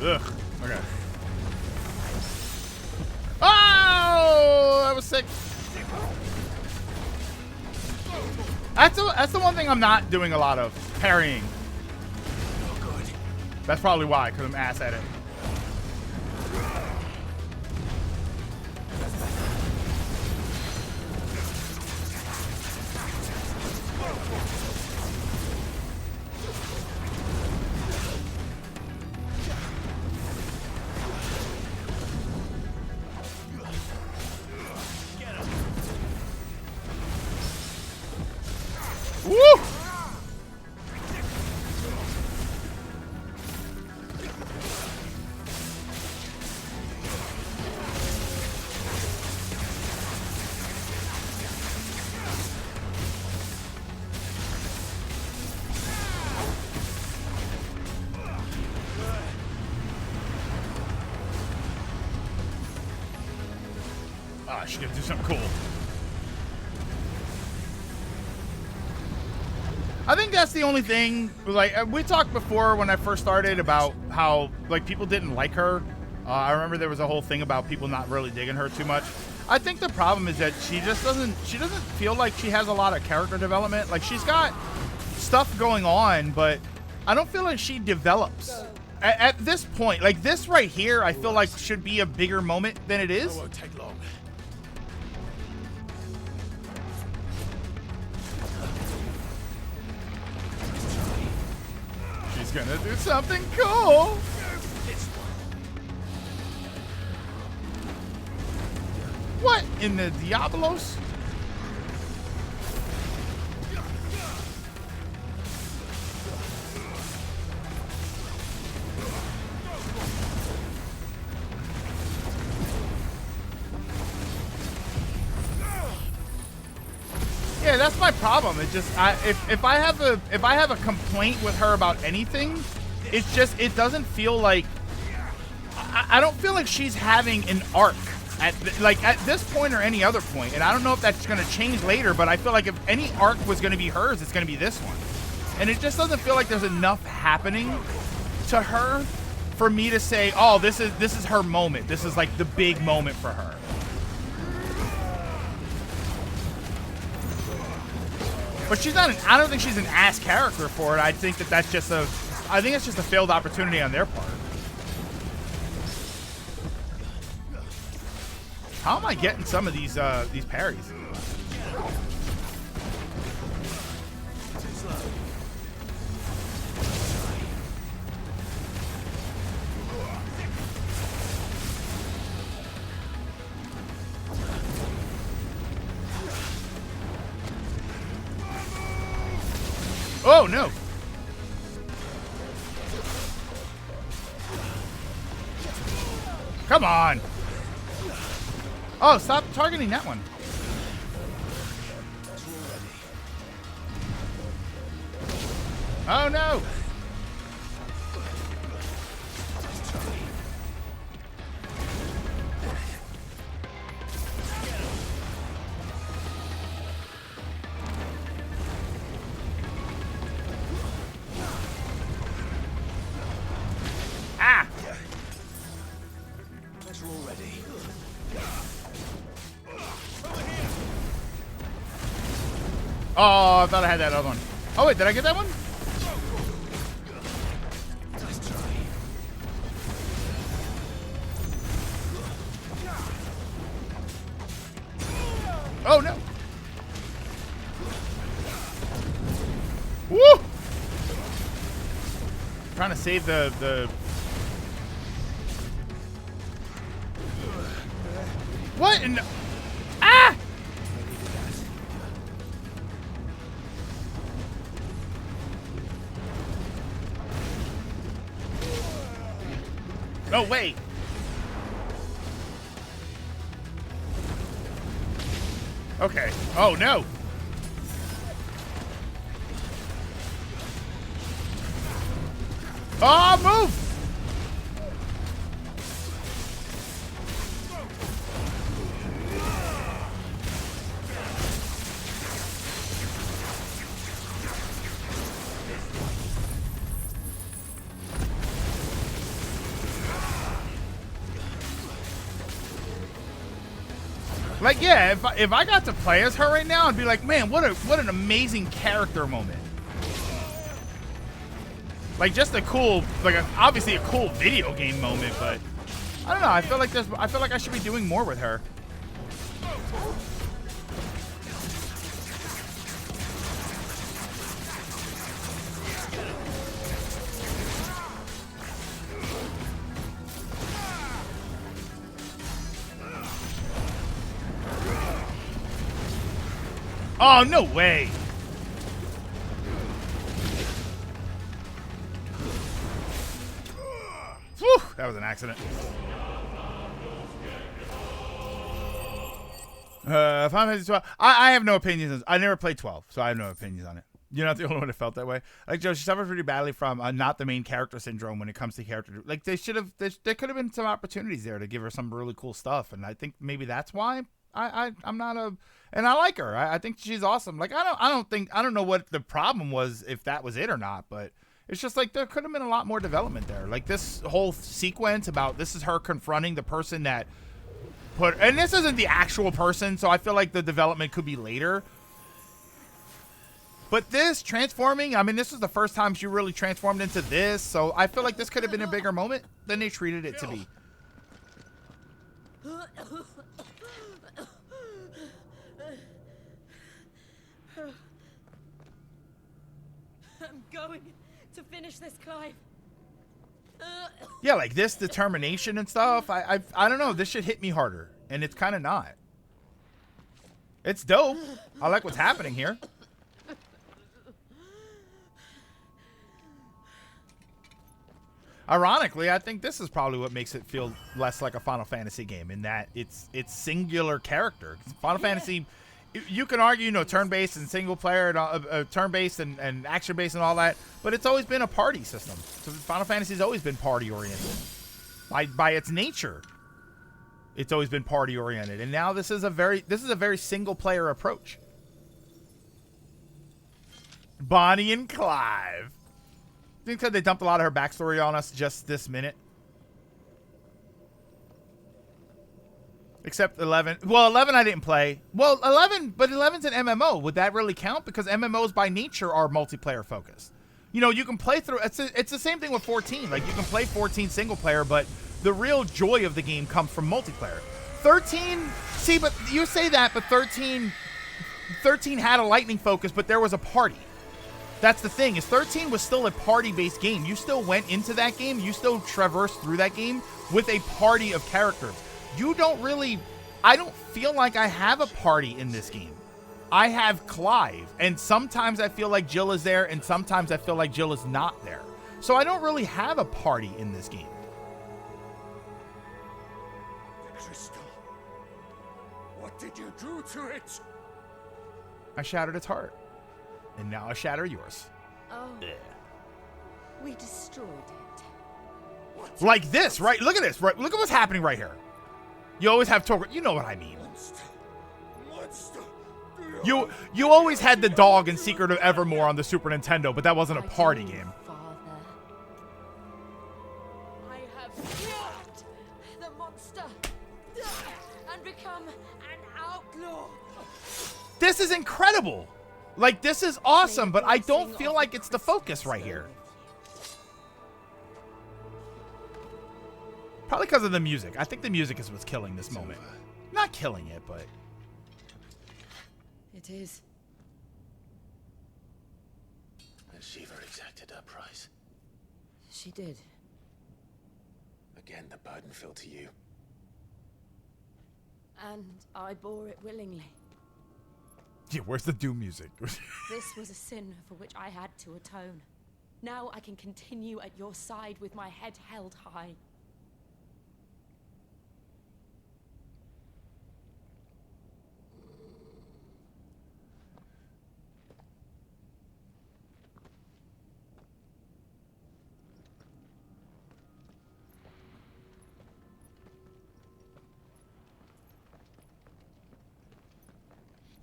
Ugh. Okay. Oh, that was sick. That's the one thing I'm not doing a lot of. Parrying. That's probably why, because I'm ass at it. Woo! Ah, I should do something cool. I think that's the only thing. Like we talked before when I first started about how like people didn't like her. I remember there was a whole thing about people not really digging her too much. I think the problem is that she doesn't feel like she has a lot of character development. Like she's got stuff going on, but I don't feel like she develops. At this point, like this right here, I feel like should be a bigger moment than it is. It won't take long. She's gonna do something cool. What in the Diablos? Yeah, that's my problem. It just if I have a complaint with her about anything, it's just it doesn't feel like I don't feel like she's having an arc at this point or any other point. And I don't know if that's going to change later, but I feel like if any arc was going to be hers, it's going to be this one. and it just doesn't feel like there's enough happening to her for me to say, oh, this is her moment. This is like the big moment for her. But she's not I don't think she's an ass character for it. I think that's just a failed opportunity on their part. How am I getting some of these parries? Oh, no. Come on. Oh, stop targeting that one. Oh, no. Ah! Better already. Oh, I thought I had that other one. Oh, wait, did I get that one? Let's try. Oh, no. Woo! Trying to save the... What in the... Ah! No, wait. Okay. Oh, no. Oh, move! Like, yeah, if I got to play as her right now, I'd be like, man, what an amazing character moment. Like, just a cool, like, obviously a cool video game moment, but I don't know. I feel like I should be doing more with her. Oh, no way. Whew, that was an accident. Final Fantasy 12. I have no opinions. I never played 12, so I have no opinions on it. You're not the only one that felt that way. Like, Joe, she suffers pretty badly from not the main character syndrome when it comes to character. Like, there could have been some opportunities there to give her some really cool stuff, and I think maybe that's why I'm not a... And I like her. I think she's awesome. Like, I don't know what the problem was, if that was it or not, but it's just like there could have been a lot more development there. Like, this whole sequence about this is her confronting the person that put, and this isn't the actual person, so I feel like the development could be later. But this transforming, I mean, this is the first time she really transformed into this, so I feel like this could have been a bigger moment than they treated it to be. I'm going to finish this, Clive. Yeah, like this determination and stuff. I don't know. This should hit me harder, and it's kind of not. It's dope. I like what's happening here. Ironically, I think this is probably what makes it feel less like a Final Fantasy game, in that it's singular character. Final Fantasy, you can argue, you know, turn-based and single player, and turn-based and action-based and all that, but it's always been a party system. So Final Fantasy's always been party-oriented. By its nature, it's always been party-oriented, and now this is a very single-player approach. Bonnie and Clive. I think that they dumped a lot of her backstory on us just this minute. Except 11. Well, 11 I didn't play. Well, 11, but 11's an MMO. Would that really count? Because MMOs by nature are multiplayer focused. You know, you can play through. It's the same thing with 14. Like, you can play 14 single player, but the real joy of the game comes from multiplayer. 13, see, but you say that, but 13 had a lightning focus, but there was a party. That's the thing, is 13 was still a party-based game. You still went into that game. You still traversed through that game with a party of characters. You don't really... I don't feel like I have a party in this game. I have Clive, and sometimes I feel like Jill is there, and sometimes I feel like Jill is not there. So I don't really have a party in this game. The crystal. What did you do to it? I shattered its heart. And now I shatter yours. Oh. We destroyed it. What? Like this, right? Look at this, right? Look at what's happening right here. You always have Torgal. You know what I mean. Monster. You always had the dog in Secret of Evermore on the Super Nintendo, but that wasn't a party game. Father. I have killed the monster and become an outlaw. This is incredible. Like, this is awesome, but I don't feel like it's the focus right here. Probably because of the music. I think the music is what's killing this moment. Not killing it, but... It is. And Shiva exacted her price. She did. Again, the burden fell to you. And I bore it willingly. Yeah, where's the Doom music? This was a sin for which I had to atone. Now I can continue at your side with my head held high.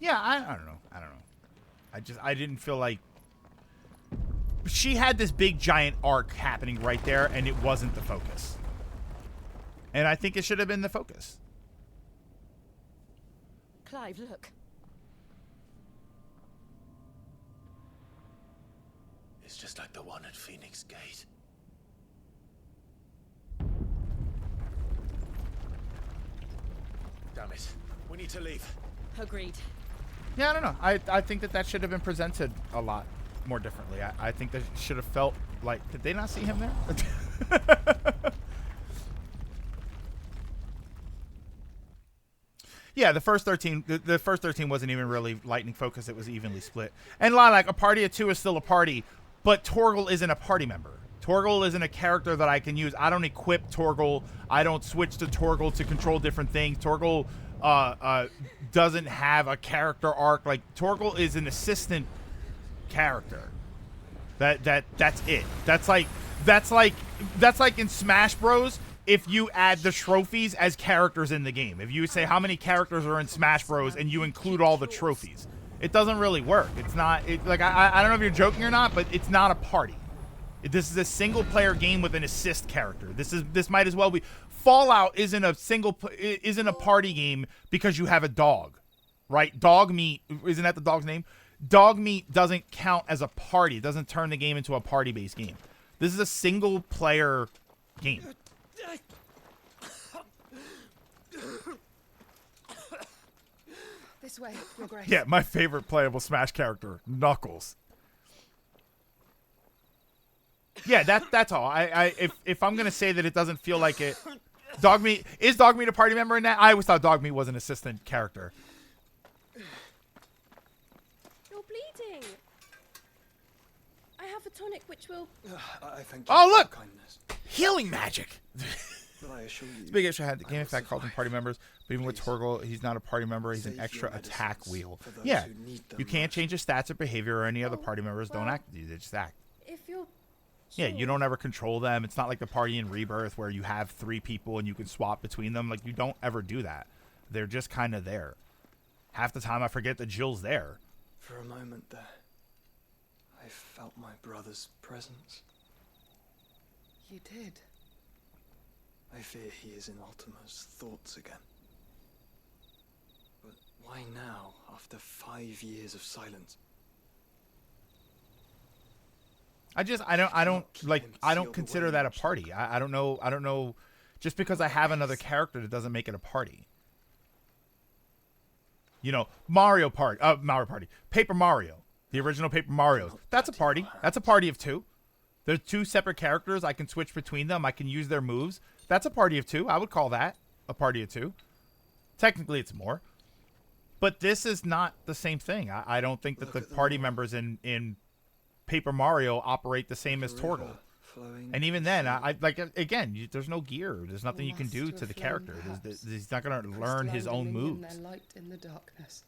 Yeah, I don't know. I didn't feel like... She had this big giant arc happening right there, and it wasn't the focus. And I think it should have been the focus. Clive, look. It's just like the one at Phoenix Gate. Damn it. We need to leave. Agreed. Yeah, I don't know. I think that should have been presented a lot more differently. I think that should have felt like... Did they not see him there? Yeah, the first 13 wasn't even really lightning focused. It was evenly split. And like a party of two is still a party, but Torgal isn't a party member. Torgal isn't a character that I can use. I don't equip Torgal. I don't switch to Torgal to control different things. Torgal doesn't have a character arc. Like, Torgal is an assistant character. That's it. That's like in Smash Bros. If you add the trophies as characters in the game. If you say how many characters are in Smash Bros. And you include all the trophies, it doesn't really work. It's not. Like, I don't know if you're joking or not, but it's not a party. This is a single player game with an assist character. This might as well be. Fallout isn't a party game because you have a dog, right? Dog meat, isn't that the dog's name? Dog meat doesn't count as a party. It doesn't turn the game into a party-based game. This is a single player game. This way, Your Grace. Yeah, my favorite playable Smash character, Knuckles. Yeah, that's all. If I'm gonna say that it doesn't feel like it, Dogmeat is Dogmeat a party member in that? I always thought Dogmeat was an assistant character. You're bleeding. I have a tonic which will... I thank you Oh, for your look! kindness. Healing magic. But I assure you, It's a big issue I had. The game, I in will fact, called them survive. party members. But even with Please. Torgal, he's not a party member. He's an Save extra your attack medicines wheel. for those Yeah, who need them you can't most. change his stats or behavior, or any other Oh, party members don't well. act. They just act. If you're... Yeah, you sure. don't ever control them. It's not like the party in Rebirth where you have 3 people and you can swap between them. Like, you don't ever do that. They're just kind of there. Half the time I forget that Jill's there. For a moment there, felt my brother's presence. You did? I fear he is in Ultima's thoughts again. But why now, after 5 years of silence? I don't consider that a party. I don't know. Just because I have another character, that doesn't make it a party. You know, Mario Party, Paper Mario, the original Paper Mario. That's a party. That's a party of two. There's two separate characters. I can switch between them. I can use their moves. That's a party of two. I would call that a party of two. Technically, it's more. But this is not the same thing. I don't think that the party members in Paper Mario operate the same as Tortle. And even then, I like, again, there's no gear. There's nothing you can do to the character. He's not going to learn his own moves. Their light in the darkness.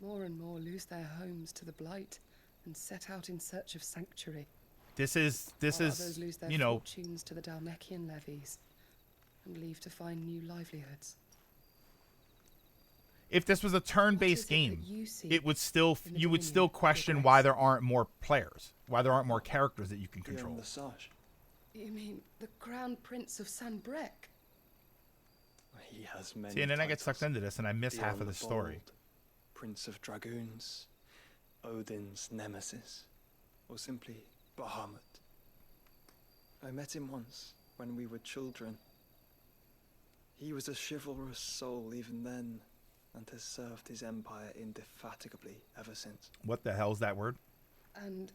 More and more lose their homes to the blight and set out in search of sanctuary. This is Others lose their you know, fortunes to the Dalmekian levies and leave to find new livelihoods. if this was a turn-based game, it would still you would still question why there aren't more players, why there aren't more characters that you can control. You mean the Crown Prince of Sanbreque? He has many. See, and then I get sucked into this, and I miss half of the story. Prince of Dragoons, Odin's nemesis, or simply Bahamut. I met him once when we were children. He was a chivalrous soul even then, and has served his empire indefatigably ever since. What the hell's that word? And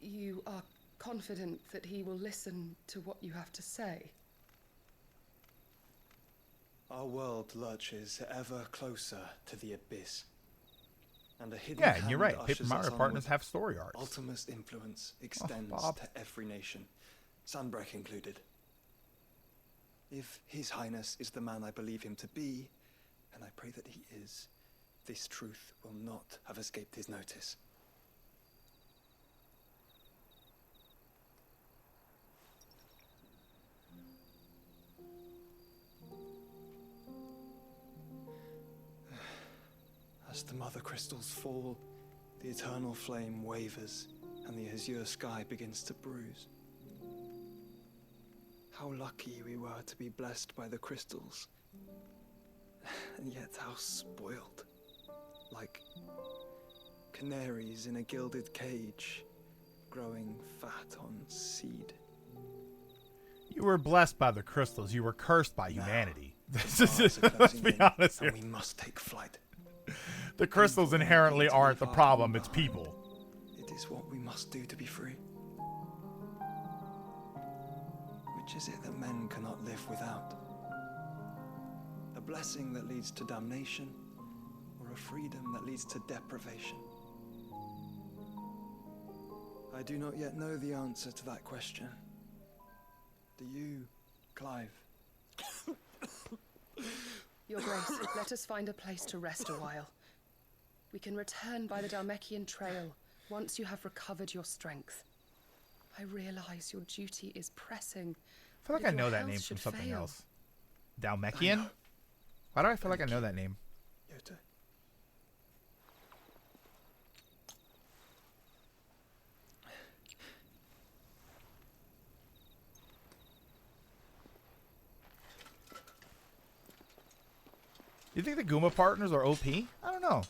you are confident that he will listen to what you have to say? Our world lurches ever closer to the abyss. And a hidden Yeah, and you're right. Paper ushers Mario us Partners onward. have story arcs. Ultima's influence extends Bob. to every nation, Sanbreque included. If His Highness is the man I believe him to be, and I pray that he is, this truth will not have escaped his notice. As the mother crystals fall, the eternal flame wavers, and the azure sky begins to bruise. How lucky we were to be blessed by the crystals, and yet how spoiled. Like canaries in a gilded cage, growing fat on seed. You were blessed by the crystals. You were cursed by humanity. Let's be In, honest here. and we must take flight. The crystals inherently aren't the problem. It's people. It is what we must do to be free. Which is it that men cannot live without? A blessing that leads to damnation, or a freedom that leads to deprivation? I do not yet know the answer to that question. Do you, Clive? Your Grace, let us find a place to rest a while. We can return by the Dalmekian trail once you have recovered your strength. I realize your duty is pressing. I feel like I know that name from something else. Dalmekian? Why do I feel like I know that name? Yote. You think the Goomba partners are OP? I don't know.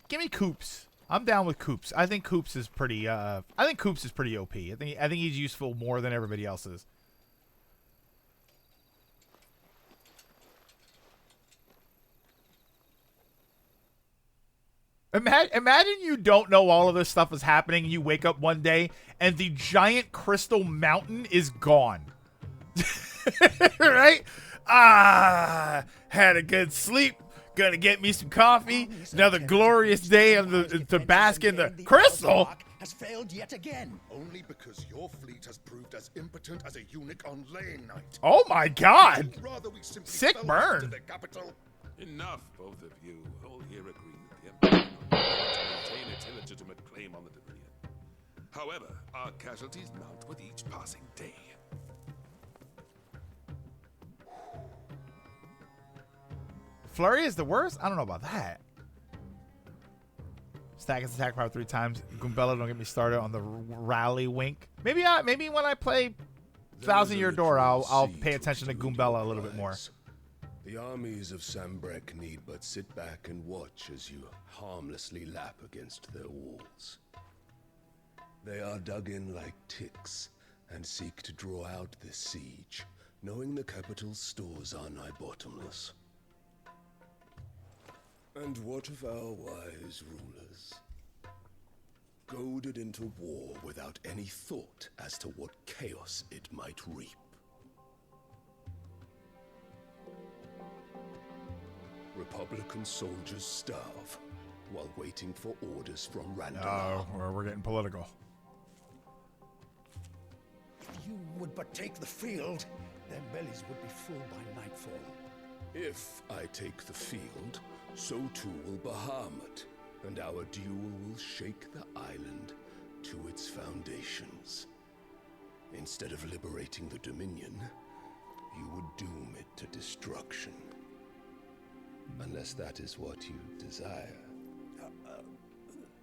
Give me Coops. I'm down with Coops. I think Coops is pretty OP. I think he's useful more than everybody else is. Imagine you don't know all of this stuff is happening and you wake up one day and the giant crystal mountain is gone. Right? Had a good sleep. Gonna get me some coffee. Another glorious day to bask in the crystal. Has failed yet again. Only because your fleet has proved as impotent as a eunuch on laying night. Oh my God! Rather we simply Sick fell burn. to the capital. Enough, both of you. All here agree with the Empire to maintain its illegitimate claim on the Dominion. However, our casualties mount with each passing day. Flurry is the worst? I don't know about that. Stack his attack power 3 times. Goombella, don't get me started on the rally wink. Maybe when I play Thousand Year Door, I'll pay attention to Goombella a little bit more. The armies of Sambrek need but sit back and watch as you harmlessly lap against their walls. They are dug in like ticks and seek to draw out this siege, knowing the capital's stores are nigh bottomless. And what of our wise rulers? Goaded into war without any thought as to what chaos it might reap. Republican soldiers starve while waiting for orders from Randall. Oh, we're getting political. If you would but take the field, their bellies would be full by nightfall. If I take the field, so too will Bahamut, and our duel will shake the island to its foundations. Instead of liberating the Dominion, you would doom it to destruction. Unless that is what you desire.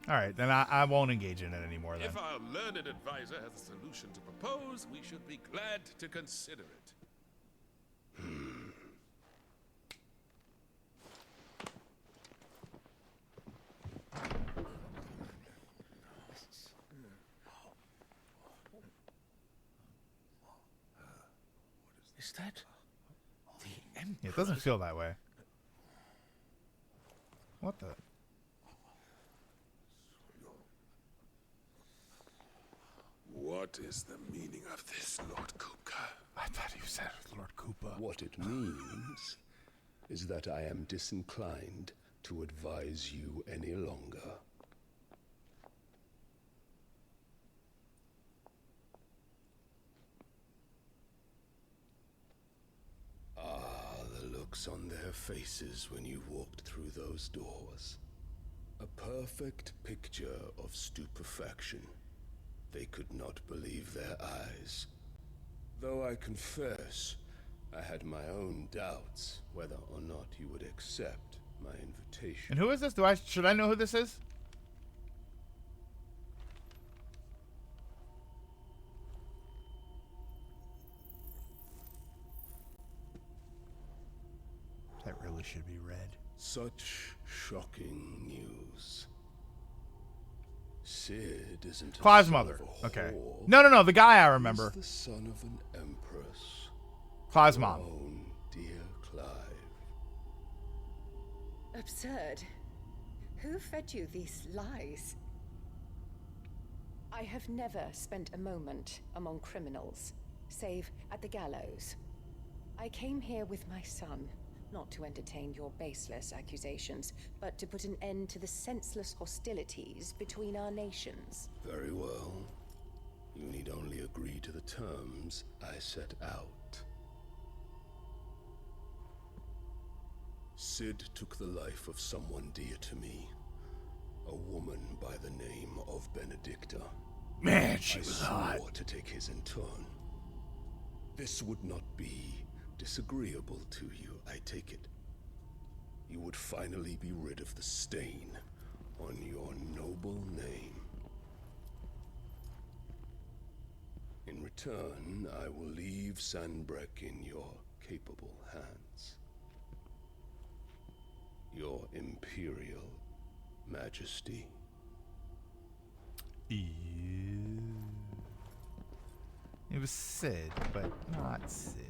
All right, then I won't engage in it anymore then. If our learned advisor has a solution to propose, we should be glad to consider it. Is that the Emperor? Yeah, it doesn't feel that way. What the? What is the meaning of this, Lord Kupka? I thought you said it was Lord Koopa. What it means is that I am disinclined to advise you any longer. The looks on their faces when you walked through those doors. A perfect picture of stupefaction. They could not believe their eyes. Though I confess, I had my own doubts whether or not you would accept my invitation. And who is this? Should I know who this is? That really should be read. Such shocking news. Sid isn't a Clive's son mother. of a Okay. whore. No, the guy I remember. He's the son of an empress. Clive's Your mom. own dear Clive. Absurd. Who fed you these lies? I have never spent a moment among criminals, save at the gallows. I came here with my son, not to entertain your baseless accusations, but to put an end to the senseless hostilities between our nations. Very well. You need only agree to the terms I set out. Sid took the life of someone dear to me. A woman by the name of Benedicta. Man, she I was swore hot. to take his in turn. This would not be disagreeable to you, I take it. You would finally be rid of the stain on your noble name. In return, I will leave Sanbrek in your capable hands. Your Imperial Majesty. Ew. It was Sid, but not Sid.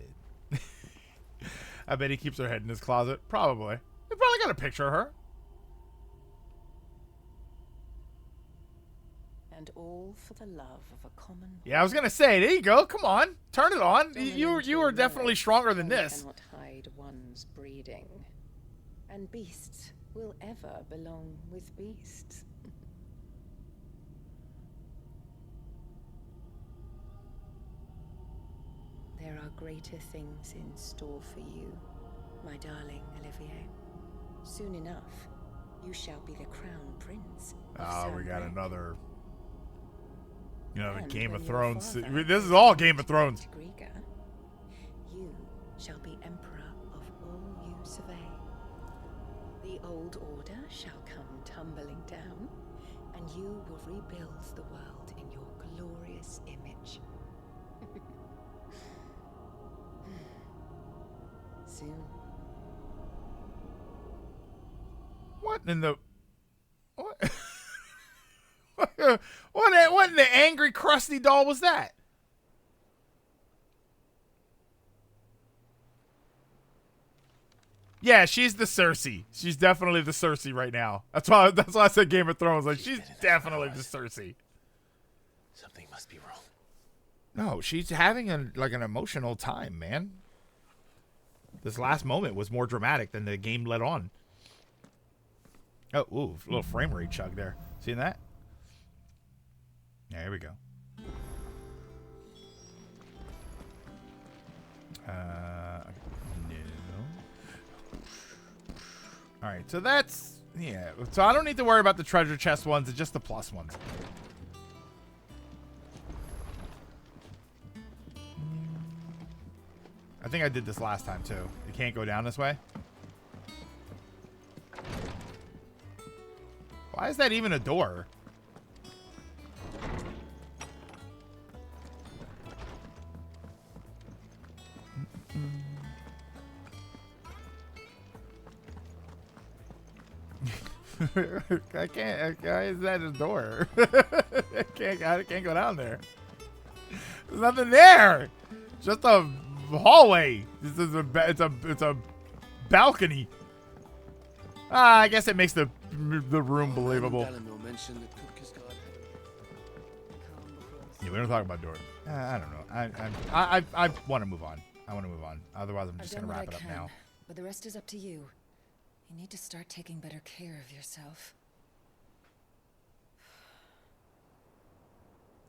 I bet he keeps her head in his closet. Probably. He probably got a picture of her. And all for the love of a common... Yeah, I was gonna say, there you go. Come on, turn it on. Dominant You were or definitely no, stronger than one this. cannot hide one's breeding. And beasts will ever belong with beasts. There are greater things in store for you, my darling Olivier. Soon enough, you shall be the crown prince of Oh, we got Sanbrek. another. You know, the And Game when of your Thrones. father This is all Game of Thrones. Griga, you shall be emperor of all you survey. The old order shall come tumbling down, and you will rebuild the world in your glorious image. Soon. What in the... What? What in the angry, crusty doll was that? Yeah, she's the Cersei. She's definitely the Cersei right now. That's why I said Game of Thrones. Like, she's definitely the Cersei. Something must be wrong. No, she's having an emotional time, man. This last moment was more dramatic than the game led on. Oh, ooh, a little frame rate chug there. Seen that? Yeah, here we go. No. All right, so that's, yeah. So I don't need to worry about the treasure chest ones. It's just the plus ones. I think I did this last time too. You can't go down this way. Why is that even a door? I can't. Why is that a door? I can't go down there. There's nothing there. Just a hallway. It's a balcony. I guess it makes the room believable. Yeah, we don't talk about doors. I don't know. I want to move on. I want to move on. Otherwise, I'm just gonna wrap it up now. But the rest is up to you. You need to start taking better care of yourself.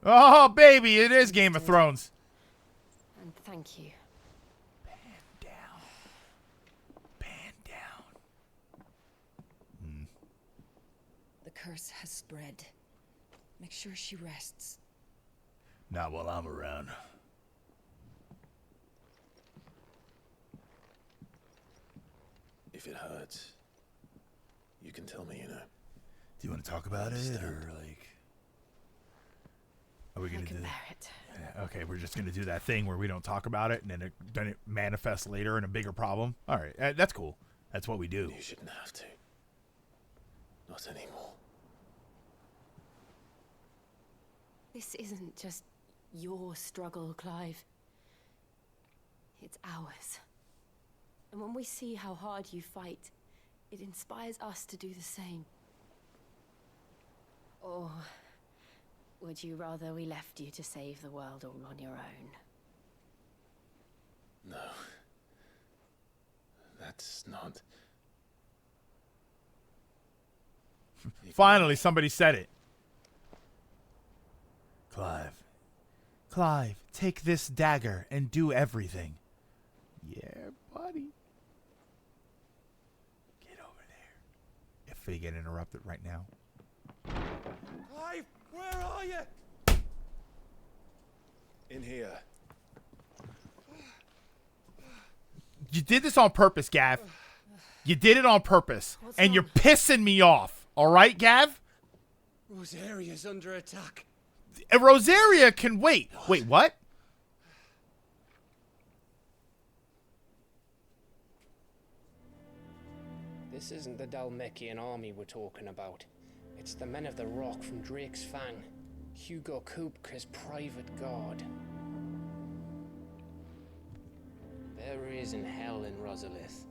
Oh, baby, it is Game of Thrones. And thank you. Pan down. Pan down. The curse has spread. Make sure she rests. Not while I'm around. If it hurts, you can tell me, you know. Do you want to talk about it, or like... Are we gonna do it? Yeah, okay, we're just gonna do that thing where we don't talk about it, and then it manifests later in a bigger problem. All right, that's cool. That's what we do. You shouldn't have to. Not anymore. This isn't just your struggle, Clive. It's ours. And when we see how hard you fight, it inspires us to do the same. Or would you rather we left you to save the world all on your own? No. That's not... Finally, somebody said it. Clive, take this dagger and do everything. Yeah, buddy. Get over there. If we get interrupted right now. Clive, where are you? In here. You did this on purpose, Gav. You did it on purpose. And you're pissing me off. All right, Gav? Rosaria's under attack. Rosaria can wait. Wait, what? This isn't the Dhalmekian army we're talking about. It's the men of the Rock from Drake's Fang. Hugo Kupka's private guard. There he is in hell in Rosalith,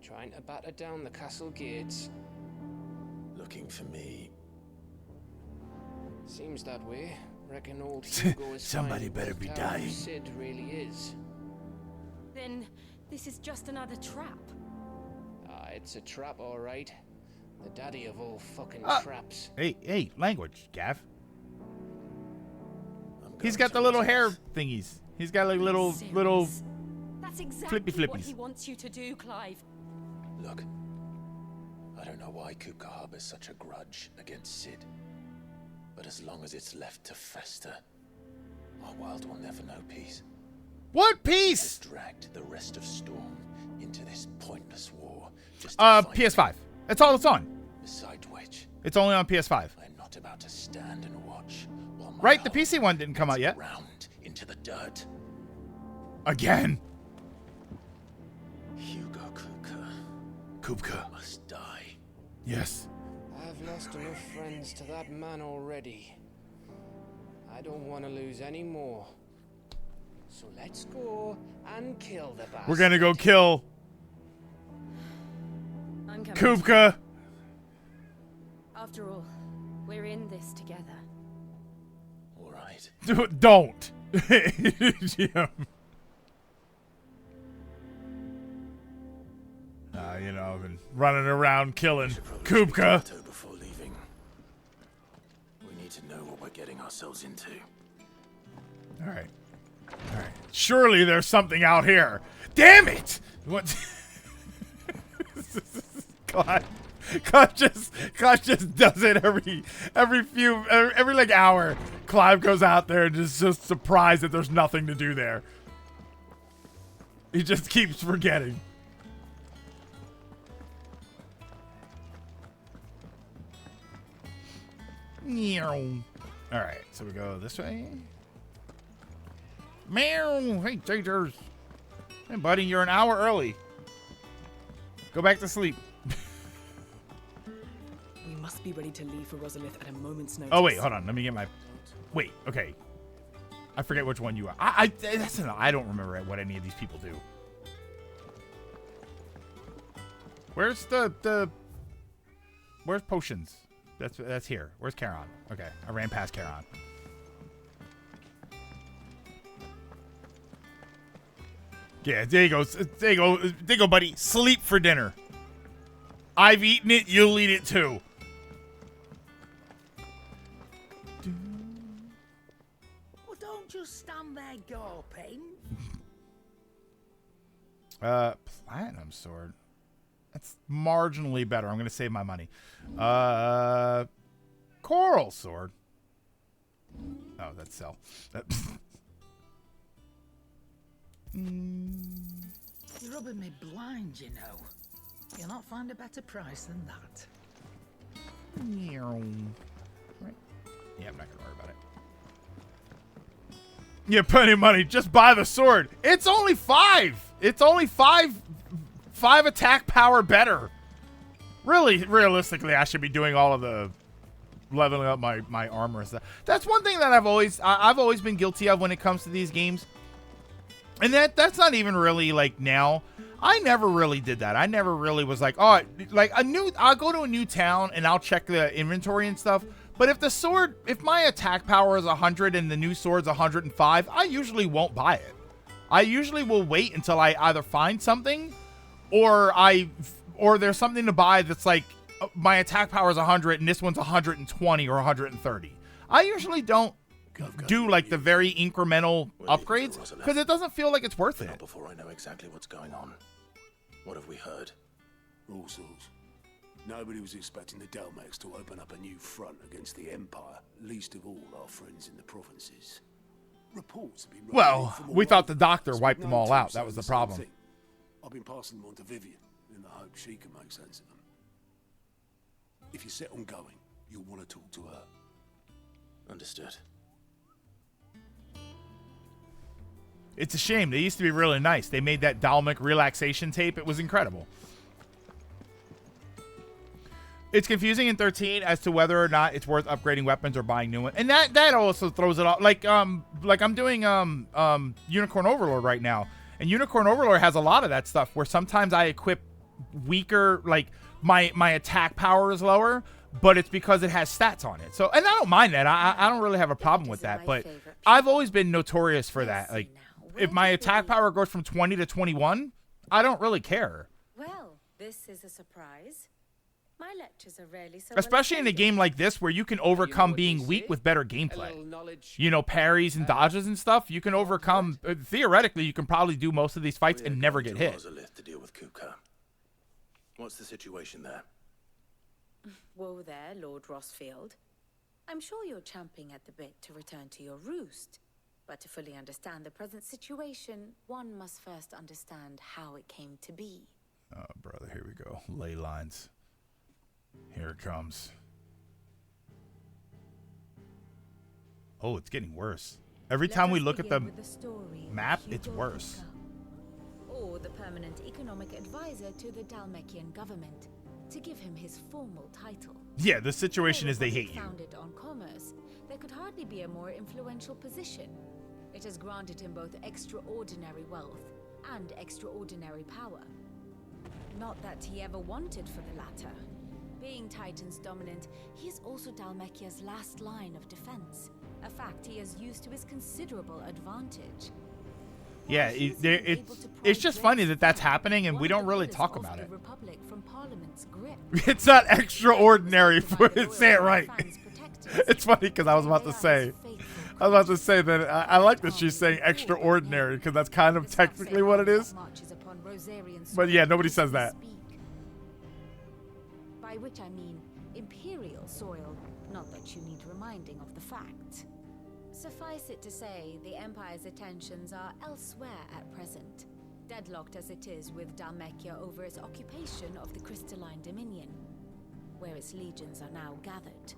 trying to batter down the castle gates. Looking for me. Seems that way. Reckon old Hugo is Somebody better be dying. Who Sid really is. Then this is just another trap. It's a trap, all right. The daddy of all fucking traps. Hey, language, Gav. He's got the little hair thingies. He's got like little That's exactly flippy flippies. what he wants you to do, Clive. Look, I don't know why Kupka harbors such a grudge against Sid. But as long as it's left to fester, our world will never know peace. What peace? Has dragged the rest of Storm into this pointless war. Just PS5. That's all it's on. Beside which, It's only on PS5. I'm not about to stand and watch while my Right, the home PC one didn't come out yet. Round into the dirt. Again. Hugo Kupka must die. Yes. I've lost enough friends to that man already. I don't want to lose any more. So let's go and kill the bastard. We're gonna go kill I'm coming. Kupka. After all, we're in this together. All right. Don't. Yeah. You know, I've been running around killing Kupka. Before leaving, we need to know what we're getting ourselves into. All right. Surely there's something out here. Damn it! What? Clive just does it every like hour. Clive goes out there and is just surprised that there's nothing to do there. He just keeps forgetting. All right, so we go this way. Meow. Hey, Taters. Hey, buddy, you're an hour early. Go back to sleep. We must be ready to leave for Rosalith at a moment's notice. Oh, wait, hold on. Let me get my... Wait, okay. I forget which one you are. I don't remember what any of these people do. Where's Where's Potions? That's here. Where's Charon? Okay, I ran past Charon. Yeah, there you go. There you go, buddy. Sleep for dinner. I've eaten it. You'll eat it too. Well, don't just stand there gawping. Platinum sword. That's marginally better. I'm gonna save my money. Coral sword. Oh, that's sell. You're rubbing me blind, you know. You'll not find a better price than that. Right. Yeah, I'm not gonna worry about it. Yeah, plenty of money. Just buy the sword. It's only 5. It's only 5 attack power better. Really, realistically, I should be doing all of the leveling up my armor and stuff. That's one thing that I've always been guilty of when it comes to these games. And that's not even really like now. I never really did that. I never really was like, oh, like I'll go to a new town and I'll check the inventory and stuff. But if my attack power is 100 and the new sword's 105, I usually won't buy it. I usually will wait until I either find something or there's something to buy that's like my attack power is 100 and this one's 120 or 130. I usually don't do like the very incremental upgrades because it doesn't feel like it's worth it. Before I know exactly what's going on. What have we heard? All sorts. Nobody was expecting the Dalmex to open up a new front against the Empire, least of all our friends in the provinces. Reports have been Well, we thought the doctor wiped them all out. That was the problem. I've been passing them on to Vivian in the hope she can make sense of them. If you're set on going, you'll want to talk to her. Understood. It's a shame. They used to be really nice. They made that Dalmec relaxation tape. It was incredible. It's confusing in 13 as to whether or not it's worth upgrading weapons or buying new ones. And that also throws it off. Like I'm doing Unicorn Overlord right now. And Unicorn Overlord has a lot of that stuff where sometimes I equip weaker, like my attack power is lower, but it's because it has stats on it. So, and I don't mind that. I don't really have a problem with that, but I've always been notorious for that. Like if my attack power goes from 20 to 21, I don't really care. Well, this is a surprise. My lectures are rarely so Especially in a game like this where you can overcome being weak with better gameplay. You know, parries and dodges and stuff. You can overcome, theoretically, you can probably do most of these fights and never get hit. To deal with Kupka. What's the situation there? Whoa there, Lord Rossfield. I'm sure you're champing at the bit to return to your roost. But to fully understand the present situation, one must first understand how it came to be. Oh, brother, here we go. Ley lines. Here it comes. Oh, it's getting worse. Every time we look at the map, it's worse. Or the permanent economic advisor to the Dalmekian government, to give him his formal title. Yeah, the situation is they hate you. Founded on commerce, there could hardly be a more influential position. It has granted him both extraordinary wealth and extraordinary power. Not that he ever wanted for the latter. Being Titan's dominant, he is also Dalmekia's last line of defense, a fact he has used to his considerable advantage. Yeah, it's just funny that that's happening and we don't really talk about it. It's not extraordinary for say it right. It's funny because I was about to say that I like that she's saying extraordinary because that's kind of technically what it is. But yeah, nobody says that. By which I mean imperial soil, not that you need reminding of the fact. Suffice it to say, the Empire's attentions are elsewhere at present, deadlocked as it is with Dalmekia over its occupation of the Crystalline Dominion, where its legions are now gathered.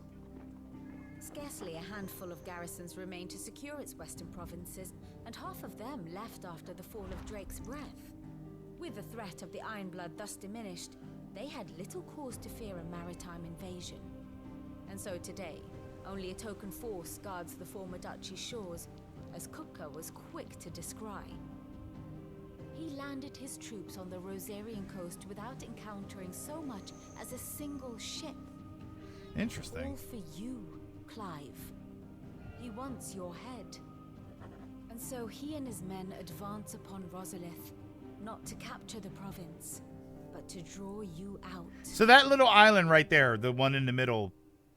Scarcely a handful of garrisons remain to secure its western provinces, and half of them left after the fall of Drake's breath. With the threat of the Ironblood thus diminished, they had little cause to fear a maritime invasion. And so today, only a token force guards the former duchy's shores, as Kupka was quick to descry. He landed his troops on the Rosarian coast without encountering so much as a single ship. Interesting. All for you, Clive. He wants your head. And so he and his men advance upon Rosalith, not to capture the province, but to draw you out. So that little island right there, the one in the middle,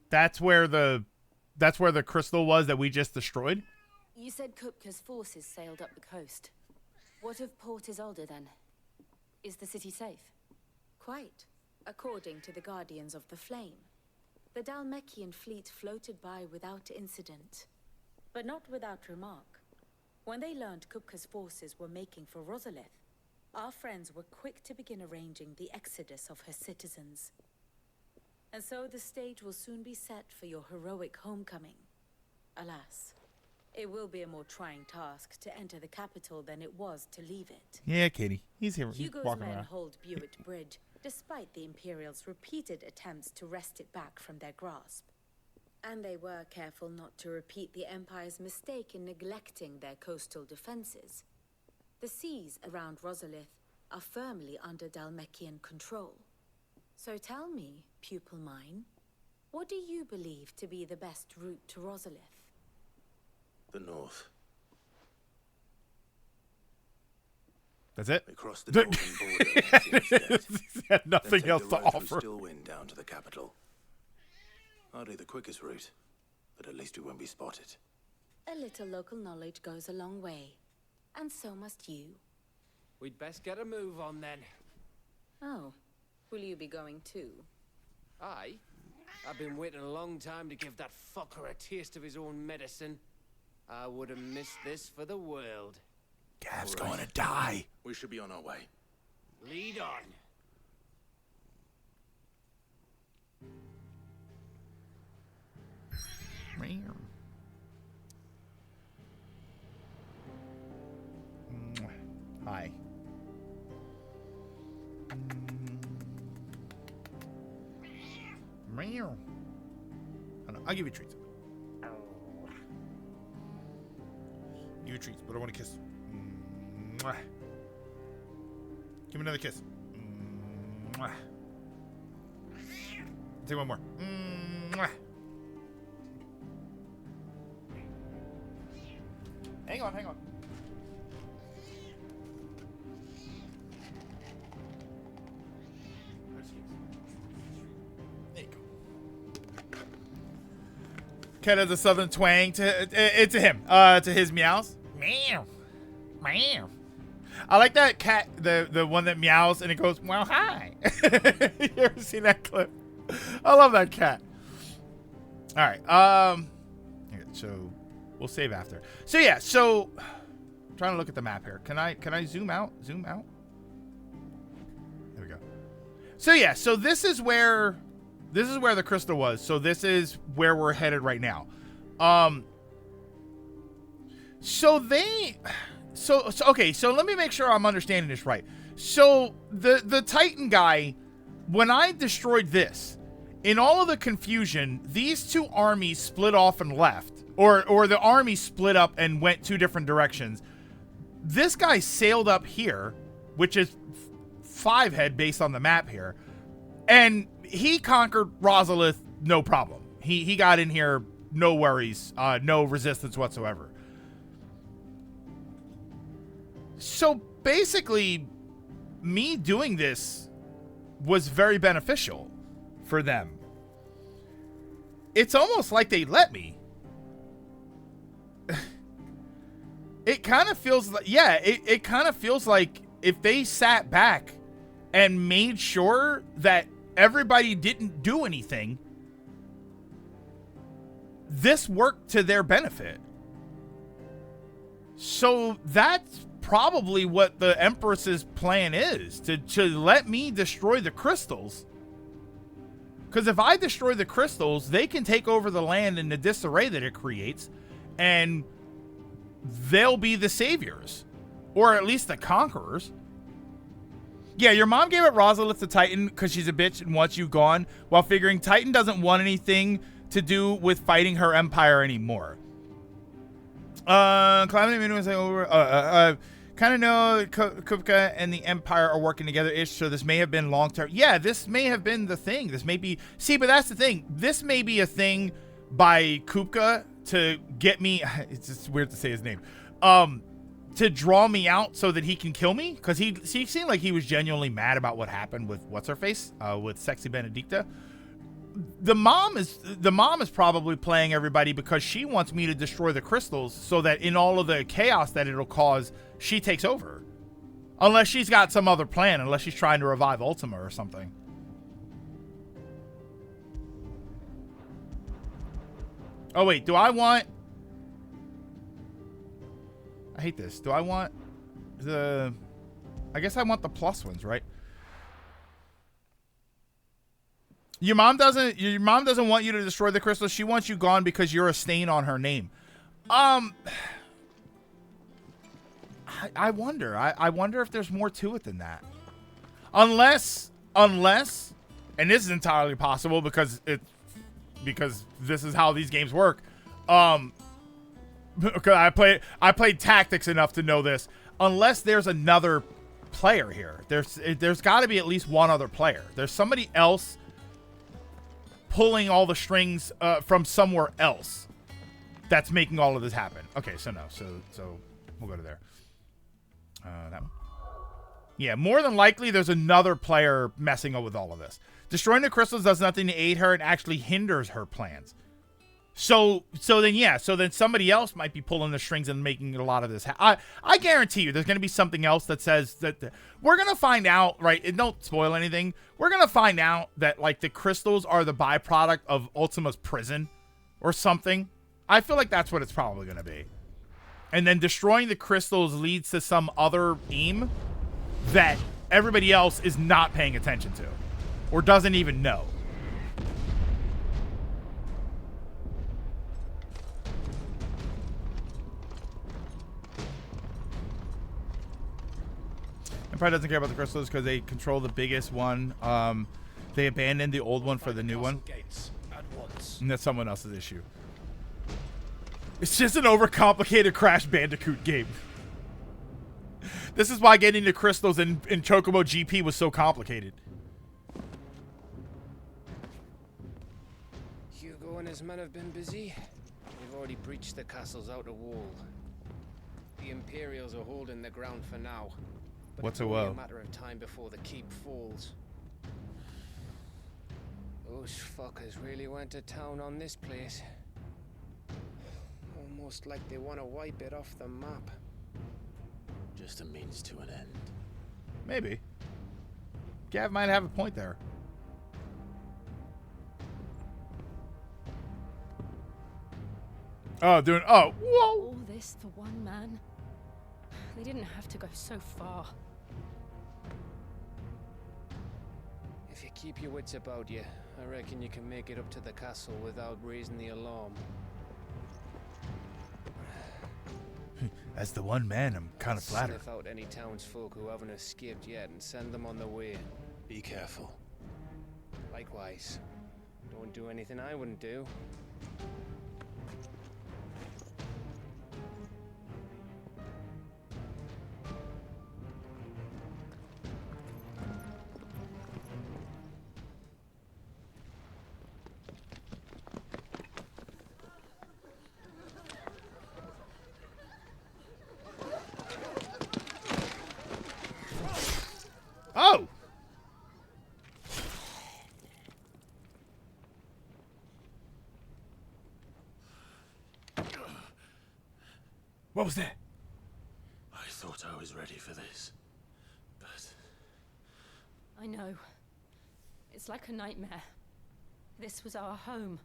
that's where the crystal was that we just destroyed? You said Kupka's forces sailed up the coast. What of Port Isolde then? Is the city safe? Quite, according to the Guardians of the Flame. The Dalmekian fleet floated by without incident, but not without remark. When they learned Kupka's forces were making for Rosalith, our friends were quick to begin arranging the exodus of her citizens. And so the stage will soon be set for your heroic homecoming. Alas, it will be a more trying task to enter the capital than it was to leave it. Yeah, Katie. He's here. He's Hugo's walking men around. hold Buett Bridge, despite the Imperials' repeated attempts to wrest it back from their grasp. And they were careful not to repeat the Empire's mistake in neglecting their coastal defenses. The seas around Rosalith are firmly under Dalmekian control. So tell me, pupil mine, what do you believe to be the best route to Rosalith? The north. That's it? They crossed the northern border. Had nothing then else take to the road offer. through Stillwind down to the capital. Hardly the quickest route, but at least we won't be spotted. A little local knowledge goes a long way. And so must you. We'd best get a move on then. Oh, will you be going too? Aye. I've been waiting a long time to give that fucker a taste of his own medicine. I would have missed this for the world. Gav's going to die. We should be on our way. Lead on. Hi. I'll give you treats. Give you treats, but I want to kiss. Give me another kiss. Take one more. Hang on, hang on. There you go. Cat has a southern twang to him. To his meows. Meow. Meow. I like that cat, the one that meows and it goes, well, hi. You ever seen that clip? I love that cat. All right. Okay, so we'll save after. So yeah, so I'm trying to look at the map here. Can I zoom out? Zoom out? There we go. So yeah, so this is where This is where the crystal was. So this is where we're headed right now. Okay, so let me make sure I'm understanding this right. So the Titan guy, when I destroyed this, in all of the confusion, these two armies split off and left, or the army split up and went two different directions. This guy sailed up here, which is 5 head based on the map here, and he conquered Rosalith no problem. He got in here, no worries, no resistance whatsoever. So basically, me doing this was very beneficial for them. It's almost like they let me. It kind of feels like, yeah, it kind of feels like if they sat back and made sure that everybody didn't do anything, this worked to their benefit. So that's probably what the Empress's plan is, to let me destroy the crystals. Because if I destroy the crystals, they can take over the land in the disarray that it creates, and they'll be the saviors, or at least the conquerors. Yeah, your mom gave up Rosalith to Titan because she's a bitch and wants you gone, while figuring Titan doesn't want anything to do with fighting her empire anymore. Calamity was over. Kind of know Kupka and the Empire are working together-ish, so this may have been long-term. Yeah, this may have been the thing. This may be... See, but that's the thing. This may be a thing by Kupka to get me... It's just weird to say his name. To draw me out so that he can kill me? Because he seemed like he was genuinely mad about what happened with What's-Her-Face? With Sexy Benedicta. The mom is probably playing everybody because she wants me to destroy the crystals so that in all of the chaos that it'll cause, she takes over. Unless she's got some other plan, unless she's trying to revive Ultima or something. Oh wait, do I want... I hate this. Do I want the... I guess I want the plus ones, right? Your mom doesn't want you to destroy the crystals. She wants you gone because you're a stain on her name. I wonder. I wonder if there's more to it than that. Unless, and this is entirely possible because this is how these games work. Because I played tactics enough to know this. Unless there's another player here, there's got to be at least one other player. There's somebody else pulling all the strings from somewhere else that's making all of this happen. Okay, so no, so we'll go to there. That one. Yeah, more than likely there's another player messing up with all of this. Destroying the crystals does nothing to aid her and actually hinders her plans. So then somebody else might be pulling the strings and making a lot of this. I guarantee you there's going to be something else that says that we're going to find out, right? And don't spoil anything. We're going to find out that like the crystals are the byproduct of Ultima's prison or something. I feel like that's what it's probably going to be. And then destroying the crystals leads to some other aim that everybody else is not paying attention to or doesn't even know. Empire doesn't care about the crystals because they control the biggest one. They abandoned the old one for the new one. And that's someone else's issue. It's just an overcomplicated Crash Bandicoot game. This is why getting the crystals in Chocobo GP was so complicated. Hugo and his men have been busy. They've already breached the castle's outer wall. The Imperials are holding the ground for now. But What's it's a only woe? a matter of time before the keep falls. Those fuckers really went to town on this place. Almost like they want to wipe it off the map. Just a means to an end. Maybe. Gav might have a point there. Oh, whoa! All this for one man? They didn't have to go so far. If you keep your wits about you, I reckon you can make it up to the castle without raising the alarm. As the one man, I'm kind of flattered. Sniff out any townsfolk who haven't escaped yet and send them on their way. Be careful. Likewise. Don't do anything I wouldn't do. Oh! What was that? I thought I was ready for this, but... I know. It's like a nightmare. This was our home.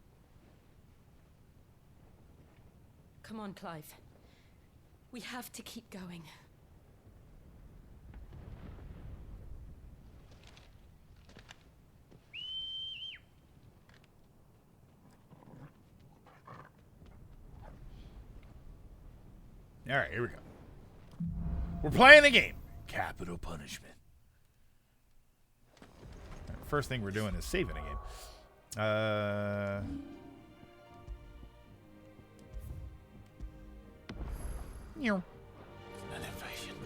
Come on, Clive. We have to keep going. All right, here we go. We're playing the game. Capital punishment. All right, first thing we're doing is saving a game. An invasion.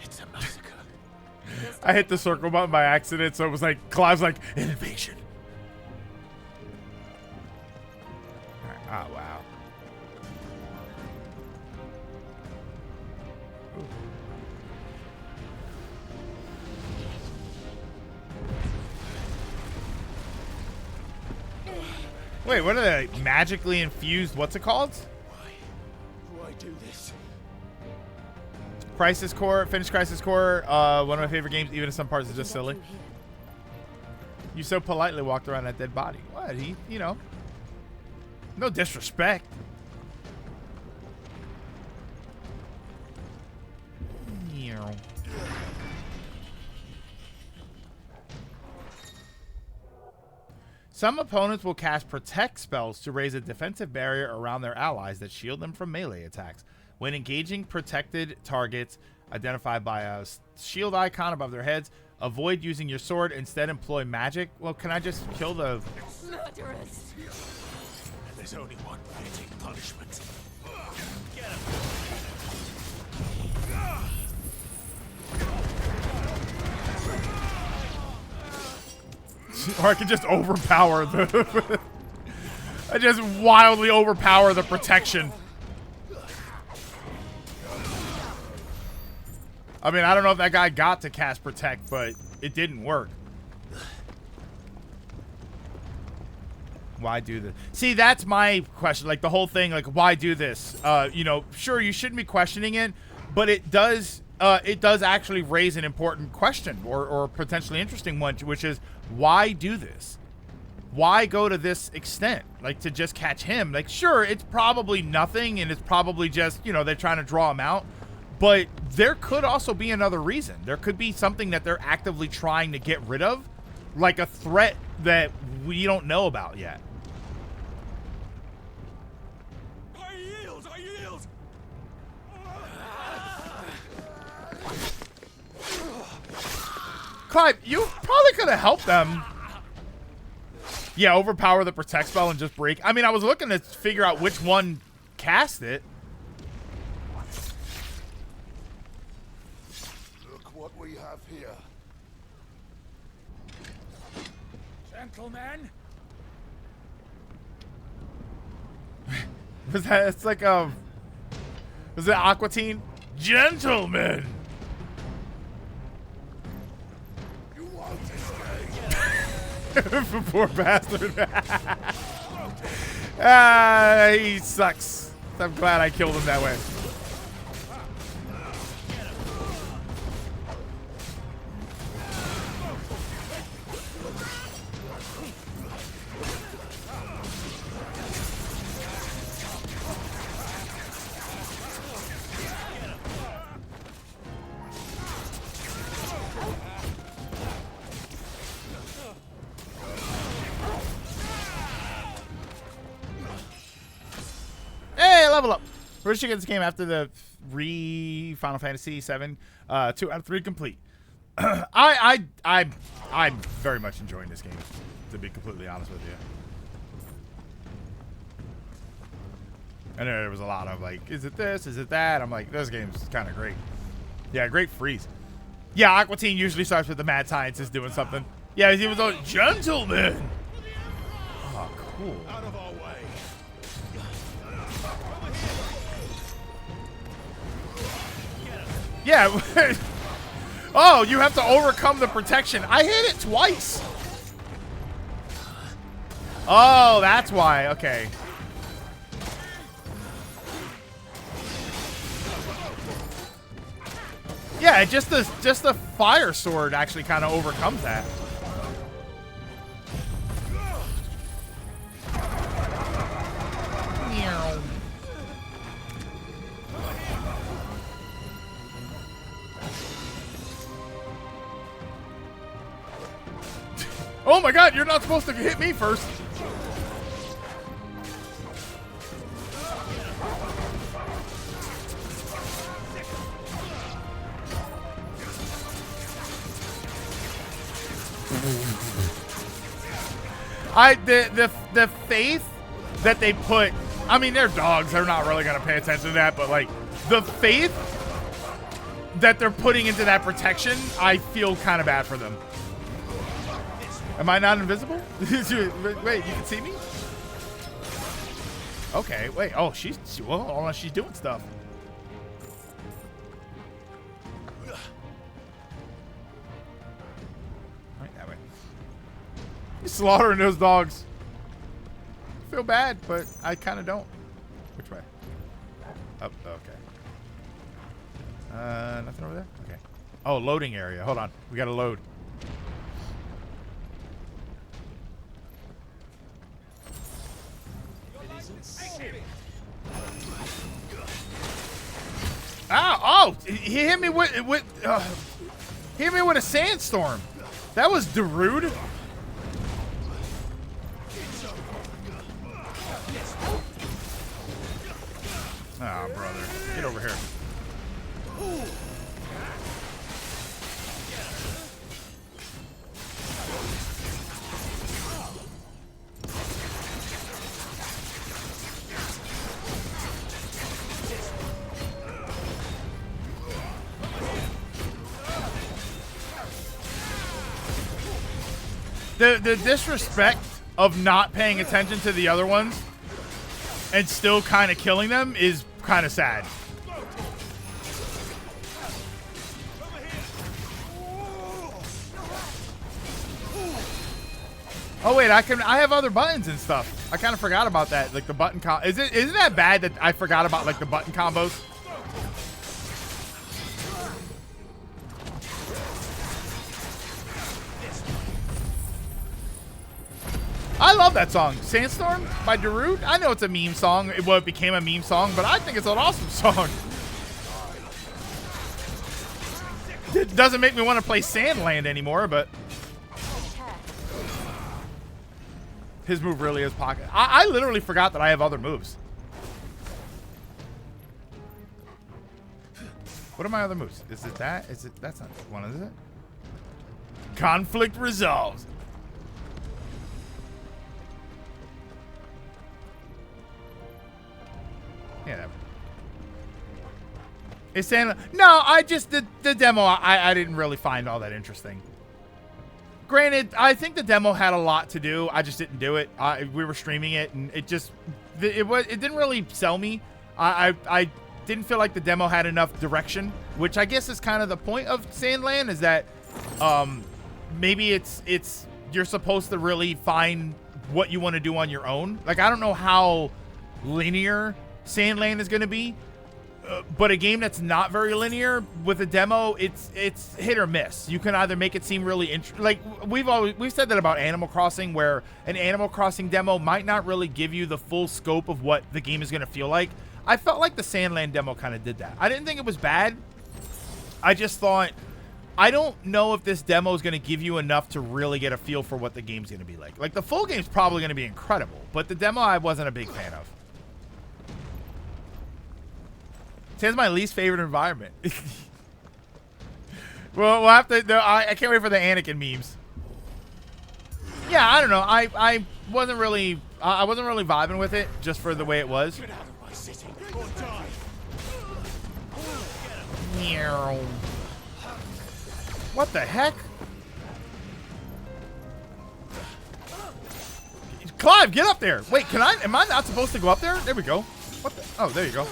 It's a massacre. I hit the circle button by accident, so it was like, Clive's like, an invasion. All right, oh, wow. Wait, what are they? Magically infused, what's it called? Why do this? Crisis Core, finished Crisis Core, one of my favorite games, even in some parts it's just silly. You so politely walked around that dead body. What? He, you know, no disrespect. Some opponents will cast protect spells to raise a defensive barrier around their allies that shield them from melee attacks. When engaging protected targets identified by a shield icon above their heads, avoid using your sword. Instead, employ magic. Well, can I just kill the... Murderers! There's only one fitting punishment. Get him! Or I can just overpower the... I just wildly overpower the protection. I mean, I don't know if that guy got to cast Protect, but it didn't work. Why do this? See, that's my question. Like, the whole thing, like, why do this? You know, sure, you shouldn't be questioning it, but it does actually raise an important question or potentially interesting one, which is, why do this? Why go to this extent? Like, to just catch him? Like, sure, it's probably nothing, and it's probably just, you know, they're trying to draw him out. But there could also be another reason. There could be something that they're actively trying to get rid of, like a threat that we don't know about yet. I yield! I yield! Clive, you probably could have helped them. Yeah, overpower the protect spell and just break. I mean, I was looking to figure out which one cast it. Look what we have here. Gentlemen! Was that, it's like a... Was it Aqua Teen? Gentlemen! You won't escape. Poor bastard. Ah, he sucks. I'm glad I killed him that way. level up. We're just gonna get this game after the Final Fantasy 7. 2 out of 3 complete. I'm very much enjoying this game, to be completely honest with you. I know there was a lot of like, is it this? Is it that? I'm like, this game's kind of great. Yeah, great freeze. Yeah, Aqua Teen usually starts with the mad scientist doing something. Yeah, he was a gentleman. Oh, cool. Out of our way. Yeah. Oh, you have to overcome the protection. I hit it twice. Oh, that's why. Okay. Yeah, just the fire sword actually kind of overcomes that. Meow. Oh my god, you're not supposed to hit me first. The faith that they put, I mean, they're dogs, they're not really gonna pay attention to that, but like the faith that they're putting into that protection, I feel kind of bad for them. Am I not invisible? Wait, you can see me? Okay, wait. Oh, well, unless she's doing stuff. Right that way. He's slaughtering those dogs. I feel bad, but I kind of don't. Which way? Up. Okay. Nothing over there? Okay. Oh, loading area. Hold on. We got to load. Ow! Oh, he hit me with a sandstorm. That was rude. Oh, brother, get over here. The disrespect of not paying attention to the other ones and still kind of killing them is kind of sad. Oh wait, I have other buttons and stuff. I kind of forgot about that, like the button isn't that bad that I forgot about like the button combos? I love that song. Sandstorm by Darude. I know it's a meme song. It became a meme song, but I think it's an awesome song. It doesn't make me want to play Sandland anymore, but his move really is pocket. I literally forgot that I have other moves. What are my other moves? Is it that? Is it? That's not one, is it? Conflict resolved. Yeah, that. Is Sandland? No, I just the demo. I didn't really find all that interesting. Granted, I think the demo had a lot to do. I just didn't do it. We were streaming it, and it didn't really sell me. I didn't feel like the demo had enough direction, which I guess is kind of the point of Sandland, is that maybe it's you're supposed to really find what you want to do on your own. Like, I don't know how linear Sandland is going to be, but a game that's not very linear with a demo, it's hit or miss. You can either make it seem really interesting, like we've said that about Animal Crossing, where an Animal Crossing demo might not really give you the full scope of what the game is going to feel like. I felt like the Sandland demo kind of did that. I didn't think it was bad. I just thought, I don't know if this demo is going to give you enough to really get a feel for what the game's going to be like. Like, the full game's probably going to be incredible, but the demo I wasn't a big fan of. Sand's my least favorite environment. Well, we'll have to. No, I can't wait for the Anakin memes. Yeah, I don't know. I wasn't really vibing with it just for the way it was. Get out of my city or die. Meow. What the heck? Clive, get up there! Wait, can I? Am I not supposed to go up there? There we go. What the? Oh, there you go.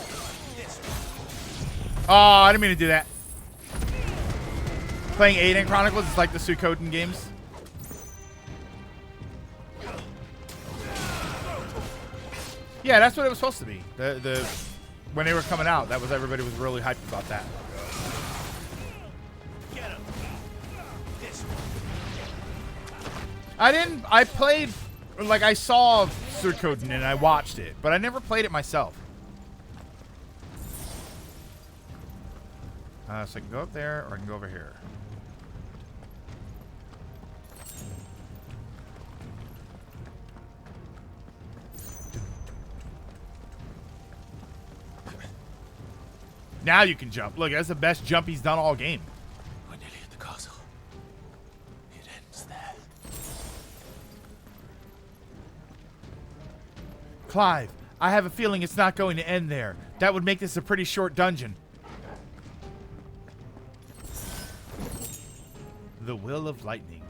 Oh, I didn't mean to do that. Playing Aiden Chronicles is like the Suikoden games. Yeah, that's what it was supposed to be. When they were coming out, that was everybody was really hyped about that. I played, like I saw Suikoden and I watched it, but I never played it myself. So I can go up there or I can go over here. Now you can jump. Look, that's the best jump he's done all game. We're nearly at the castle. It ends there. Clive, I have a feeling it's not going to end there. That would make this a pretty short dungeon. The Will of Lightning.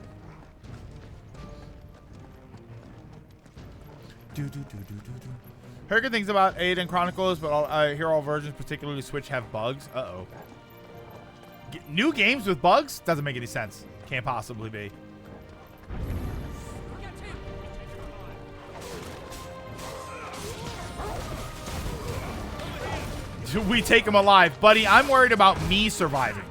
Heard good things about Aiden Chronicles, but I hear all versions, particularly Switch, have bugs. Uh-oh. New games with bugs? Doesn't make any sense. Can't possibly be. We take him alive. Buddy, I'm worried about me surviving.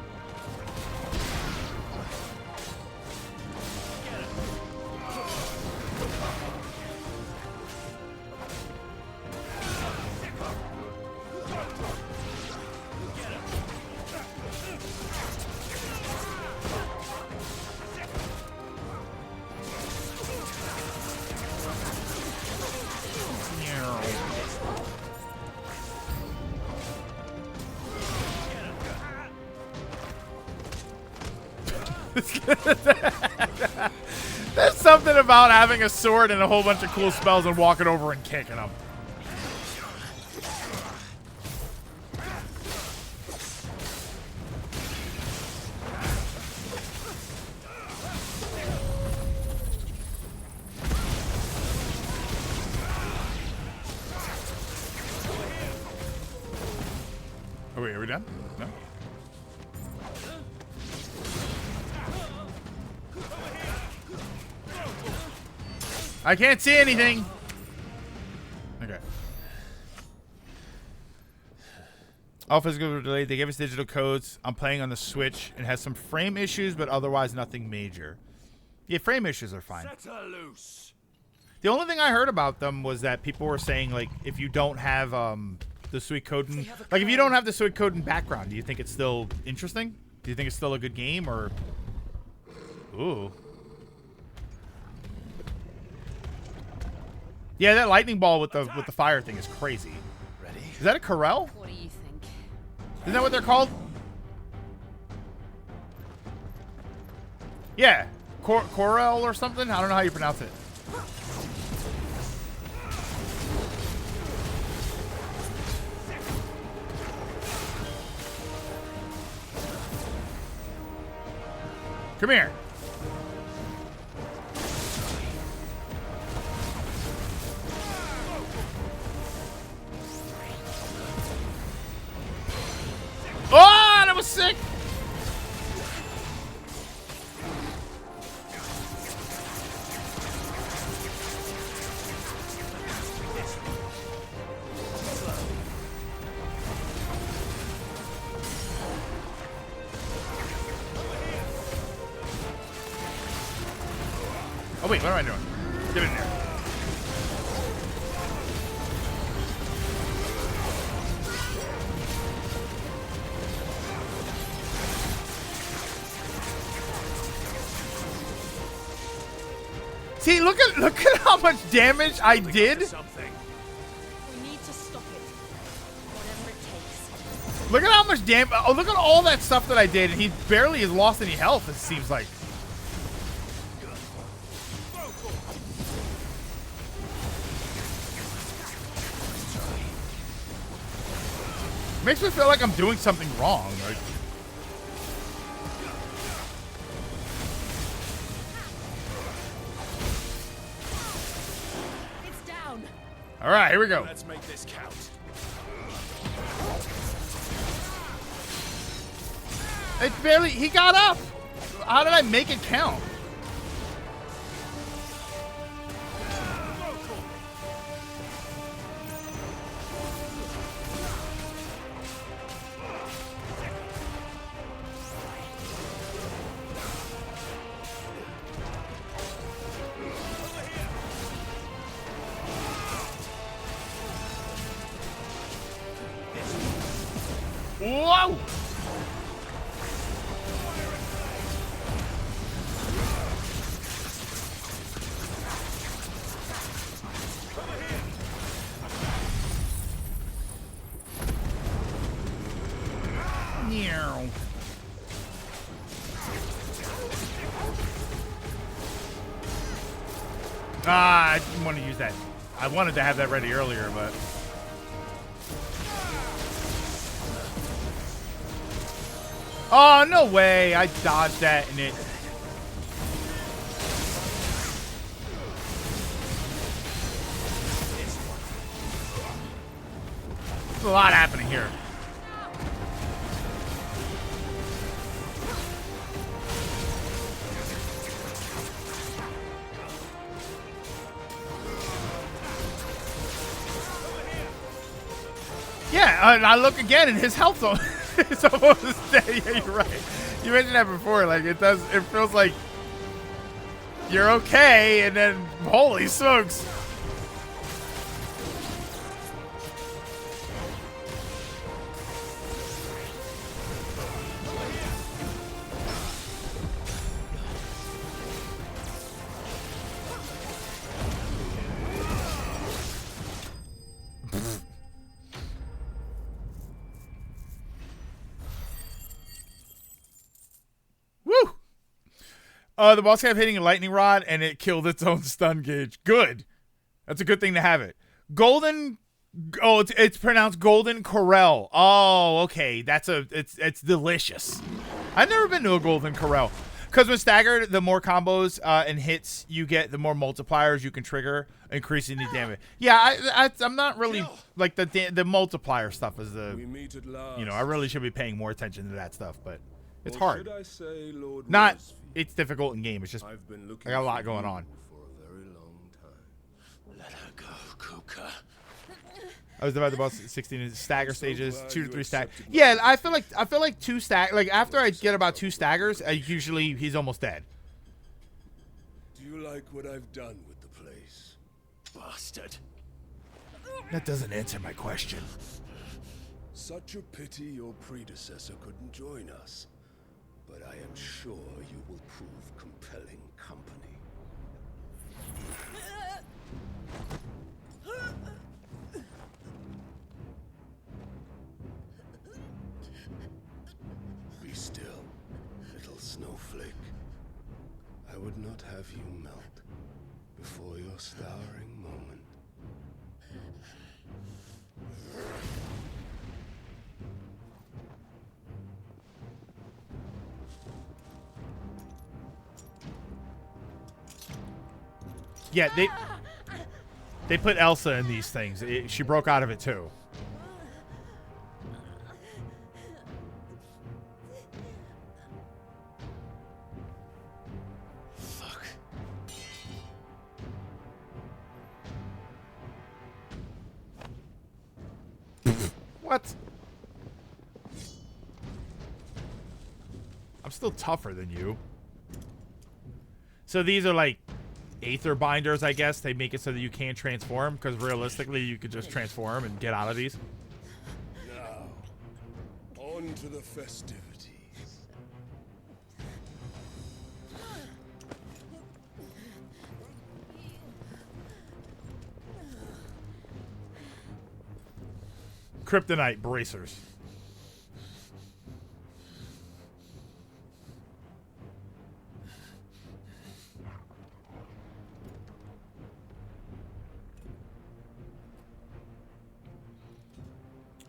There's something about having a sword and a whole bunch of cool spells and walking over and kicking them. Oh wait, are we done? No? I can't see anything. Okay. All physical were delayed. They gave us digital codes. I'm playing on the Switch and has some frame issues, but otherwise nothing major. Yeah, frame issues are fine. Set her loose. The only thing I heard about them was that people were saying, like, if you don't have the Suikoden, like if you don't have the Suikoden background, do you think it's still interesting? Do you think it's still a good game, or? Ooh. Yeah, that lightning ball with the fire thing is crazy. Ready? Is that a Corel? What do you think? Isn't that what they're called? Yeah, Corel or something. I don't know how you pronounce it. Come here. Oh, that was sick. Oh wait, what am I doing? Get in there. See, look at how much damage I did. We need to stop it. Whatever it takes. Look at how much damage. Oh, look at all that stuff that I did, and he barely has lost any health, it seems like. Makes me feel like I'm doing something wrong. Like, It's down. all right, here we go. Let's make this count. It barely. He got up. How did I make it count? Whoa! Meow. Ah, I didn't want to use that. I wanted to have that ready earlier, but... Oh, no way. I dodged that and it... There's a lot happening here. Yeah, and I look again and his health's on. It's almost dead. Yeah, you're right. You mentioned that before. Like, it does, it feels like you're okay, and then, holy smokes. The boss kept hitting a lightning rod, and it killed its own stun gauge. Good. That's a good thing to have it. Golden. Oh, it's pronounced Golden Corral. Oh, okay. It's delicious. I've never been to a Golden Corral. Because when staggered, the more combos and hits you get, the more multipliers you can trigger, increasing the damage. Yeah, I'm not really like the multiplier stuff is the. We meet at last. You know, I really should be paying more attention to that stuff, but it's Or hard. should I say, Lord Not. Worsfield? It's difficult in game. It's just I got a lot going on. For a very long time. Let her go, Kuka. I was divided the boss 16 stagger stages, 2 to 3 stag. Yeah, I feel like 2 stag. Like after I get about 2 staggers, usually he's almost dead. Do you like what I've done with the place? Bastard. That doesn't answer my question. Such a pity your predecessor couldn't join us. But I am sure you will prove compelling company. Be still, little snowflake. I would not have you melt before your stowering moment. Yeah, they put Elsa in these things. She broke out of it too. Fuck. What? I'm still tougher than you. So these are like Aether binders, I guess. They make it so that you can't transform, because realistically you could just transform and get out of these. Now, on to the festivities. Kryptonite bracers.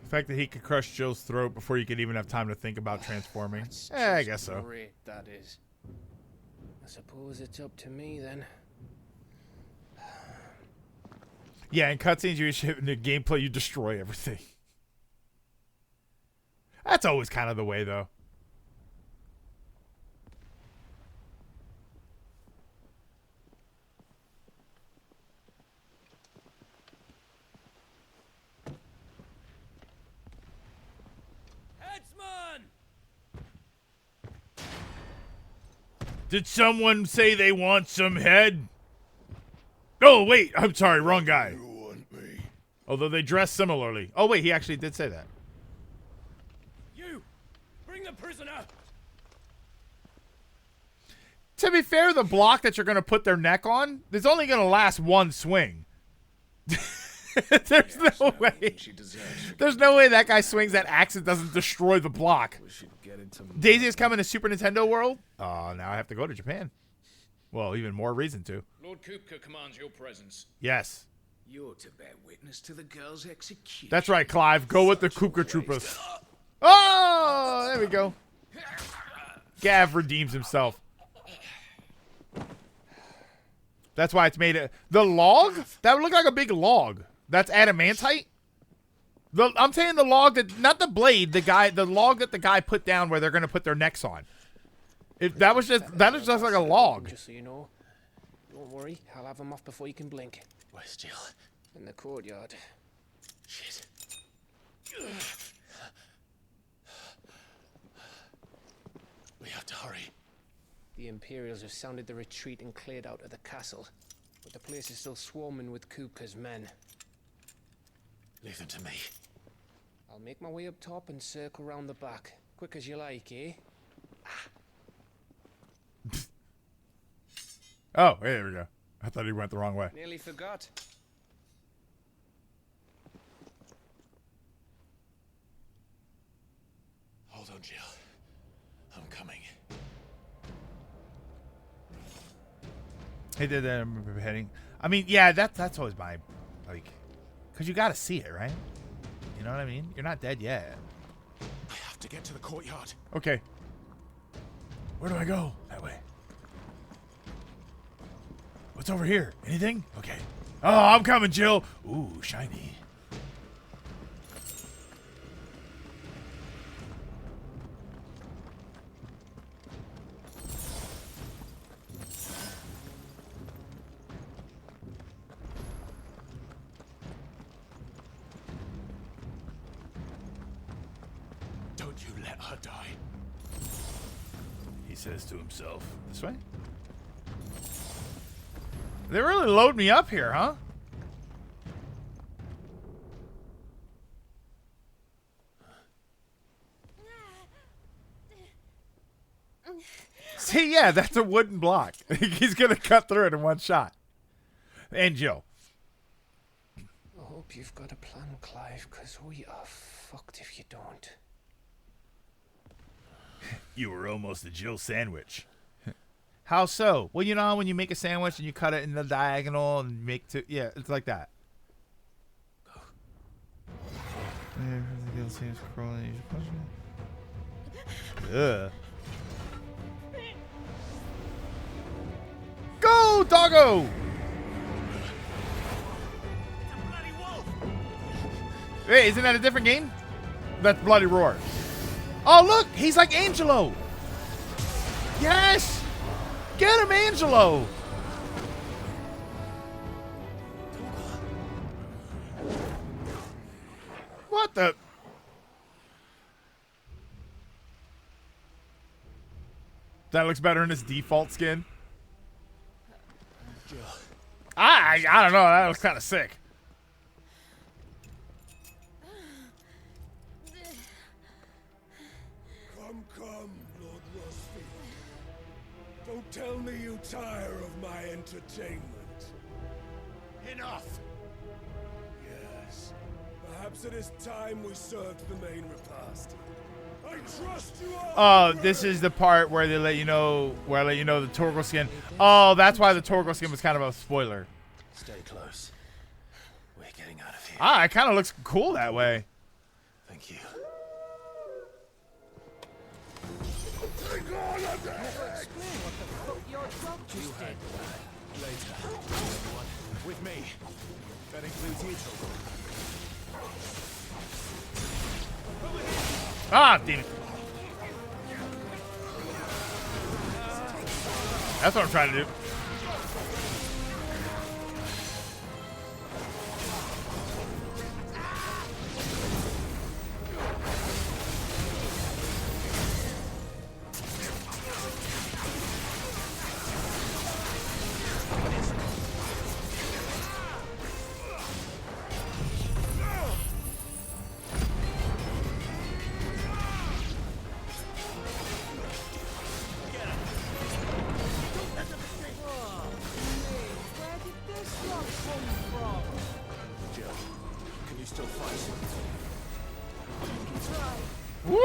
The fact that he could crush Jill's throat before you could even have time to think about transforming. I guess so. Great, that is. I suppose it's up to me then. Yeah, in cutscenes, in the gameplay, you destroy everything. That's always kind of the way, though. Did someone say they want some head? Oh, wait. I'm sorry. Wrong guy. You want me? Although they dress similarly. Oh, wait. He actually did say that. You! Bring the prisoner! To be fair, the block that you're going to put their neck on is only going to last one swing. There's no way. There's no way that guy swings that axe and doesn't destroy the block. Daisy is coming to Super Nintendo World? Oh, now I have to go to Japan. Well, even more reason to. Lord Kupka commands your presence. Yes. You're to bear witness to the girl's execution. That's right, Clive. Go with the Kupka Troopers. Oh, there we go. Gav redeems himself. That's why it's made the log? That would look like a big log. That's adamantite? I'm saying the log that, not the blade, the log that the guy put down where they're going to put their necks on. That is just like a log. Just so you know, don't worry, I'll have them off before you can blink. Where's Jill? In the courtyard. Shit. We have to hurry. The Imperials have sounded the retreat and cleared out of the castle, but the place is still swarming with Kupka's men. Leave them to me. I'll make my way up top and circle round the back. Quick as you like, eh? Oh, hey, there we go. I thought he went the wrong way. Nearly forgot. Hold on, Jill. I'm coming. Hey, did heading. I mean, yeah, that's always my, like, because you got to see it, right? You know what I mean? You're not dead yet. I have to get to the courtyard. Okay. Where do I go? That way. What's over here? Anything? Okay. Oh, I'm coming, Jill. Ooh, shiny. Don't you let her die. He says to himself. This way? They really load me up here, huh? See, yeah, that's a wooden block. He's going to cut through it in one shot. And Jill. I hope you've got a plan, Clive, because we are fucked if you don't. You were almost a Jill sandwich. How so? Well, you know when you make a sandwich and you cut it in the diagonal and make two. Yeah, it's like that. Ugh. Go, doggo! Hey, isn't that a different game? That's Bloody Roar. Oh, look! He's like Angelo! Yes! Get him, Angelo! What the? That looks better in his default skin. I don't know. That looks kind of sick. Come, Lord Rosfield. Don't tell me you tire of my entertainment. Enough! Yes. Perhaps it is time we served the main repast. I trust you all. Oh, this is the part where they let you know the Torgal skin. Oh, that's why the Torgal skin was kind of a spoiler. Stay close. We're getting out of here. Ah, it kind of looks cool that way. Thank you. Take all of that! Explain what the fuck your dog just did. Later, everyone. With me. That includes you, Togo. Ah, damn it. That's what I'm trying to do. Woo!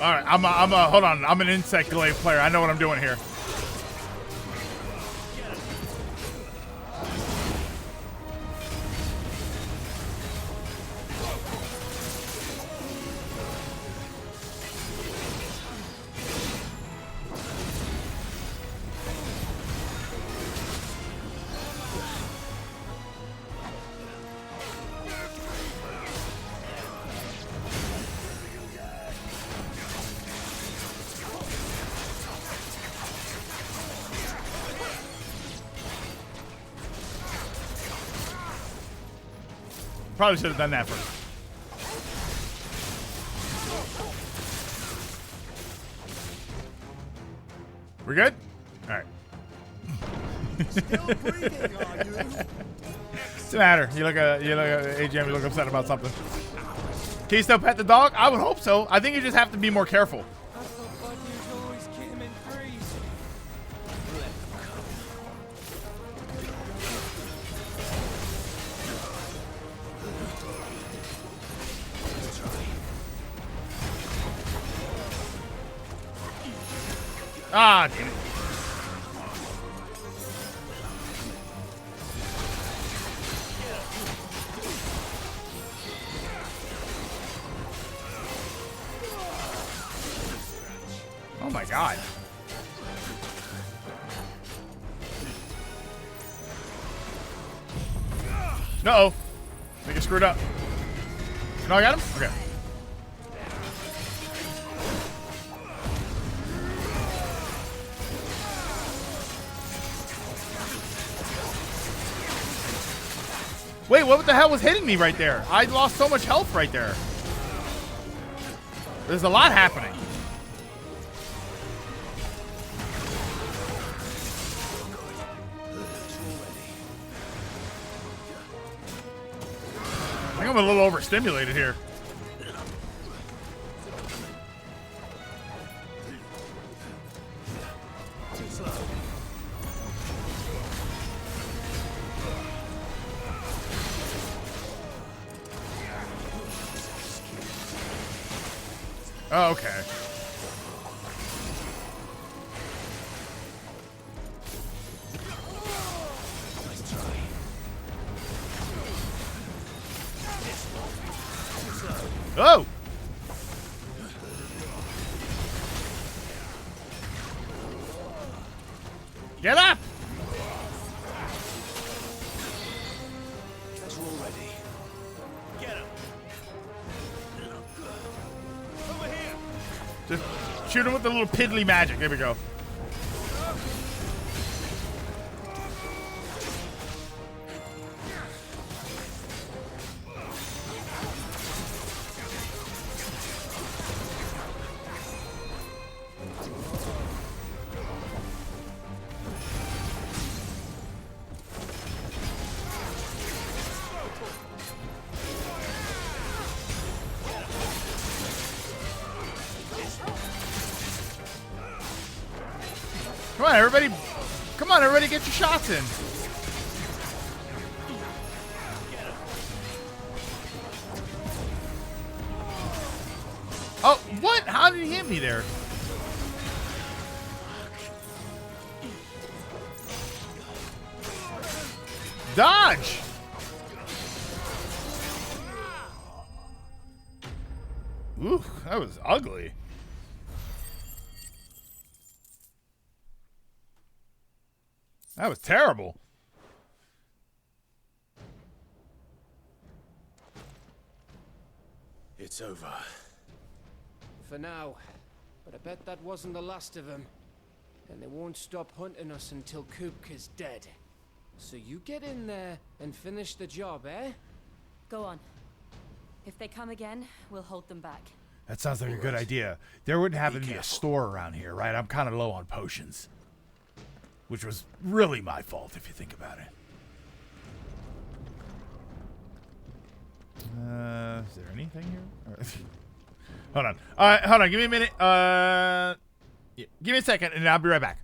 All right, hold on. I'm an insect glaive player. I know what I'm doing here. Probably should have done that first. We're good? All right. Still breathing, are you? What's the matter? You look AGM, you look upset about something. Can you still pet the dog? I would hope so. I think you just have to be more careful. I thought Bud News always keep him in threes. Ah, damn it. Oh my god. Uh-oh. I think I screwed up. No, I got him? Okay. Wait, what the hell was hitting me right there? I lost so much health right there. There's a lot happening. I think I'm a little overstimulated here. Too slow. Oh, okay. Nice try. Oh! Get up! Guess we're all ready. Get him. Over here. Just shoot him with the little piddly magic. There we go. Come on, everybody. Come on, everybody, get your shots in. How did he hit me there? Dodge! Ooh, that was ugly. That was terrible. It's over. For now. But I bet that wasn't the last of them. And they won't stop hunting us until Kupka's dead. So you get in there and finish the job, eh? Go on. If they come again, we'll hold them back. That sounds like a good idea. There wouldn't happen to be a store around here, right? I'm kind of low on potions. Which was really my fault, if you think about it. Is there anything here? Hold on. Hold on. Give me a minute. Yeah, give me a second, and I'll be right back.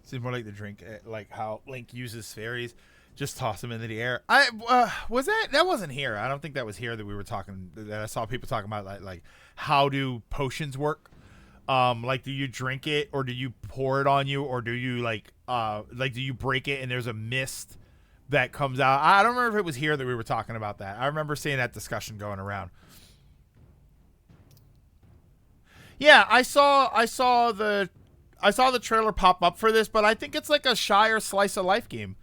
Seems more like the drink, like how Link uses fairies, just toss them into the air. Was that wasn't here? I don't think that was here that we were talking. That I saw people talking about like how do potions work? Like do you drink it or do you pour it on you or do you like do you break it and there's a mist that comes out? I don't remember if it was here that we were talking about that. I remember seeing that discussion going around. Yeah, I saw the trailer pop up for this, but I think it's like a Shire slice of life game.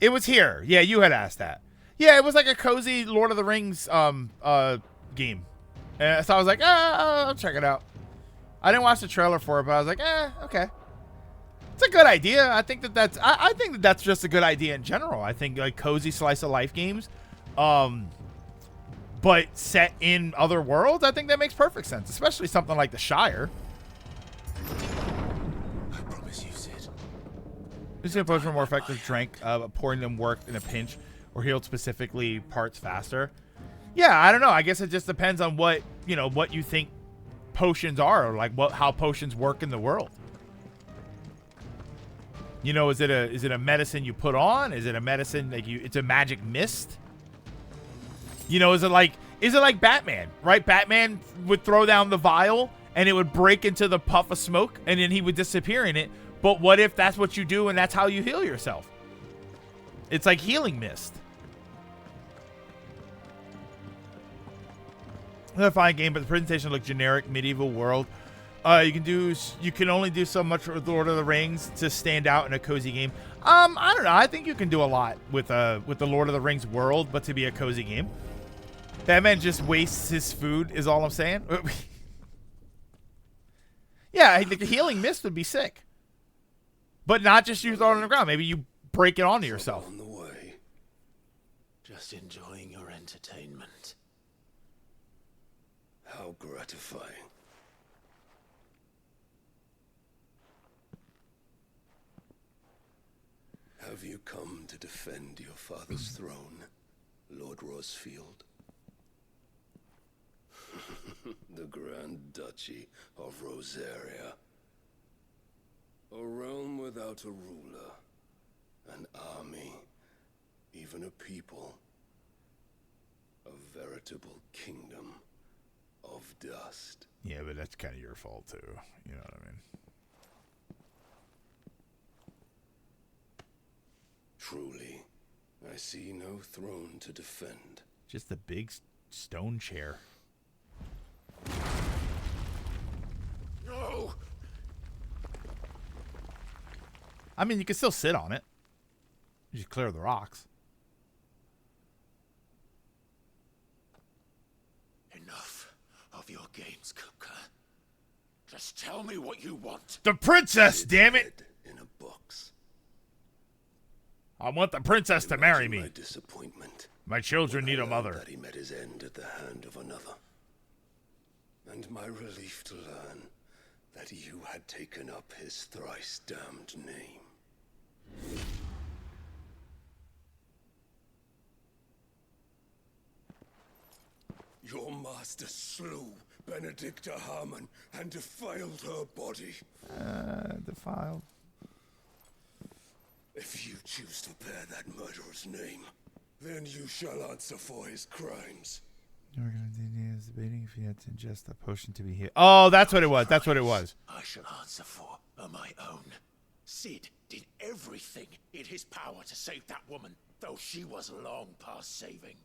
It was here. Yeah, you had asked that. Yeah, it was like a cozy Lord of the Rings game. And so I was like, I'll check it out. I didn't watch the trailer for it, but I was like, okay. It's a good idea. I think I think that's just a good idea in general. I think like cozy slice of life games, but set in other worlds, I think that makes perfect sense, especially something like the Shire. I promise you, Sid. This is a potion for more effective drink. Pouring them worked in a pinch or healed specifically parts faster. Yeah, I don't know. I guess it just depends on what you think potions are, or like how potions work in the world. You know, is it a medicine you put on? Is it a medicine like it's a magic mist? You know, is it like Batman, right? Batman would throw down the vial and it would break into the puff of smoke and then he would disappear in it. But what if that's what you do and that's how you heal yourself? It's like healing mist. Another fine game, but the presentation looked generic, medieval world. You can only do so much with Lord of the Rings to stand out in a cozy game. I don't know. I think you can do a lot with the Lord of the Rings world, but to be a cozy game. Batman just wastes his food, is all I'm saying. Yeah, the healing mist would be sick. But not just you throw it on the ground. Maybe you break it onto yourself. On the way. Just enjoying your entertainment. How gratifying. Have you come to defend your father's throne, Lord Rosfield? The Grand Duchy of Rosaria. A realm without a ruler, an army, even a people. A veritable kingdom of dust. Yeah, but that's kind of your fault too. You know what I mean? Truly, I see no throne to defend. Just a big stone chair. No! I mean, you can still sit on it. You just clear the rocks. Enough of your games, Kupka. Just tell me what you want. The princess, damn it! In a box. I want the princess to marry me. My disappointment. My children need a mother. That he met his end at the hand of another. And my relief to learn that you had taken up his thrice damned name. Your master slew Benedicta Harmon and defiled her body. Defiled. If you choose to bear that murderer's name, then you shall answer for his crimes. We're gonna continue debating if you had to ingest a potion to be healed. Oh, that's what it was. That's what it was. I shall answer for are my own. Sid did everything in his power to save that woman, though she was long past saving.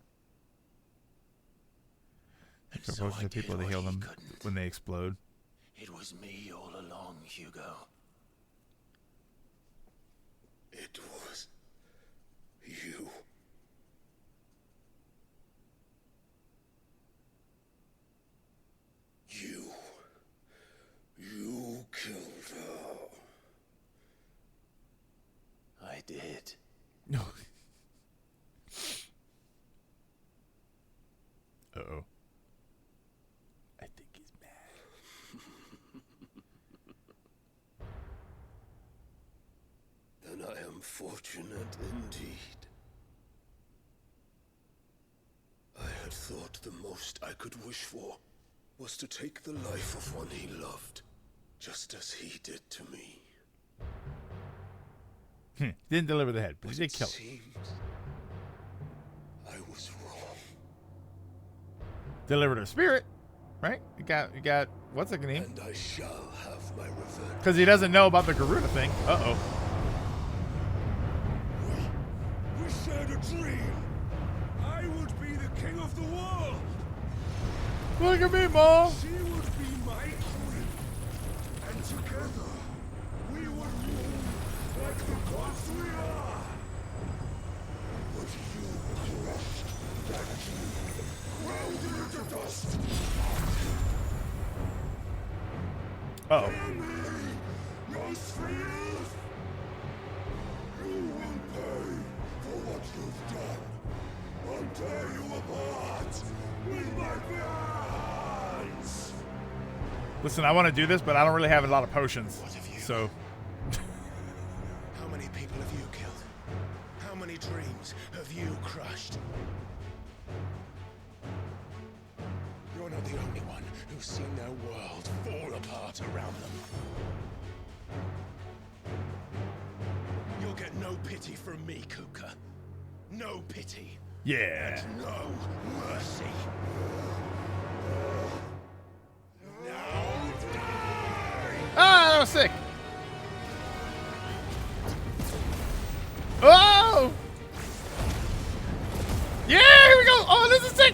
For potions to people to heal them when they explode. It was me all along, Hugo. It was you. You killed her. I did. No. Uh-oh. I think he's mad. Then I am fortunate indeed. I had thought the most I could wish for was to take the life of one he loved, just as he did to me. Didn't deliver the head, but he did kill it. I was wrong. Delivered her spirit, right? You got what's the name? And I shall have my revenge. Because he doesn't know about the Garuda thing. Uh-oh. We shared a dream. I would be the king of the world. Look at me, Mom. She would be my queen. And together, we would rule like the gods we are. But you crushed that dream, ground it into dust. Uh-oh. Rosfield! You will pay for what you've done. I'll tear you apart with my hands. Listen, I want to do this, but I don't really have a lot of potions. So. How many people have you killed? How many dreams have you crushed? You're not the only one who's seen their world fall apart around them. pity from me, Kuka. No pity. Yeah. And no mercy. Ah, that was sick. Oh! Yeah, here we go. Oh, this is sick.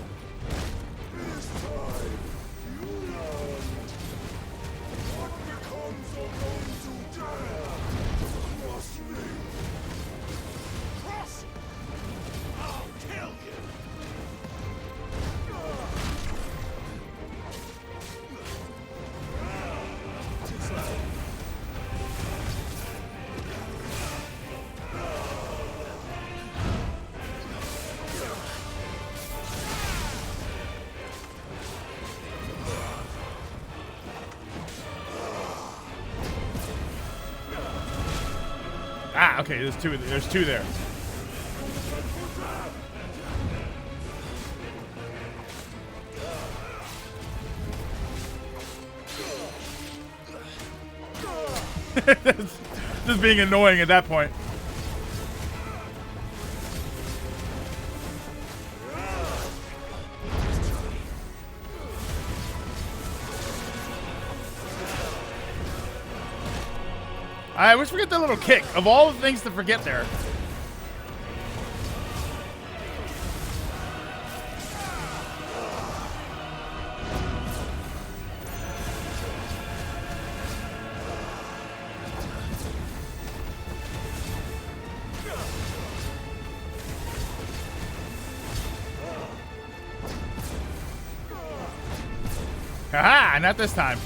Ah, okay, there's two there. Just being annoying at that point. I always forget that little kick. Of all the things to forget there. Haha, not this time.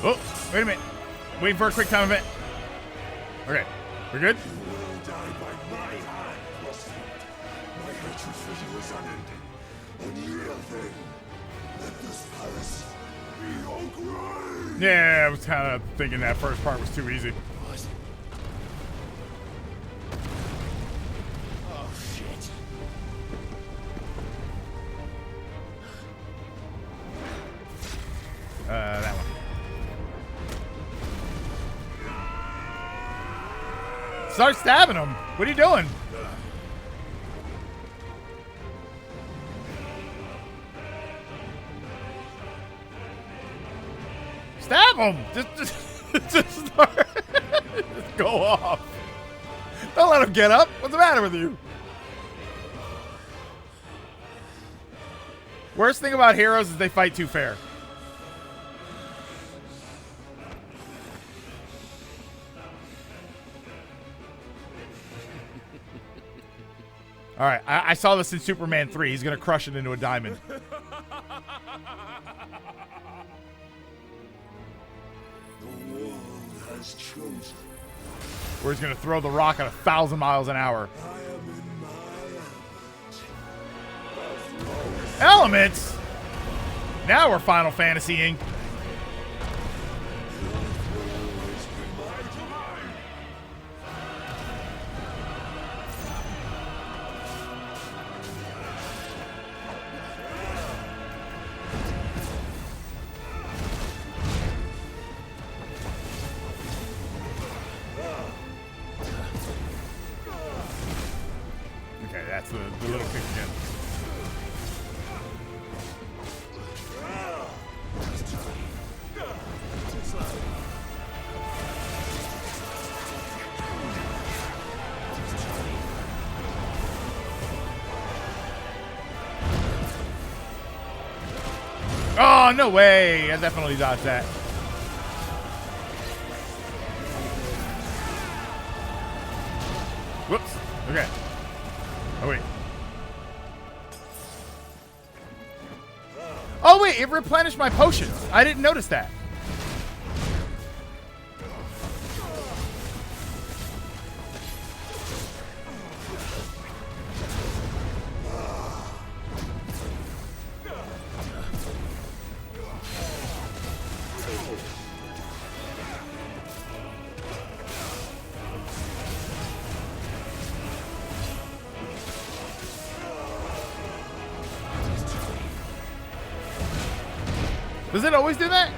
Oh, wait a minute. Waiting for a quick time event. Okay, we're good? You will die by my hand, Crossfield. My hatred for you is unending. Unreal thing. Let this palace be your grave. Yeah, I was kind of thinking that first part was too easy. Oh, shit. That one. Start stabbing him. What are you doing? Stab him. Just start. Just go off. Don't let him get up. What's the matter with you? Worst thing about heroes is they fight too fair. All right, I saw this in Superman 3. He's going to crush it into a diamond. The world has chosen. Where he's going to throw the rock at 1,000 miles an hour. I am in my Elements? Now we're Final Fantasying. Okay, that's the little kick again. Oh, no way. I definitely dodged that. Whoops. Okay. Oh, wait. Oh, wait. It replenished my potions. I didn't notice that. Does it always do that?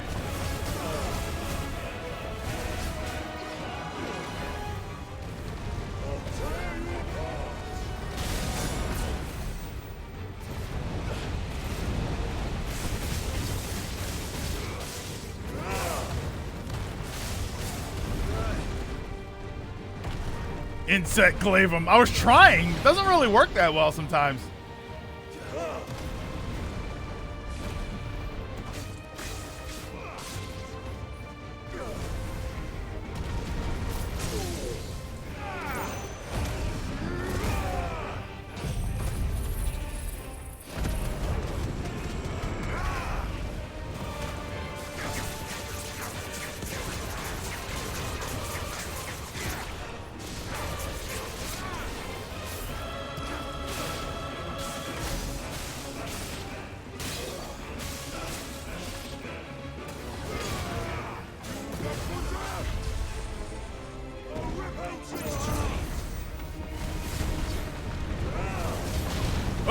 Insect glaive him. I was trying. It doesn't really work that well sometimes.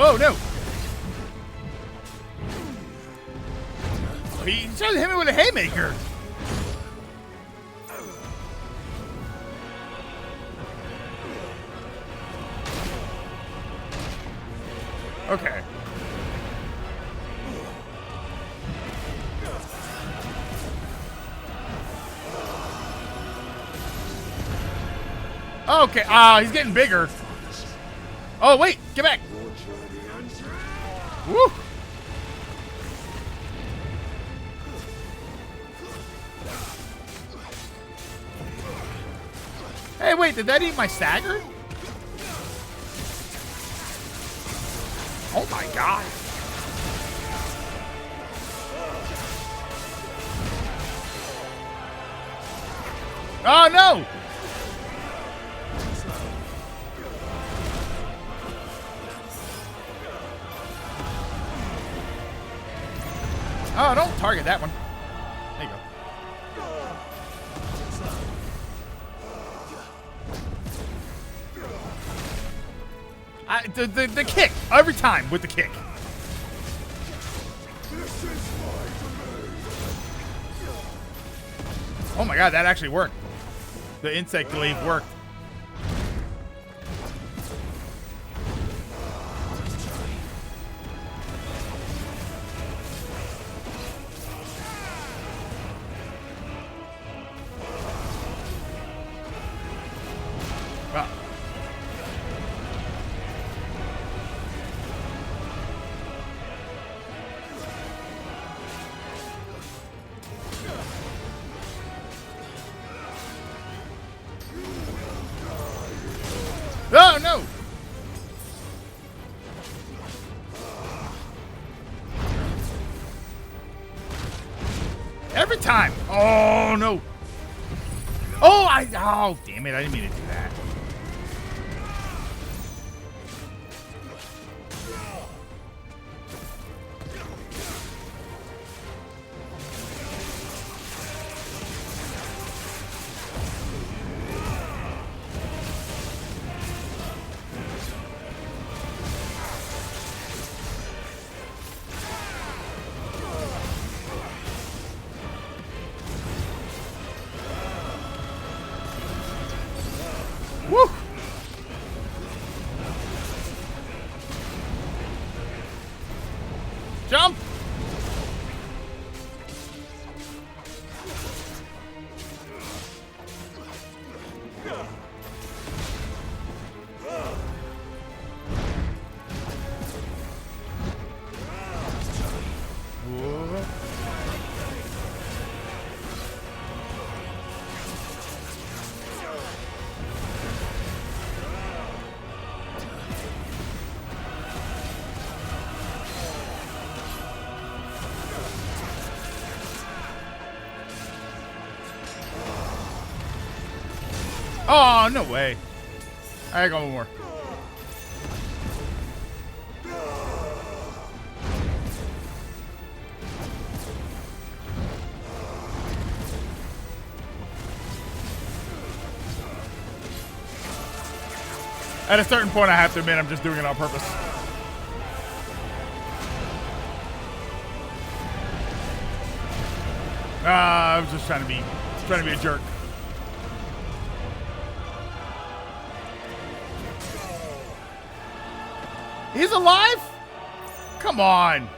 Oh, no. He tried to hit me with a haymaker. Okay. Okay. Ah, he's getting bigger. Oh, wait. Get back. Woo. Hey, wait. Did that eat my stagger? Oh, my God. Oh, no. Oh, don't target that one. There you go. The kick. Every time with the kick. Oh my God, that actually worked. The insect glaive worked. Oh, no! Every time! Oh, no! Oh, damn it, I didn't mean to do that. Woo! Jump! Whoa. Oh, no way. I got one more. At a certain point, I have to admit, I'm just doing it on purpose. I was just trying to be a jerk. He's alive? Come on.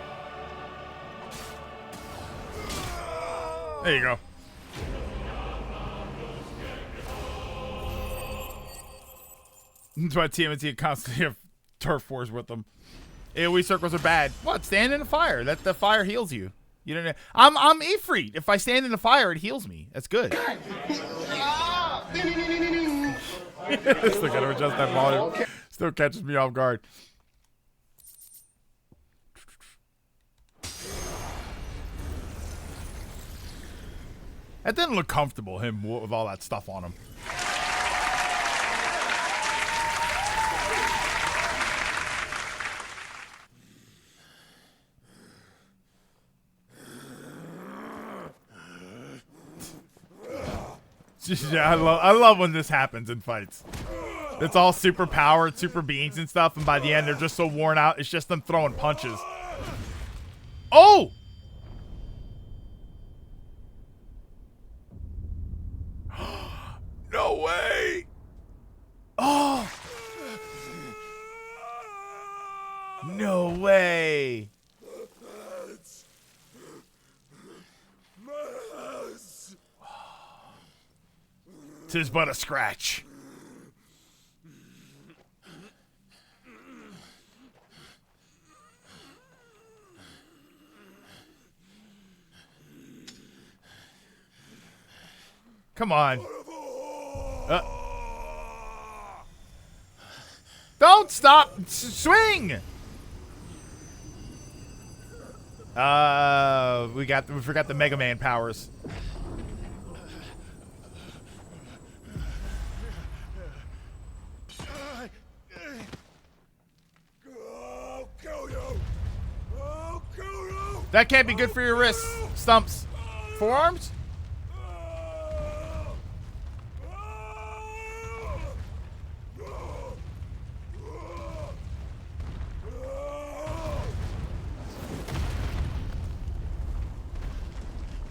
There you go. That's why TMNT constantly have turf wars with them. AoE circles are bad. What? Stand in the fire. That the fire heals you. You don't know. I'm Ifrit. If I stand in the fire, it heals me. That's good. Still gotta adjust that volume. Still catches me off guard. That didn't look comfortable, him with all that stuff on him. Yeah, I love when this happens in fights. It's all super powered, super beings and stuff, and by the end they're just so worn out, it's just them throwing punches. Oh! No way! Oh! No way! Tis but a scratch. Come on. Don't stop. Swing. We forgot the Mega Man powers. That can't be good for your wrists. Stumps. Forearms?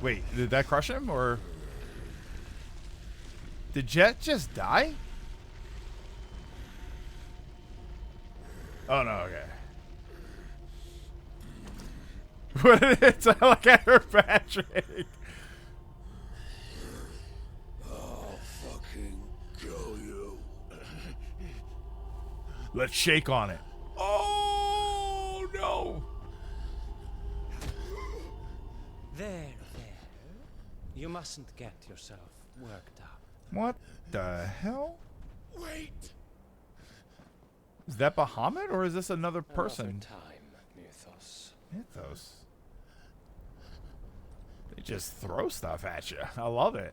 Wait, did that crush him, or did Jet just die? Oh no, okay. What did it sound like I heard Patrick? I'll fucking kill you. Let's shake on it. Oh no! There. You mustn't get yourself worked up. What the hell? Wait! Is that Bahamut, or is this another person? Another time, Mythos. Mythos. They just throw stuff at you. I love it.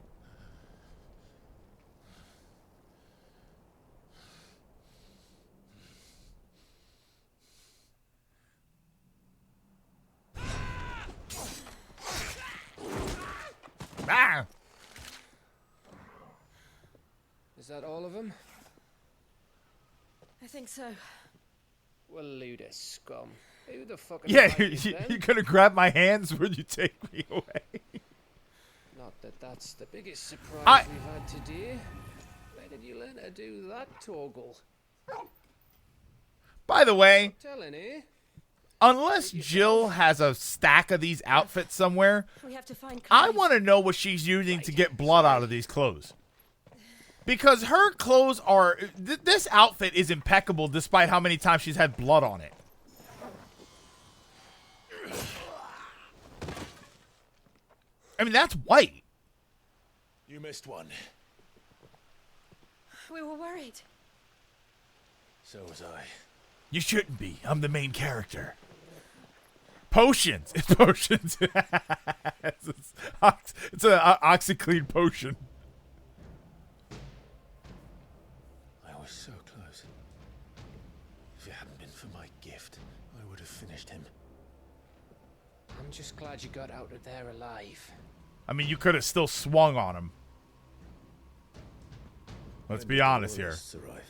Ah! Is that all of them? I think so. Well, Luda scum. Who the fuck? Yeah, you could have grabbed my hands when you take me away. Not that that's the biggest surprise we've had today. Where did you learn to do that, Torgal? By the way, I'm telling you. Unless Jill has a stack of these outfits somewhere, We have to find I want to know what she's using to get blood out of these clothes. Because her clothes are... this outfit is impeccable despite how many times she's had blood on it. I mean, that's white. You missed one. We were worried. So was I. You shouldn't be. I'm the main character. Potions. It's potions. It's an OxyClean potion. I'm just glad you got out of there alive. I mean, you could have still swung on him. Let's be honest here.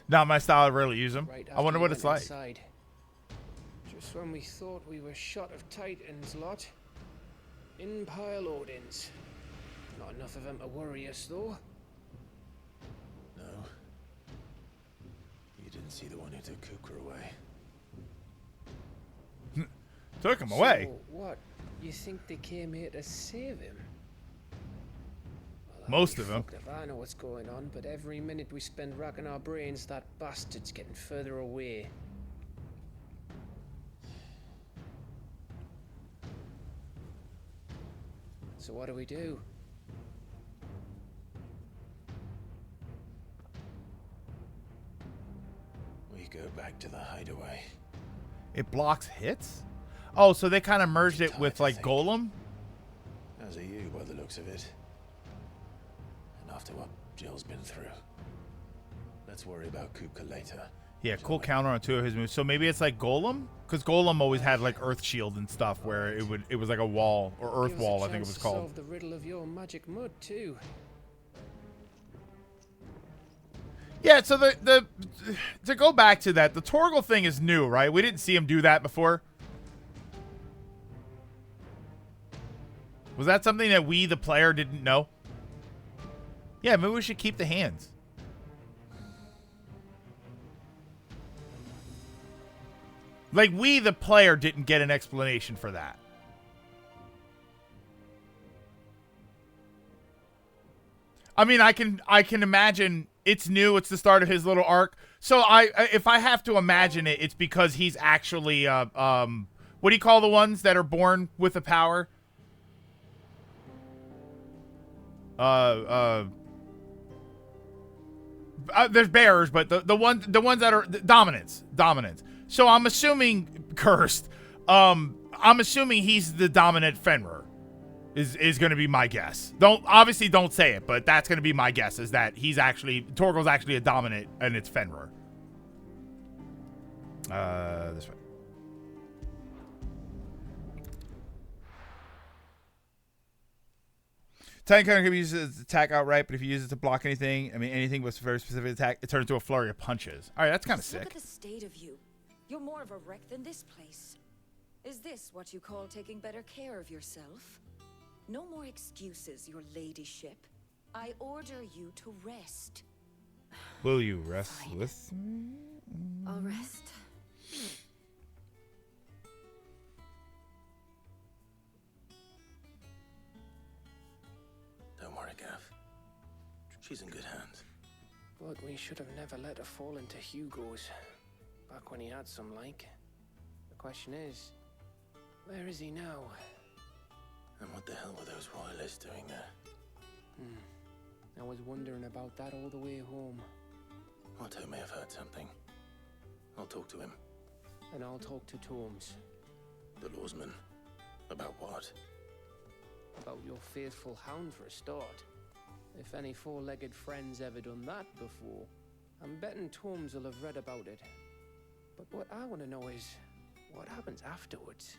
Not my style to really use them. Right I wonder after what you it's went like. inside. Just when we thought we were shot of Titans, lot. In-pile Odins. Not enough of them to worry us, though. No. You didn't see the one who took Kukra away. Took him away? So, what? You think they came here to save him? Well, Most of them. If I know what's going on, but every minute we spend racking our brains, that bastard's getting further away. So what do we do? We go back to the hideaway. It blocks hits? Oh, so they kind of merged it with, like, Golem? As are you, by the looks of it. And after what Jill's been through. Let's worry about Kupka later. Yeah, cool counter on 2 of his moves. So maybe it's like Golem? Because Golem always had, like, Earth Shield and stuff where it was like a wall, or Earth Give us a Wall, I think it chance was to called. Solve the riddle of your magic mud too. Yeah, so the to go back to that, the Torgal thing is new, right? We didn't see him do that before. Was that something that we, the player, didn't know? Yeah, maybe we should keep the hands. Like, we, the player, didn't get an explanation for that. I mean, I can imagine it's new. It's the start of his little arc. So if I have to imagine it, it's because he's actually what do you call the ones that are born with a power? There's bearers, but the ones that are dominance. So I'm assuming cursed. I'm assuming he's the dominant Fenrir. Is going to be my guess. Don't say it, but that's going to be my guess. Is that Torgal's actually a dominant, and it's Fenrir. This way. Titan Counter can be used as attack outright, but if you use it to block anything, anything with a very specific attack, it turns into a flurry of punches. All right, that's kind of sick. Look at the state of you. You're more of a wreck than this place. Is this what you call taking better care of yourself? No more excuses, your ladyship. I order you to rest. Will you rest with me? I'll rest. Don't worry, Gav. She's in good hands. But we should have never let her fall into Hugo's. Back when he had some like. The question is, where is he now? And what the hell were those royalists doing there? I was wondering about that all the way home. Otto may have heard something. I'll talk to him. And I'll talk to Torms. The lawsman. About what? About your faithful hound for a start. If any four-legged friend's ever done that before, I'm betting Torms will have read about it. But what I want to know is, what happens afterwards?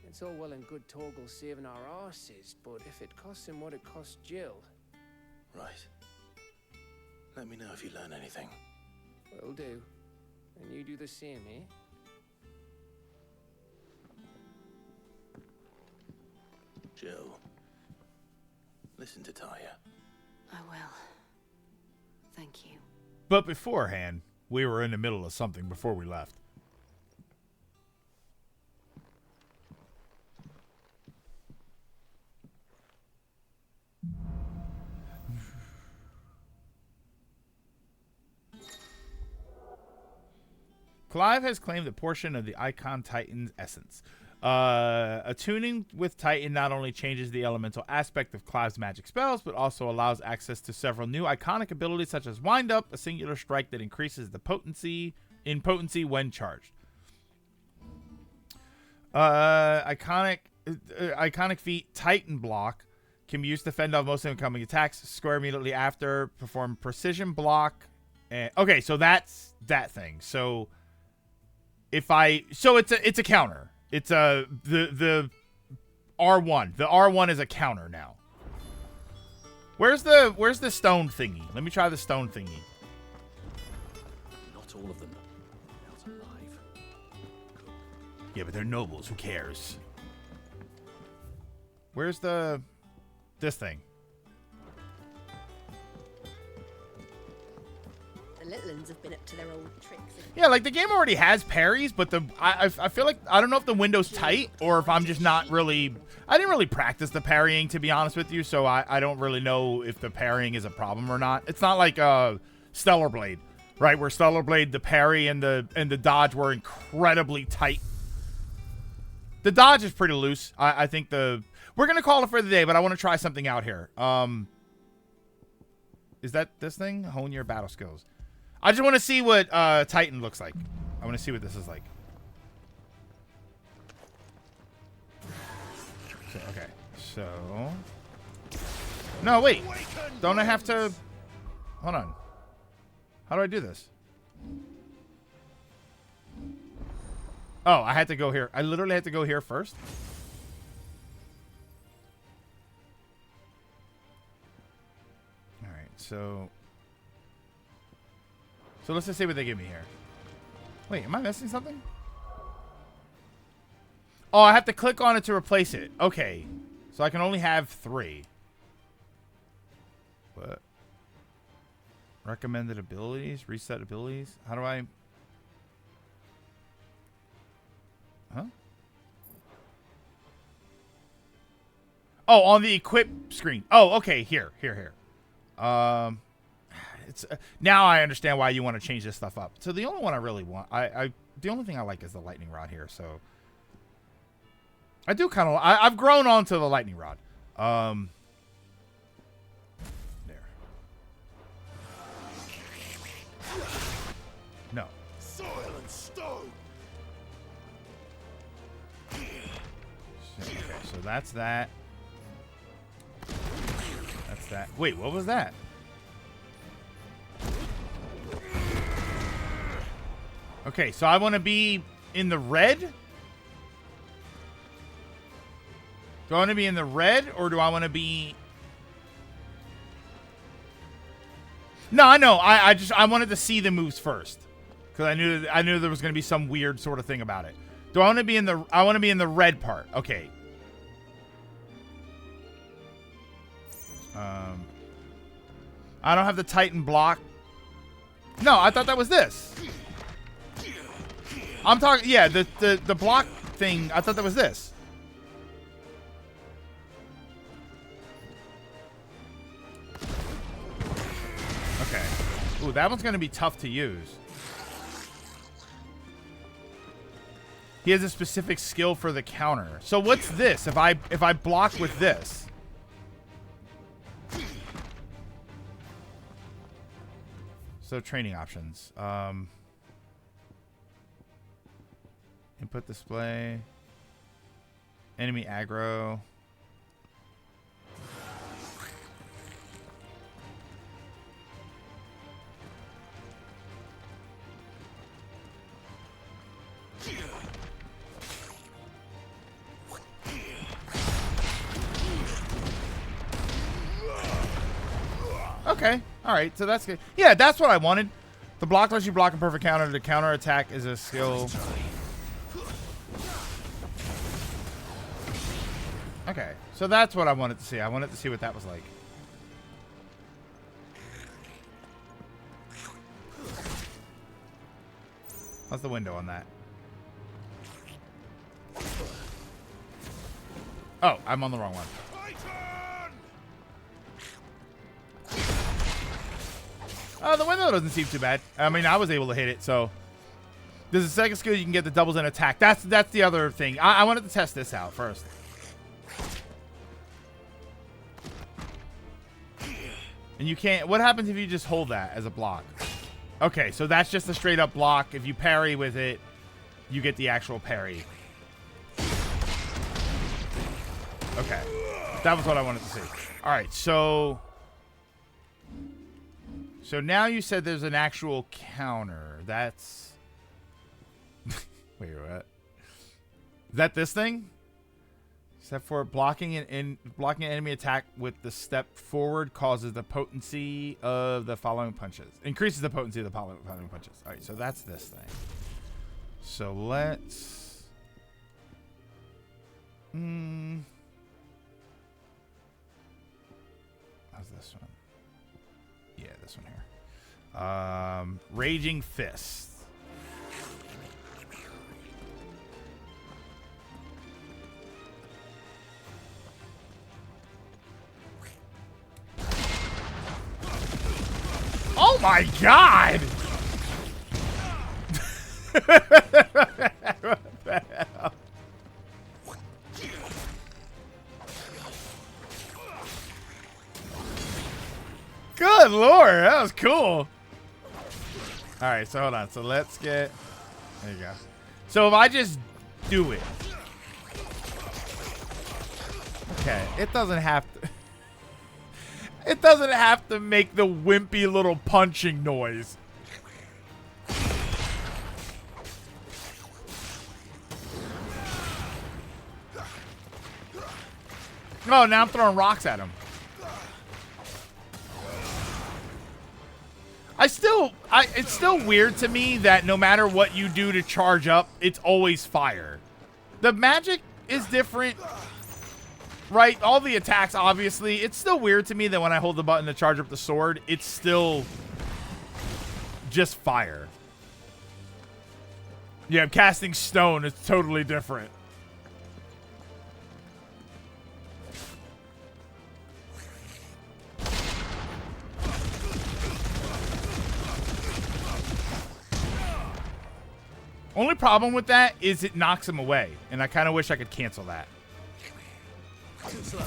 It's all well and good Torgal saving our arses, but if it costs him what it cost Jill... Right. Let me know if you learn anything. Will do. And you do the same, eh? Jill. Listen to Taya. I will. Thank you. But beforehand, we were in the middle of something before we left. Clive has claimed a portion of the Icon Titan's essence. Attuning with Titan not only changes the elemental aspect of Clive's magic spells, but also allows access to several new iconic abilities such as Wind Up, a singular strike that increases the potency when charged. Iconic feat Titan Block can be used to fend off most incoming attacks. Square immediately after, perform precision block. And okay, so that's that thing. So it's a counter. It's the R1. The R1 is a counter now. Where's the stone thingy? Let me try the stone thingy. Not all of them out alive. Yeah, but they're nobles. Who cares? Where's this thing? The little ones have been up to their old tricks. Yeah, like the game already has parries, but I feel like I don't know if the window's tight or if I'm just not really. I didn't really practice the parrying, to be honest with you, so I don't really know if the parrying is a problem or not. It's not like Stellar Blade, right? Where Stellar Blade, the parry and the dodge were incredibly tight. The dodge is pretty loose. I think we're gonna call it for the day, but I want to try something out here. Is that this thing? Hone your battle skills. I just want to see what Titan looks like. I want to see what this is like. So, okay, so... No, wait. Don't I have to... Hold on. How do I do this? Oh, I had to go here. I literally had to go here first? Alright, so let's just see what they give me here. Wait, am I missing something? Oh, I have to click on it to replace it. Okay. So I can only have 3. What? Recommended abilities? Reset abilities? How do I... Huh? Oh, on the equip screen. Oh, okay. Here. It's now I understand why you want to change this stuff up. So the only one I really want, the only thing I like is the lightning rod here. So I do kind of, I've grown onto the lightning rod. There. No. Soil and stone. Okay, so that's that. That's that. Wait, what was that? Okay, so I want to be in the red? Do I want to be in the red, or do I want to be... No, I know. I wanted to see the moves first. Because I knew there was going to be some weird sort of thing about it. Do I want to be in the... I want to be in the red part. Okay. I don't have the Titan block. No, I thought that was this. I'm talking, yeah, the block thing, I thought that was this. Okay. Ooh, that one's going to be tough to use. He has a specific skill for the counter. So what's this if I block with this? So training options. Input display. Enemy aggro. Okay. All right. So that's good. Yeah, that's what I wanted. The block lets you block a perfect counter. The counter attack is a skill. Okay. So that's what I wanted to see. I wanted to see what that was like. How's the window on that? Oh, I'm on the wrong one. The window doesn't seem too bad. I mean, I was able to hit it, so. There's a second skill you can get the doubles in attack. That's the other thing. I wanted to test this out first. And you can't. What happens if you just hold that as a block? Okay, so that's just a straight up block. If you parry with it, you get the actual parry. Okay. That was what I wanted to see. Alright, so now you said there's an actual counter. That's... Wait, what? Is that this thing? Step forward, blocking an enemy attack with the step forward causes the potency of the following punches. Increases the potency of the following punches. All right, so that's this thing. So let's. How's this one? Yeah, this one here. Raging Fist. Oh my god! What the hell? Good lord, that was cool. Alright, so hold on. So let's get... There you go. So if I just do it... Okay, it doesn't have to... It doesn't have to make the wimpy little punching noise. Oh, now I'm throwing rocks at him. It's still weird to me that no matter what you do to charge up, it's always fire. The magic is different. Right, all the attacks, obviously. It's still weird to me that when I hold the button to charge up the sword, it's still just fire. Yeah, I'm casting stone. It's totally different. Only problem with that is it knocks him away, and I kind of wish I could cancel that. Too slow.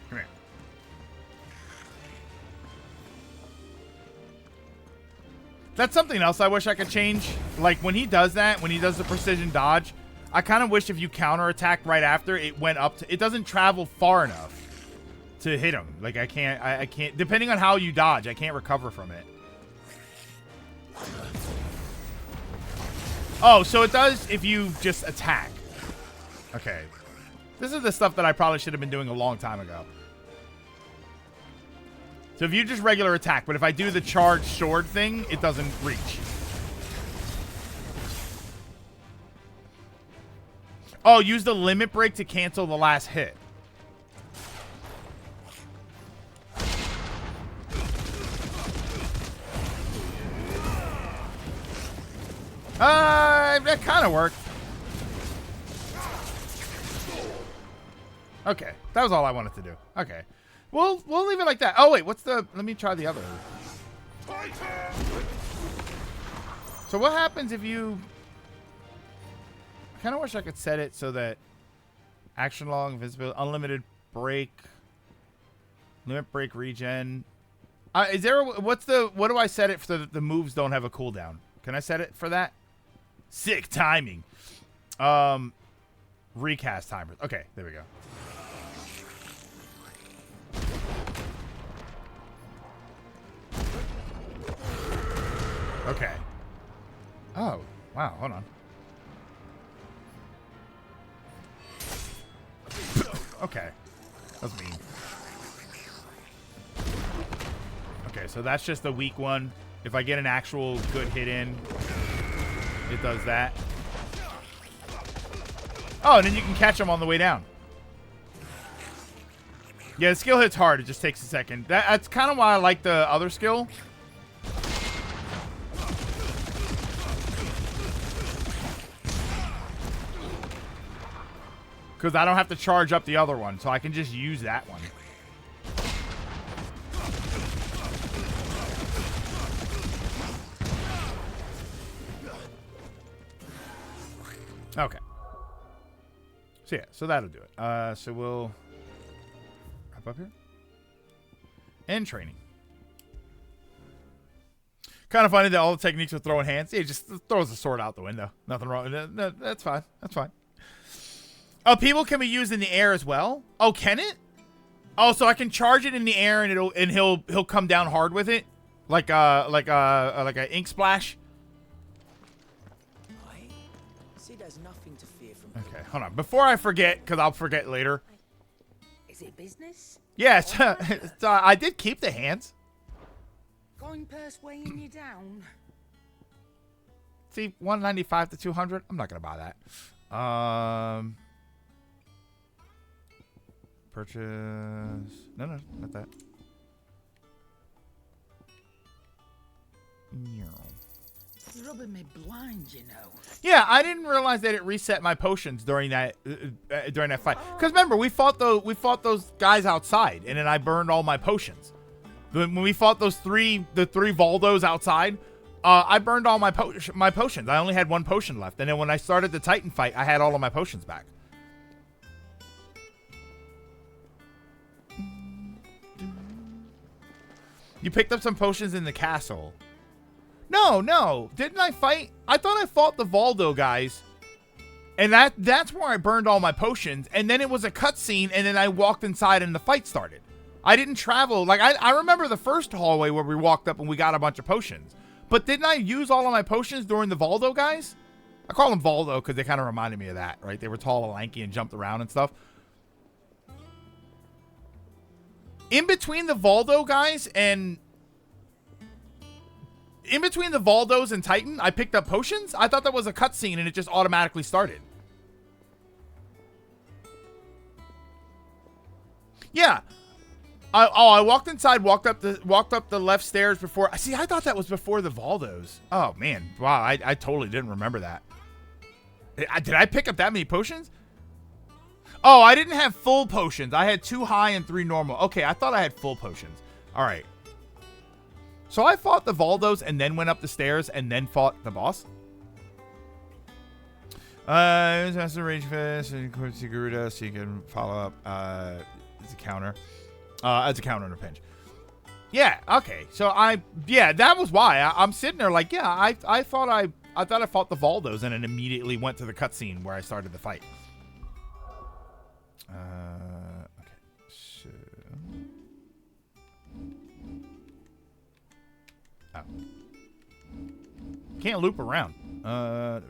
Come here. That's something else I wish I could change. Like when he does that, when he does the precision dodge, I kind of wish if you counterattack right after, it went up to, it doesn't travel far enough to hit him. Like I can't, depending on how you dodge, I can't recover from it. Oh, so it does if you just attack. Okay. This is the stuff that I probably should have been doing a long time ago. So if you just regular attack, but if I do the charged sword thing, it doesn't reach. Oh, use the limit break to cancel the last hit. That kind of worked. Okay, that was all I wanted to do. Okay, we'll leave it like that. Oh wait, what's the? Let me try the other. So what happens if you? I kind of wish I could set it so that action log, invisibility, unlimited break, limit break, regen. Is there? What do I set it for? The moves don't have a cooldown. Can I set it for that? Sick timing. Recast timer. Okay, there we go. Okay. Oh, wow, hold on. Okay. That's mean. Okay, so that's just the weak one. If I get an actual good hit in, it does that. Oh, and then you can catch them on the way down. Yeah, the skill hit's hard. It just takes a second. That's kind of why I like the other skill. Because I don't have to charge up the other one, so I can just use that one. Okay. So yeah, so that'll do it. So we'll wrap up here. And training. Kind of funny that all the techniques are throwing hands. He just throws the sword out the window. Nothing wrong. No, that's fine. That's fine. Oh, people can be used in the air as well. Oh, can it? Oh, so I can charge it in the air and he'll come down hard with it. like a ink splash. See, there's nothing to fear from. Okay, hold on. Before I forget, because I'll forget later. Is it business? Yes, I did keep the hands. Coin purse weighing you down. See, 195 to 200. I'm not gonna buy that. Purchase. No, not that. You're rubbing me blind, you know. Yeah, I didn't realize that it reset my potions during that fight. Because remember, we fought those guys outside, and then I burned all my potions. When we fought the three Voldos outside, I burned all my potions. I only had one potion left, and then when I started the Titan fight, I had all of my potions back. You picked up some potions in the castle. No. Didn't I fight? I thought I fought the Voldo guys. And that's where I burned all my potions. And then it was a cutscene, and then I walked inside and the fight started. I didn't travel. Like, I remember the first hallway where we walked up and we got a bunch of potions. But didn't I use all of my potions during the Voldo guys? I call them Voldo because they kind of reminded me of that, right? They were tall and lanky and jumped around and stuff. In between the Voldo guys and... In between the Voldos and Titan, I picked up potions. I thought that was a cutscene and it just automatically started. Yeah. I walked inside, walked up the left stairs before. See, I thought that was before the Voldos. Oh man, wow! I totally didn't remember that. Did I pick up that many potions? Oh, I didn't have full potions. I had 2 high and 3 normal. Okay, I thought I had full potions. All right. So I fought the Voldos and then went up the stairs and then fought the boss. Has to rage fast and Garuda so you can follow up as a counter. As a counter in a pinch. Yeah, okay. So that was why. I'm sitting there like, yeah, I thought I fought the Voldos and then immediately went to the cutscene where I started the fight. Okay. So oh. Can't loop around. There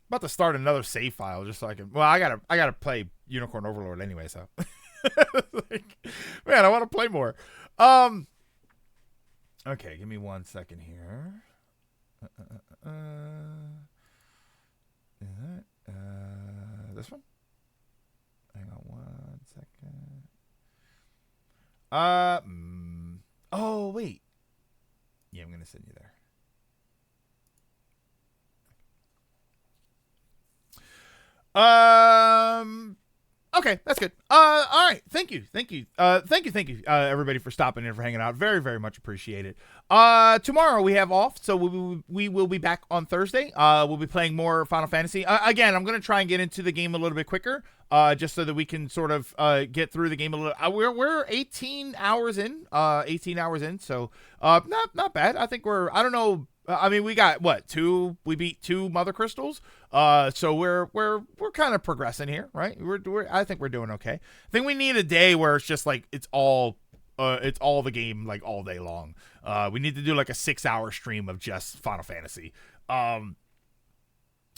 about to start another save file just so I can. Well, I gotta play Unicorn Overlord anyway, so. Like, man, I want to play more. Okay, give me 1 second here. This one. Hang on 1 second. Oh wait. Yeah, I'm gonna send you there. Okay, that's good. All right. Thank you, everybody, for stopping in, for hanging out. Very, very much appreciated. Tomorrow we have off, so we will be back on Thursday. We'll be playing more Final Fantasy. Again, I'm gonna try and get into the game a little bit quicker, just so that we can sort of get through the game a little. We're 18 hours in. So not bad. I think I don't know. I mean, we got what, 2? We beat 2 Mother Crystals. So we're kind of progressing here, right? I think we're doing okay. I think we need a day where it's just like it's all the game like all day long. We need to do like a 6-hour stream of just Final Fantasy.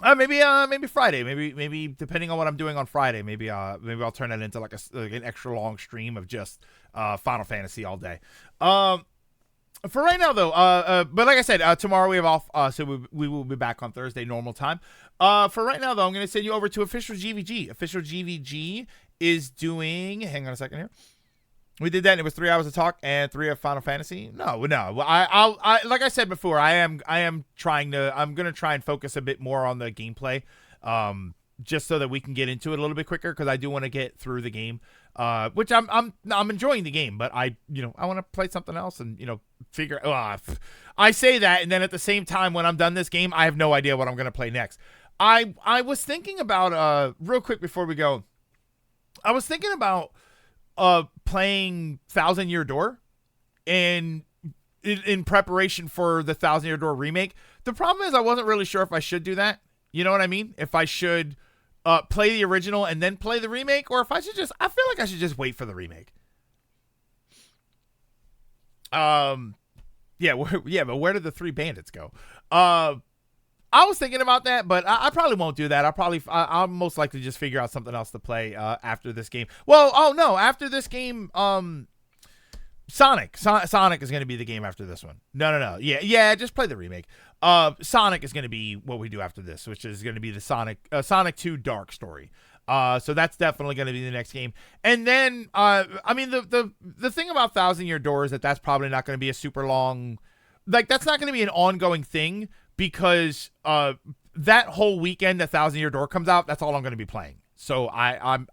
Maybe Friday. Maybe depending on what I'm doing on Friday. Maybe I'll turn that into like an extra long stream of just Final Fantasy all day. For right now, though, but like I said, tomorrow we have off, so we will be back on Thursday, normal time. For right now, though, I'm going to send you over to Official GVG. Official GVG is doing... Hang on a second here. We did that, and it was 3 hours of talk and 3 of Final Fantasy. No. I like I said before, I'm going to try and focus a bit more on the gameplay, just so that we can get into it a little bit quicker, because I do want to get through the game. Which I'm enjoying the game, but I want to play something else and figure. I say that, and then at the same time, when I'm done this game, I have no idea what I'm gonna play next. I was thinking about real quick before we go. I was thinking about playing Thousand Year Door, and in preparation for the Thousand Year Door remake. The problem is I wasn't really sure if I should do that. You know what I mean? If I should play the original and then play the remake, or if I should I feel like I should just wait for the remake. Yeah, but where did the 3 bandits go? I was thinking about that, but I probably won't do that. I'll most likely just figure out something else to play after this game. Well, oh no, after this game, Sonic is going to be the game after this one. No. Yeah, just play the remake. Sonic is going to be what we do after this, which is going to be the Sonic 2 Dark story. So that's definitely going to be the next game. And then, I mean, the thing about Thousand Year Door is that's probably not going to be a super long, like, that's not going to be an ongoing thing, because that whole weekend that Thousand Year Door comes out, that's all I'm going to be playing. So I'm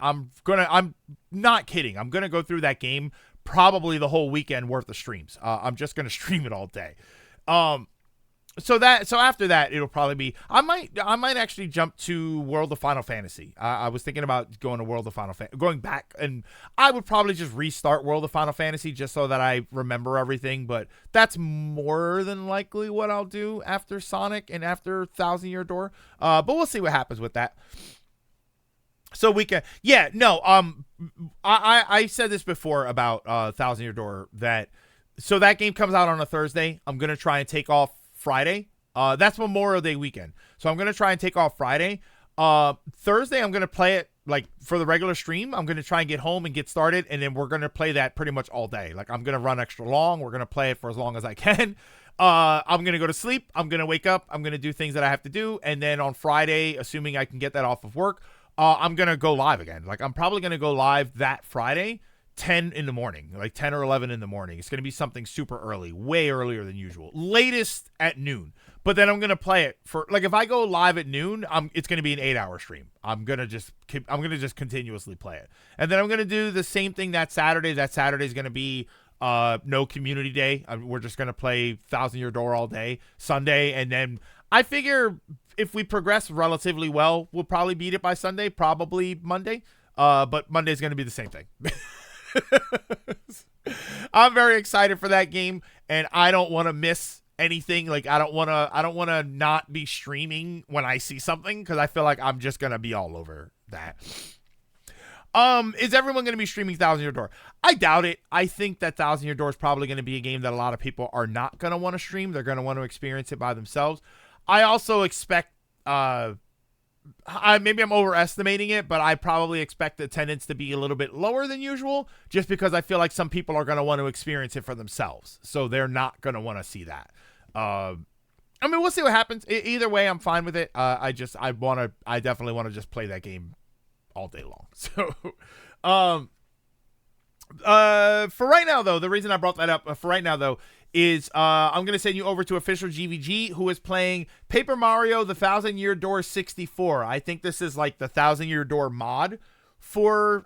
not kidding. I'm going to go through that game probably the whole weekend worth of streams. I'm just going to stream it all day. So after that, it'll probably be, I might actually jump to World of Final Fantasy. I was thinking about going to World of Final Fantasy, going back, and I would probably just restart World of Final Fantasy just so that I remember everything, but that's more than likely what I'll do after Sonic and after Thousand Year Door. But we'll see what happens with that. So we can, I said this before about Thousand Year Door, that game comes out on a Thursday. I'm going to try and take off Friday. That's Memorial Day weekend. So I'm going to try and take off Friday. Thursday, I'm going to play it like for the regular stream. I'm going to try and get home and get started. And then we're going to play that pretty much all day. Like, I'm going to run extra long. We're going to play it for as long as I can. I'm going to go to sleep. I'm going to wake up. I'm going to do things that I have to do. And then on Friday, assuming I can get that off of work, I'm going to go live again. Like, I'm probably going to go live that Friday, 10 in the morning, like 10 or 11 in the morning. It's going to be something super early, way earlier than usual, latest at noon. But then I'm going to play it for, like, if I go live at noon, it's going to be an 8-hour stream. I'm going to just continuously play it. And then I'm going to do the same thing that Saturday. That Saturday is going to be no community day. We're just going to play Thousand Year Door all day Sunday. And then I figure if we progress relatively well, we'll probably beat it by Sunday, probably Monday. But Monday's going to be the same thing. I'm very excited for that game, and I don't want to miss anything. Like, I don't want to not be streaming when I see something, because I feel like I'm just going to be all over that. Is everyone going to be streaming Thousand Year Door? I doubt it. I think that Thousand Year Door is probably going to be a game that a lot of people are not going to want to stream. They're going to want to experience it by themselves. I also expect, maybe I'm overestimating it, but I probably expect the attendance to be a little bit lower than usual, just because I feel like some people are going to want to experience it for themselves. So they're not going to want to see that. I mean, we'll see what happens. Either way, I'm fine with it. I definitely want to just play that game all day long. So, for right now, though, the reason I brought that up is I'm going to send you over to Official GVG, who is playing Paper Mario The Thousand Year Door 64. I think this is like the Thousand Year Door mod for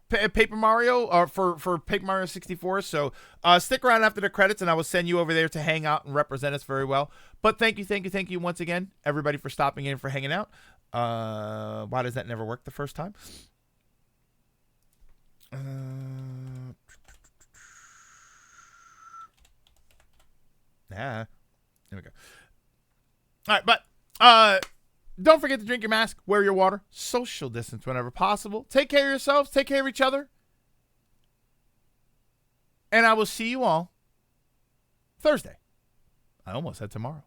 Paper Mario, or for Paper Mario 64. So stick around after the credits, and I will send you over there to hang out and represent us very well. But thank you once again, everybody, for stopping in, for hanging out. Why does that never work the first time? There we go. All right, but don't forget to drink your mask, wear your water, social distance whenever possible. Take care of yourselves, take care of each other. And I will see you all Thursday. I almost said tomorrow.